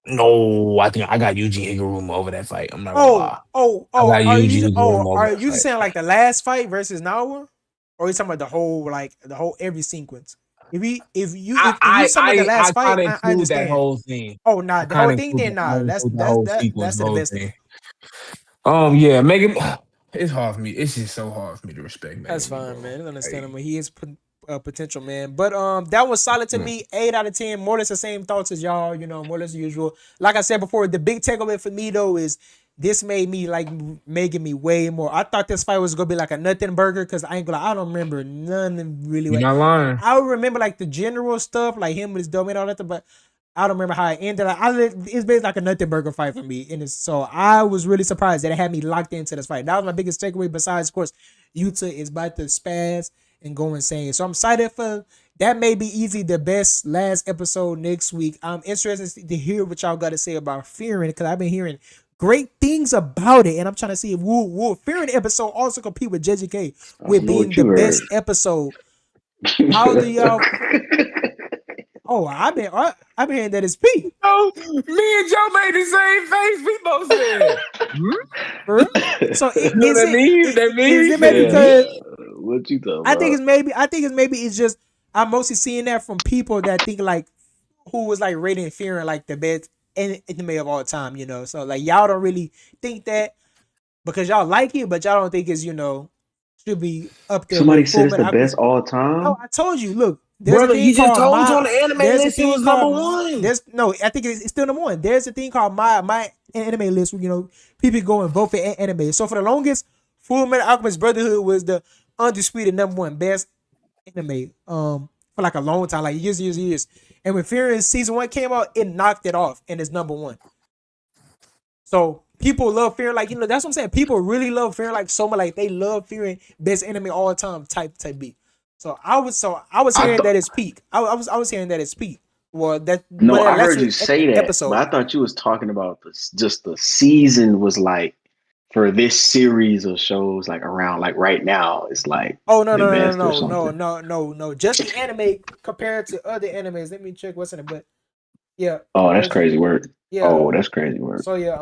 no, I think I got Yuji Higuruma over that fight. I'm not gonna lie. Are you over that fight. saying like the last fight versus Nawa? Or are you talking about the whole every sequence? If you talking about the last fight, I understand. That whole thing. Oh, nah, the whole thing then nah. That's the best thing. Yeah, Megan. It's hard for me. It's just so hard for me to respect Megan. That's fine, man. It's understandable. He is a potential man. But that was solid to me. 8 out of 10. More or less the same thoughts as y'all, you know, more or less the usual. Like I said before, the big takeaway for me though is this made me like making me way more. I thought this fight was gonna be like a nothing burger because I don't remember none really. You're not lying. I remember like the general stuff, like him with his dome and all that, but I don't remember how it ended. It's basically like a nothing burger fight for me, and so I was really surprised that it had me locked into this fight. That was my biggest takeaway. Besides, of course, Yuta is about to spaz and go insane. So I'm excited for that. May be easy the best last episode next week. I'm interested to hear what y'all got to say about Fearing because I've been hearing great things about it, and I'm trying to see if will Fearing episode also compete with JJK with being the best episode. How do y'all? Oh, I've been hearing that it's peak. Oh, me and Joe made the same face. We both said. So is it maybe because what you talking about? I think it's maybe it's just I'm mostly seeing that from people that think like who was like rating Fearing like the best anime of all time, you know. So like y'all don't really think that because y'all like it, but y'all don't think it's should be up there. Somebody said it's the best all time. No, I told you. Look. Brother, you just told you on the anime list it was number one. I think it's still number one. There's a thing called my anime list where, people go and vote for anime. So for the longest, Fullmetal Alchemist Brotherhood was the undisputed number one best anime for like a long time, like years. And when Fearing season 1 came out, it knocked it off and it's number one. So people love Fearing, like, that's what I'm saying. People really love Fearing like so much, like they love Fearing best anime all time type beat. So I was hearing that it's peak. I was hearing that it's peak. Well, I heard you say that, but I thought you was talking about just the season was like for this series of shows, like around like right now, it's like no, just the anime compared to other animes. Let me check what's in it, but yeah. Oh, that's crazy work. Yeah. Oh, that's crazy work. So yeah,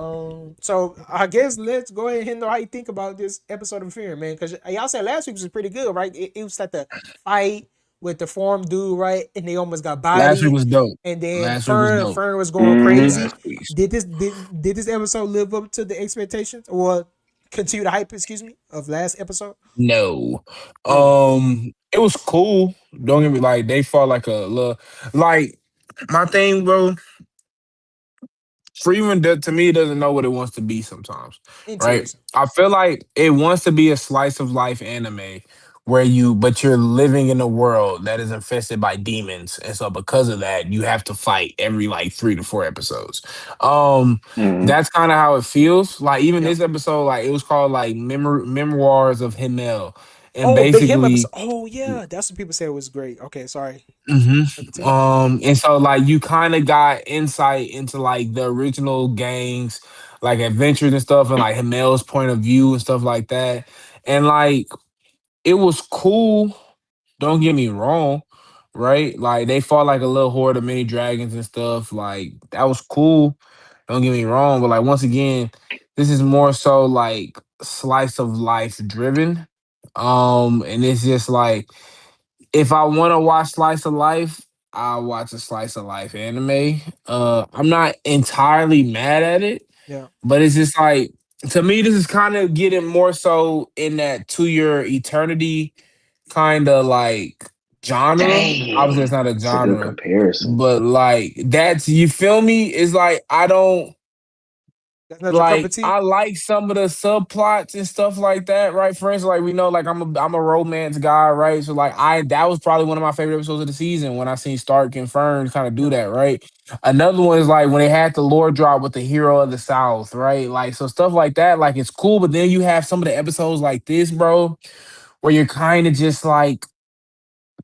so I guess let's go ahead and know how you think about this episode of Fear, man. Because y'all said last week was pretty good, right? It was like the fight with the farm dude, right? And they almost got bodied. Last week was dope. And then Fern was going crazy. Did this episode live up to the expectations? Or continue the hype, excuse me, of last episode? No. Really? It was cool. Don't get me like they fought like a little like my thing, bro. Freeman to me doesn't know what it wants to be sometimes, right? Interesting. I feel like it wants to be a slice of life anime where but you're living in a world that is infested by demons, and so because of that, you have to fight every like 3 to 4 episodes. Um, Mm-hmm. that's kind of how it feels. Like even Yeah. this episode, like it was called like Memoirs of Himmel, and Oh, Big Him episode. basically Oh yeah, that's what people said was great. Okay, sorry. hmm Continue. And so like you kind of got insight into like the original gangs, like adventures and stuff, and like Himel's point of view and stuff like that. And like it was cool. Don't get me wrong, right? Like they fought like a little horde of mini dragons and stuff. Like that was cool. Don't get me wrong, but like once again, this is more so like slice of life driven. And it's just like if I want to watch slice of life, I'll watch a slice of life anime. I'm not entirely mad at it, Yeah. but it's just like to me, this is kind of getting more so in that to your eternity kind of like genre. Obviously, it's Dang, not a it's a good genre, comparison. but like that's you feel me? It's like I don't That's not your cup of like tea. I like some of the subplots and stuff like that, right? For instance, like we know, like I'm a romance guy, right? So like that was probably one of my favorite episodes of the season when I seen Stark and Fern kind of do Yeah. that, right? Another one is like when they had the lore drop with the hero of the South, right? Like so stuff like that, like it's cool, but then you have some of the episodes like this, bro, where you're kind of just like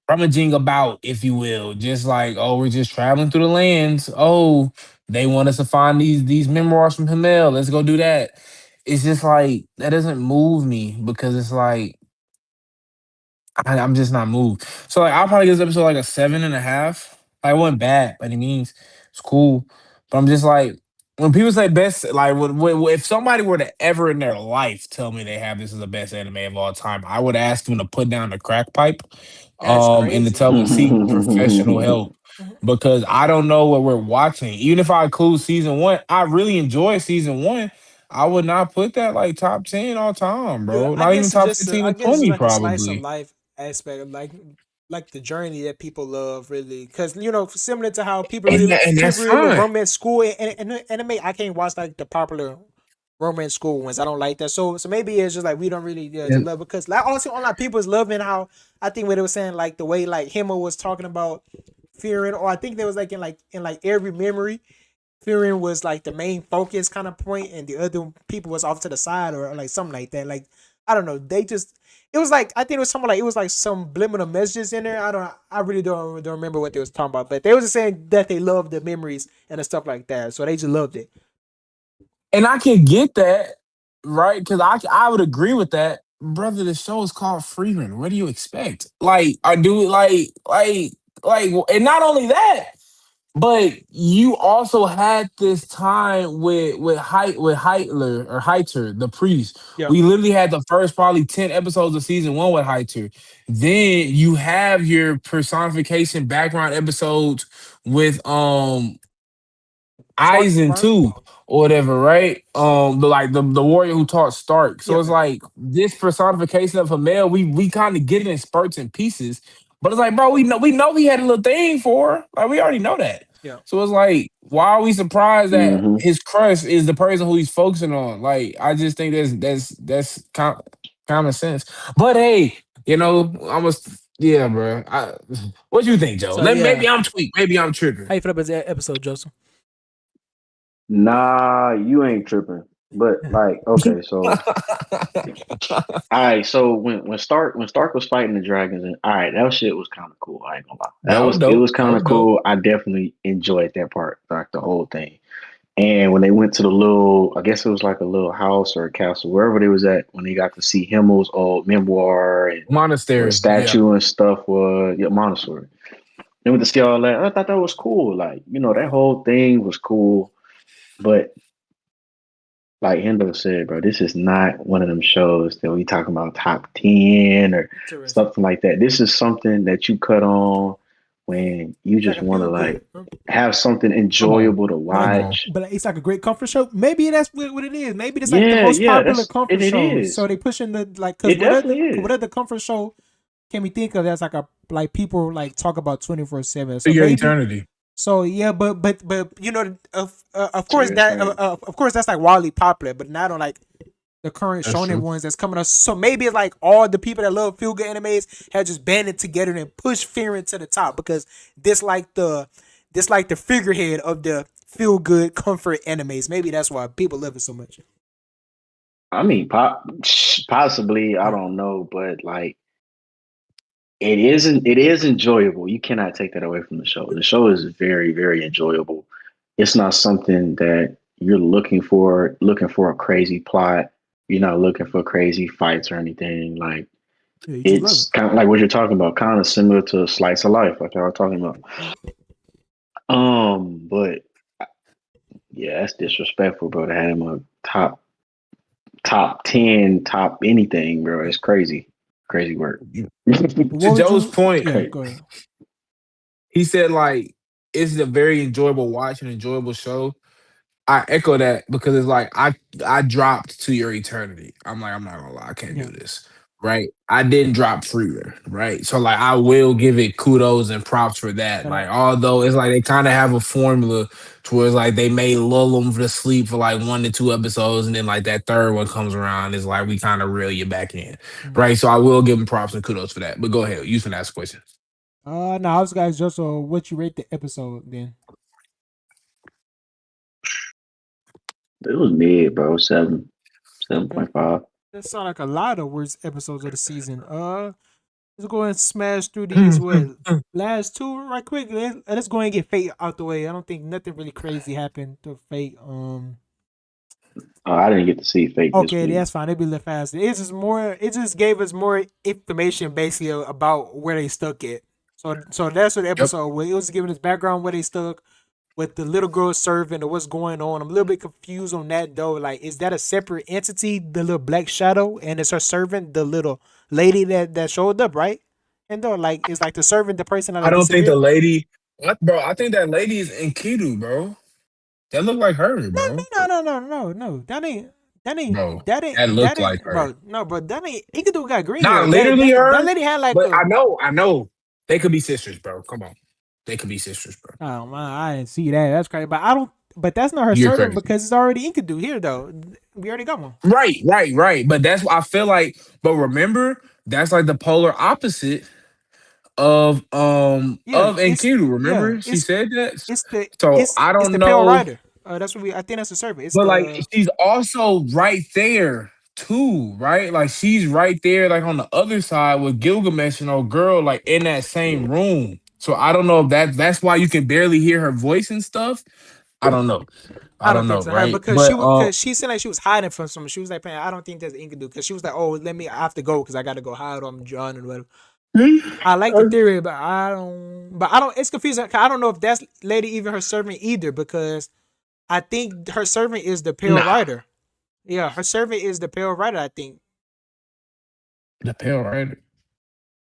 rummaging about, if you will, just like, oh, we're just traveling through the lands. Oh, they want us to find these memoirs from Himmel. Let's go do that. It's just like that doesn't move me because it's like I'm just not moved. So like I'll probably give this episode like a 7.5. Like, it wasn't bad by any means. It's cool, but I'm just like when people say best, like if somebody were to ever in their life tell me they have this as the best anime of all time, I would ask them to put down the crack pipe, That's and to crazy. tell them to seek professional help Mhm. because I don't know what we're watching. Even if I include season one, I really enjoy season one. I would not put that like top 10 all time, Yeah, bro. Not even top 15 I or guess it's 20, like a slice of probably. life aspect, of like the journey that people love, really, because similar to how And people that's really love fine. romance school and anime. I can't watch like the popular romance school ones. I don't like that. So maybe it's just like we don't really And, love because like also a lot of people is loving how I think what they were saying like the way like Himmel was talking about fearing, or I think there was like in every memory. Fearing was like the main focus kind of point, and the other people was off to the side or like something like that. Like I don't know. They just it was like I think it was something like it was like some subliminal messages in there. I really don't remember what they was talking about, but they was just saying that they loved the memories and the stuff like that. So they just loved it. and I can get that, right? Because I would agree with that. Brother, the show is called Freeman. What do you expect? Like, I do like, and not only that, but you also had this time with Heitler or Heiter, the priest. Yeah. We literally had the first probably 10 episodes of season one with Heiter. Then you have your personification background episodes with Stark and Eisen Fern. too, or whatever, right? The warrior who taught Stark. So Yeah. it's like this personification of Hamel, we kind of get it in spurts and pieces. But it's like, bro, we know he had a little thing for her. Like we already know that. Yeah. So it's like, why are we surprised that Hmm. his crush is the person who he's focusing on? Like, I just think that's common sense. But hey, yeah, bro. What you think, Joe? So yeah. Maybe I'm tweaked. Maybe I'm tripping. How you feel about that episode, Joseph? Nah, you ain't tripping. But like, okay, so all right, so when Stark was fighting the dragons, and all right, that shit was kind of cool. I ain't gonna lie, That was it dope. was That kind was of dope. cool. I definitely enjoyed that part, like the whole thing. And when they went to the little, I guess it was like a little house or a castle, wherever they was at, when they got to see Himmel's old memoir and where the Monastery. Yeah. statue and stuff was, yeah, Montessori. They went to see all that. I thought that was cool. Like, that whole thing was cool. But like Hendo said, bro, this is not one of them shows that we talking about top 10 or Interesting. something like that. This is something that you cut on when you It's like just a want to feel like good. have something Come on, enjoyable to come on. watch. But it's like a great comfort show. Maybe that's what it is. Maybe it's like the Yeah, most yeah, popular that's comfort it shows. So is. they pushing the like because It definitely is. what other comfort show can we think of that's like a like people like talk about 24/7. To So your maybe eternity. so yeah, but you know of To course your that eternity. of course that's like wildly popular, but not on like the current That's shonen true. ones that's coming up. So maybe it's like all the people that love feel good animes have just banded together and pushed Fearing to the top because this like the figurehead of the feel good comfort animes. Maybe that's why people love it so much. I mean, possibly, I don't know, but like it is enjoyable. You cannot take that away from the show. The show is very, very enjoyable. It's not something that you're looking for a crazy plot. You're not looking for crazy fights or anything. Like Yeah, you just love it's kind of like what you're talking about, kind of similar to Slice of Life, like I was talking about. it. But yeah, that's disrespectful, bro. To have him a top 10, top anything, bro. It's crazy. Crazy work. What To would Joe's you? point, Yeah, Okay. go ahead. he said like it's a very enjoyable watch and enjoyable show. I echo that because it's like I dropped To Your Eternity. I'm like, I'm not gonna lie, I can't do Yeah, this. Right. I didn't drop Freer. Right. So like I will give it kudos and props for that. shout Like, out. although it's like they kind of have a formula towards like they may lull them to sleep for like 1 to 2 episodes, and then like that third one comes around, it's like we kind of reel you back in. Mm. Right. So I will give them props and kudos for that. But go ahead, you can ask questions. No, I was guys just what you rate the episode then? It was mid, bro. Okay, 7.5. that sound like a lot of worst episodes of the season. Let's go and smash through these last two right quick. Let's go and get Fate out the way. I don't think nothing really crazy happened to Fate. Oh, I didn't get to see Fake this Okay, week. that's fine. It'll be a little faster. It's just more. It just gave us more information basically about where they stuck it. So that's what the Yep. episode was. It was giving us background where they stuck with the little girl serving or what's going on. I'm a little bit confused on that though. Like, is that a separate entity, the little black shadow, and is her servant the little lady that showed up, right? And though, like, is like the servant the person that I like don't think the disappeared? lady, bro. I think that lady is Enkidu, bro. That look like her, No, bro. no. Bro, that That looked like ain't, her. bro. No, bro. That ain't. Enkidu got green hair. Not literally That her, lady had like but a. I know. They could be sisters, bro. Come on, they could be sisters, bro. Oh man, I didn't see that. That's crazy. But I don't. But that's not her You're servant crazy. because it's already Enkidu here though. We already got one. Right. But that's I feel like. But remember, that's like the polar opposite Yeah, of Enkidu. yeah. Remember, she said that. It's the So I it's don't the Pale know. Rider. That's what we. I think that's the servant. It's But like the she's also right there too, right? Like she's right there, like on the other side with Gilgamesh and old girl, like in that same room. So I don't know if that's why you can barely hear her voice and stuff. I don't know. I I don't don't think know, so. Her right? because But she said like she was hiding from someone. She was like, I don't think that's Enkidu because she was like, oh, I have to go because I got to go hide on John and whatever. I like the theory, but I don't. But I don't. It's confusing. I don't know if that's lady even her servant either because I think her servant is the Pale nah, Rider. Yeah, her servant is the Pale Rider. I think the pale right.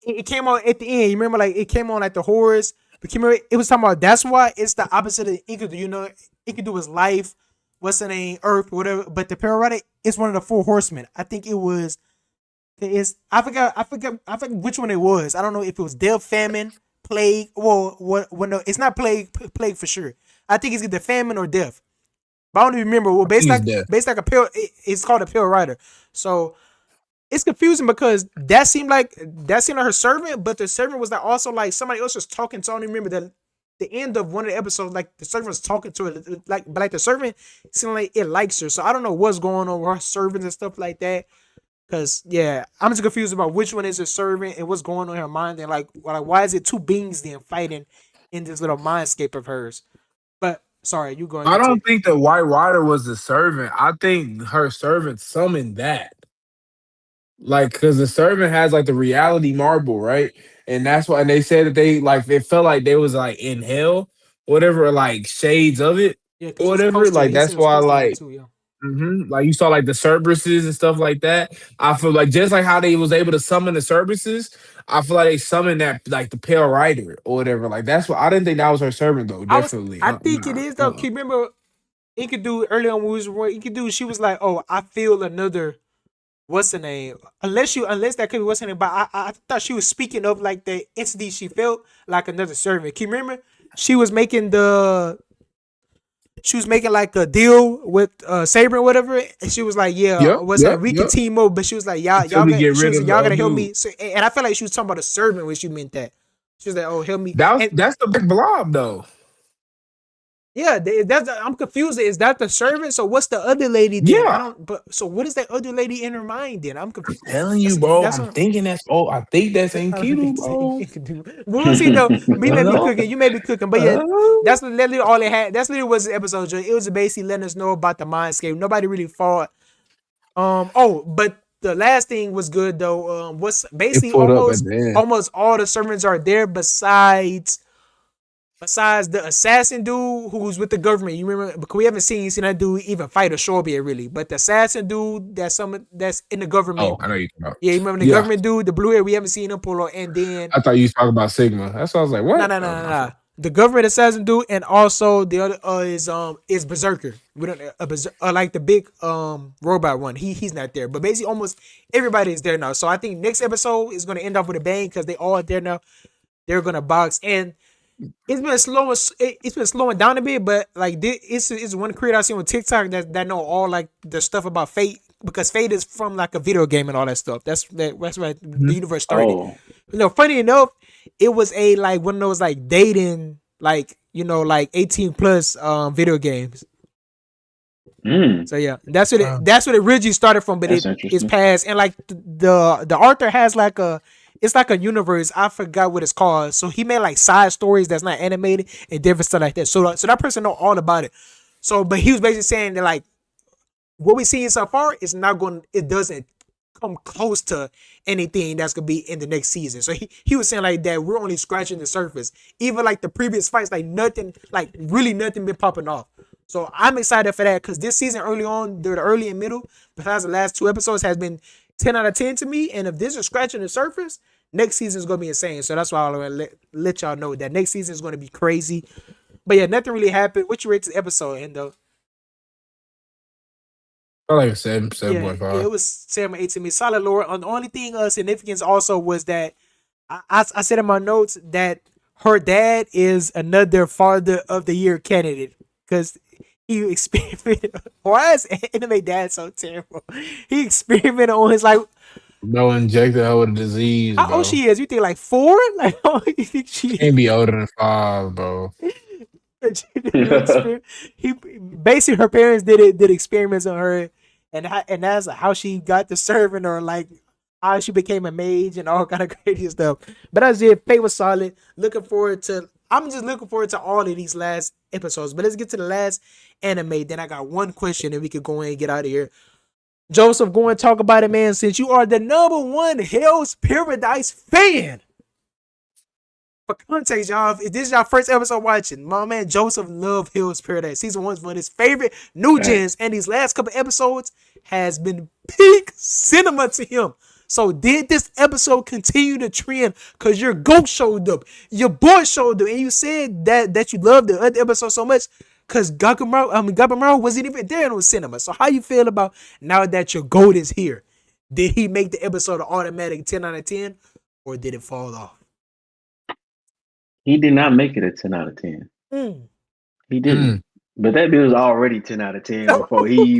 it came on at the end. You remember, like it came on like the horrors. But it was talking about that's why it's the opposite of Enkidu. You know, Enkidu is life. What's the name? Earth, whatever. But the Pale Rider is one of the four horsemen. I think it was. It's I forgot which one it was. I don't know if it was death, famine, plague. Well, what? No, it's not plague for sure. I think it's either famine or death. But I don't even remember. Well, I think it's death. based like a pale. It's called a Pale Rider. So it's confusing because that seemed like her servant, but the servant was like also like somebody else was talking. So I don't even remember that the end of one of the episodes, like the servant was talking to her, but like the servant seemed like it likes her. So I don't know what's going on with her servants and stuff like that. Cause yeah, I'm just confused about which one is a servant and what's going on in her mind, and like why is it two beings then fighting in this little mindscape of hers? But sorry, you going to I get to don't think the White Rider was the servant. I think her servant summoned that. Like, because the servant has like the reality marble, right? And that's why they said that they like it felt like they was like in hell, whatever, like shades of it, yeah, because or it was whatever. supposed to. Like He said that's it was why, supposed to be that like too. Yeah. Like you saw like the Cerberuses and stuff like that. I feel like just like how they was able to summon the Cerberuses, I feel like they summoned that like the Pale Rider or whatever. Like that's what I didn't think that was her servant though. Definitely. I think it Nah. is though. Can you remember? He could do early on when he could do. She was like, "Oh, I feel another. What's the name? Unless that could be what's the name. But I thought she was speaking of like the entity she felt like another servant. Can you remember? She was making like a deal with Saber or whatever, and she was like, "Yeah, we can team up." But she was like, "Y'all Until we get rid of y'all gotta the help dude. me." So, and I felt like she was talking about a servant when she meant that. She was like, "Oh, help me." And That's the big blob though. yeah, I'm confused. Is that the servant? So what's the other lady then? I Yeah. don't. But so what is that other lady in her mind then? I'm confused. Telling you, bro. I'm thinking that's I think that's Enkidu, bro. We'll see though. We may be Uh-huh. cooking. You may be cooking, but yeah, that's literally all it had. That's literally was the episode. Joe. It was basically letting us know about the mindscape. Nobody really fought. Oh, but the last thing was good though. What's It basically pulled up at the end. almost all the servants are there besides the assassin dude who's with the government. You remember? Because we haven't seen that dude even fight a Shorbia really. But the assassin dude that's in the government. Oh, I know you're talking about. Yeah, you remember the government dude, the blue hair. We haven't seen him pull up, and then I thought you was talking about Sigma. That's why I was like, what? no. The government assassin dude, and also the other is Berserker. We don't like the big robot one. He's not there, but basically almost everybody is there now. So I think next episode is gonna end off with a bang because they all are there now. They're gonna box, and it's been slowing down a bit. But like it's one creator I see on TikTok that know all like the stuff about Fate, because Fate is from like a video game and all that stuff. That's where the universe started. Oh, Funny enough, it was a like one of those like dating like 18 plus video games. So yeah, that's what it originally started from, but That's it's interesting. past, and like the author has like it's like a universe. I forgot what it's called. So he made like side stories that's not animated and different stuff like that. So that person know all about it. So, but he was basically saying that like what we see so far is not going. It doesn't come close to anything that's gonna be in the next season. So he was saying like that we're only scratching the surface. Even like the previous fights, like nothing, like really nothing been popping off. So I'm excited for that because this season early on, the early and middle, besides the last 2 episodes, has been 10 out of 10 to me. And if this is scratching the surface, next season is gonna be insane. So that's why I'll let y'all know that next season is gonna be crazy. But yeah, nothing really happened. What you rate this episode, Endo? I like 7.5. Yeah, it was 7 or 8 to me. Solid lore. The only thing significance also was that I said in my notes that her dad is another Father of the Year candidate because he experimented. Why is anime dad so terrible? He experimented on his like. No, injected her with a disease. How old she is? You think like 4? Like how old you think she can't be older than 5, bro. He basically her parents did experiments on her, and that's how she got the servant, or like how she became a mage and all kind of crazy stuff. But that's it. Fate was solid. I'm just looking forward to all of these last episodes. But let's get to the last anime. Then I got one question, and we could go in and get out of here. Joseph, go and talk about it, man. Since you are the #1 Hell's Paradise fan. For context, y'all, if this is your first episode watching, my man Joseph loved Hell's Paradise. Season 1's one of his favorite new gens, and these last couple episodes has been peak cinema to him. So did this episode continue to trend? Cause your goat showed up, your boy showed up, and you said that you loved the other episode so much. Cause Gabimaru wasn't even there in the cinema. So how you feel about now that your goat is here? Did he make the episode an automatic 10 out of 10, or did it fall off? He did not make it a 10 out of 10. He didn't. But that dude was already 10 out of 10 before he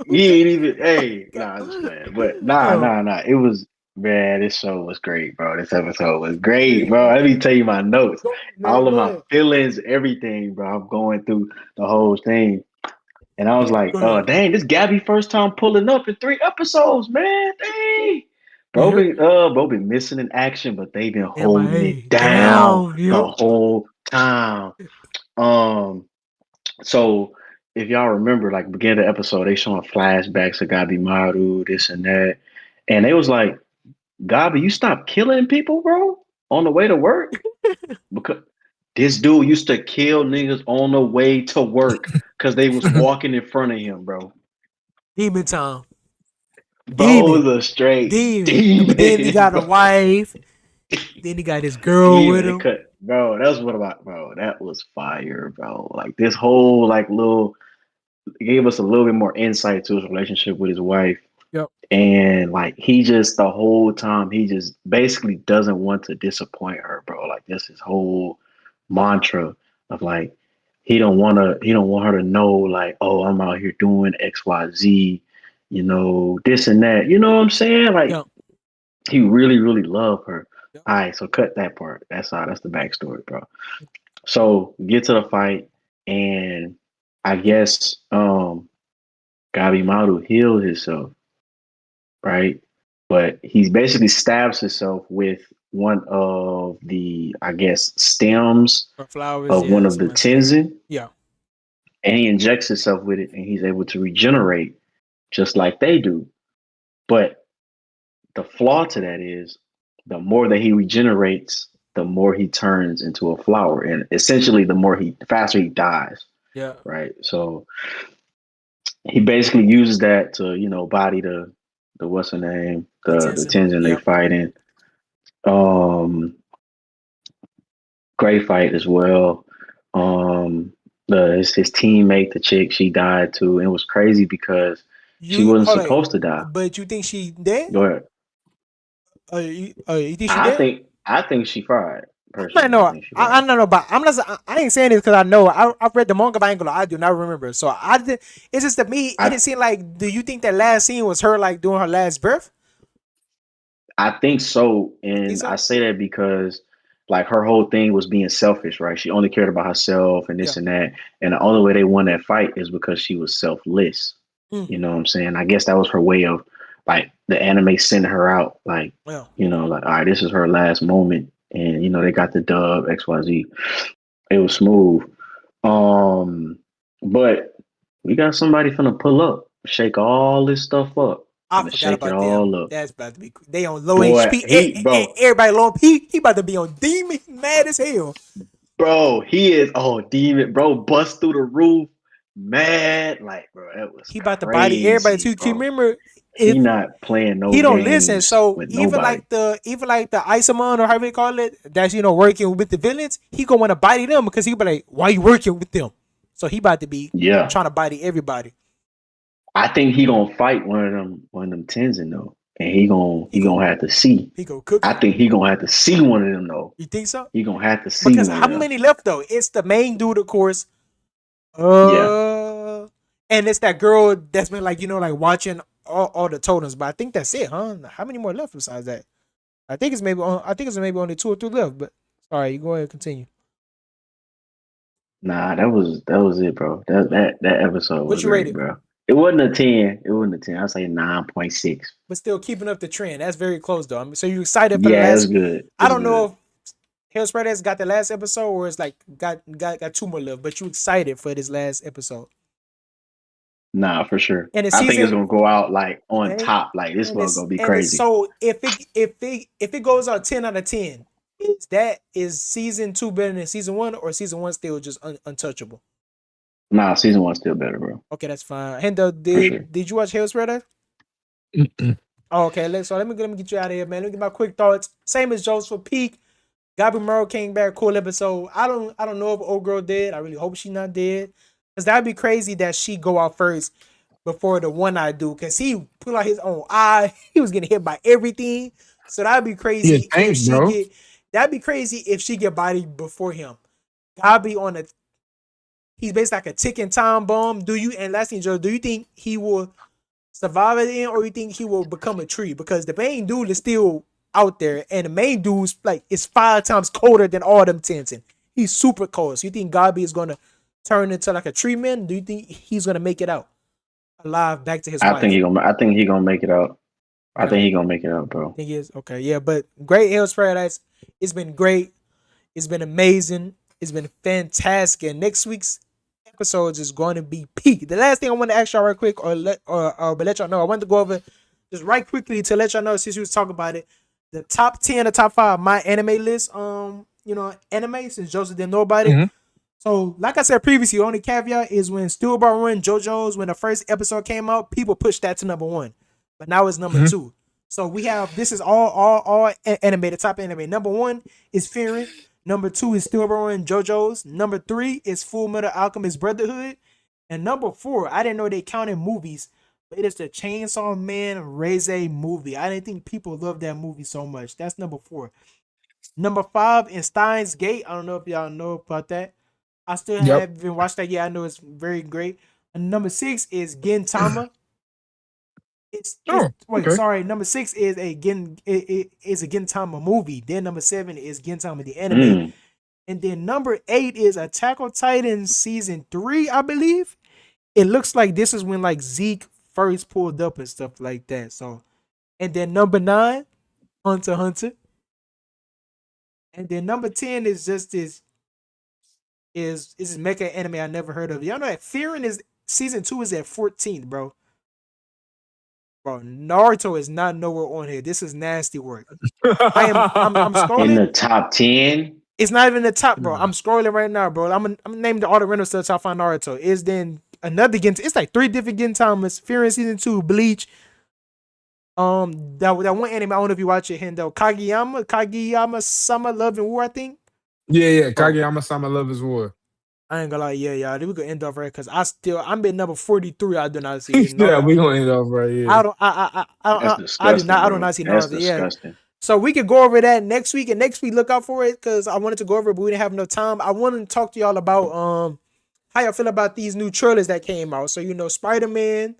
ain't even, hey, nah, I'm just playing. But nah. It was, man, this show was great, bro. This episode was great, bro. Let me tell you my notes. All of my feelings, everything, bro. I'm going through the whole thing. And I was like, oh, dang, this Gabby first time pulling up in 3 episodes, man. Dang. Bro been missing in action, but they've been holding it down the whole time. So if y'all remember, like beginning of the episode, they showing flashbacks of Gabimaru, this and that. And they was like, Gabi, you stop killing people, bro, on the way to work? Because this dude used to kill niggas on the way to work because they was walking in front of him, bro. Demon time. Bro was a straight demon. But then he got a wife. Then he got his girl with him. Bro, that was what about, bro. That was fire, bro. Like this whole like little gave us a little bit more insight to his relationship with his wife. Yep. And like he just the whole time he just basically doesn't want to disappoint her, bro. Like this his whole mantra of like he don't want her to know like, oh, I'm out here doing XYZ, this and that. You know what I'm saying? Like Yep. he really, really loved her. Yep. All right, so cut that part. That's the backstory, bro. So get to the fight, and I guess Gabimaru healed himself, right? But he basically stabs himself with one of the, I guess, stems Or flowers. of one of the Tenzin. Yeah. And he injects himself with it, and he's able to regenerate just like they do. But the flaw to that is the more that he regenerates, the more he turns into a flower. And essentially the faster he dies. Yeah. Right. So he basically uses that to, body the what's her name? The Tenzin they fighting. Great fight as well. His teammate, the chick, she died too. And it was crazy because she wasn't supposed to die. But you think she dead? Go ahead. You think she dead? I think she fried. I know, but I ain't saying this because I know I've read the manga, but I ain't gonna lie, I do not remember. So it's just to me, it didn't seem like. Do you think that last scene was her like doing her last breath? I think so, and I say that because like her whole thing was being selfish, right? She only cared about herself and this and that, and the only way they won that fight is because she was selfless. You know what I'm saying? I guess that was her way of like the anime sending her out, like like all right, this is her last moment. And they got the dub XYZ. It was smooth. But we got somebody finna pull up, shake all this stuff up. I forgot shake about it all up. That's about to be. They on low HP. Everybody low. He about to be on demon, mad as hell. Bro, he is demon. Bro, bust through the roof, mad. Like, bro, that was. He about to body everybody too. Can you remember? He not playing no. He don't games listen. So with even nobody. like the Isamon or however they call it, that's working with the villains. He gonna want to body them because he be like, why you working with them? So he about to be trying to body everybody. I think he gonna fight one of them Tenzin though, and he gonna have to see. He gonna cook. I think he gonna have to see one of them though. You think so? He gonna have to see because one how many left though? It's the main dude, of course. And it's that girl that's been like watching all the totems, but I think that's it, huh? How many more left besides that? I think it's maybe only 2 or 3 left. But all right, you go ahead and continue. Nah, that was it, bro. That episode was great, bro. It wasn't a 10. I'd say 9.6. But still keeping up the trend. That's very close though. So you excited for the last? Yeah, it's good. I don't know if Hell's Paradise got the last episode or it's like got 2 more left, but you excited for this last episode? Nah, for sure. And I think it's gonna go out like on top. Like this one's gonna be crazy. So if it goes out 10 out of 10, is season 2 better than season 1, or season 1 still just untouchable? Nah, season 1's still better, bro. Okay, that's fine. Hendo, did you watch Hell's Paradise? Oh, okay, let me get you out of here, man. Let me get my quick thoughts. Same as Joseph Peak. Gabimaru came back, cool episode. I don't know if old girl dead. I really hope she not dead. Cause that'd be crazy that she go out first before the one eye dude. Cause he put out his own eye. He was getting hit by everything. So that'd be crazy. That'd be crazy if she get bodied before him. Gabi he's basically like a ticking time bomb. And last thing, Joe, do you think he will survive at the end, or you think he will become a tree? Because the main dude is still out there, and the main dude's like is 5 times colder than all them Tenzin. He's super cold. So you think Gabi is gonna turn into like a tree man? Do you think he's gonna make it out alive back to his wife? I think he gonna make it out. I think he gonna make it out, bro. I think he is. Okay, yeah, but great Hell's Paradise. It's been great. It's been amazing. It's been fantastic. And next week's episodes is going to be peak. The last thing I want to ask y'all right quick, but let y'all know, I wanted to go over just right quickly to let y'all know, since we was talking about it, the top 10 or top 5 my anime list. Anime, since Joseph didn't know about it. So, like I said previously, the only caveat is when Steel Ball Run JoJo's, when the first episode came out, people pushed that to number 1. But now it's number 2. So we have, this is all anime, the top anime. Number 1 is Fearing. Number 2 is Steel Ball Run JoJo's. Number 3 is Full Metal Alchemist Brotherhood. And number 4, I didn't know they counted movies, but it is the Chainsaw Man Reze movie. I didn't think people loved that movie so much. That's number 4. Number 5 is Steins Gate. I don't know if y'all know about that. I still haven't watched that yet. I know it's very great. And number 6 is Gintama. Number 6 is a Gintama movie. Then number 7 is Gintama the anime. And then number 8 is Attack on Titan season 3, I believe. It looks like this is when like Zeke first pulled up and stuff like that. So, and then number 9, Hunter x Hunter. And then number 10 is just this mecha anime I never heard of. Y'all know that Fearing is season 2 is at 14th, bro. Bro, Naruto is not nowhere on here. This is nasty work. I'm scrolling in the top 10. It's not even the top, bro. I'm scrolling right now, bro. I'm gonna name all the random stuff till I find Naruto. Is then another Gintama. It's like 3 different Gintamas. Fearing season 2, Bleach. That one anime, I don't know if you watch it, Hendo. Kageyama Sama Love and War, I think. Yeah. Kageyama Sama Love is War. I ain't gonna lie, yeah. We gonna end off right because I'm at number 43. I do not see. Yeah, we gonna end off right here. I do not see Naruto. Yeah. So we could go over that next week, and next week look out for it because I wanted to go over it, but we didn't have enough time. I wanted to talk to y'all about how y'all feel about these new trailers that came out. So Spider-Man,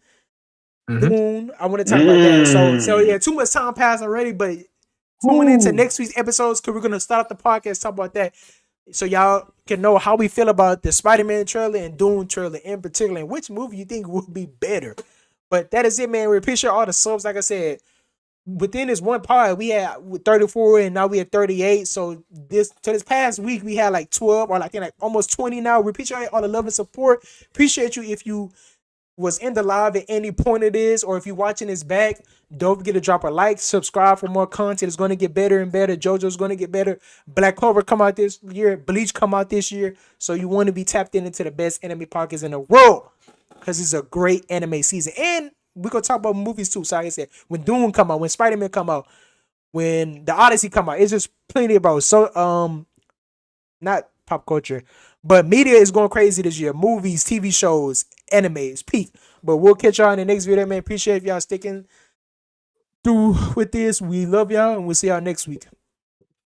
Dune. I want to talk about that. So yeah, too much time passed already, but tune into next week's episodes because we're gonna start up the podcast talk about that, so y'all can know how we feel about the Spider-Man trailer and Dune trailer in particular, and which movie you think would be better. But that is it, man. We appreciate all the subs. Like I said, within this one part, we had 34 and now we have 38. So this past week, we had like 12 or like almost 20 now. We appreciate all the love and support. Appreciate you if you was in the live at any point it is, or if you're watching this back, don't forget to drop a like, subscribe for more content. It's going to get better and better. JoJo's going to get better. Black Clover come out this year. Bleach come out this year. So you want to be tapped into the best anime podcasts in the world because it's a great anime season. And we're going to talk about movies too. So like I said, when Dune come out, when Spider-Man come out, when the Odyssey come out, it's just plenty about. So, not pop culture, but media is going crazy this year. Movies, TV shows, animes, peak. But we'll catch y'all in the next video, man. Appreciate y'all sticking through with this. We love y'all, and we'll see y'all next week.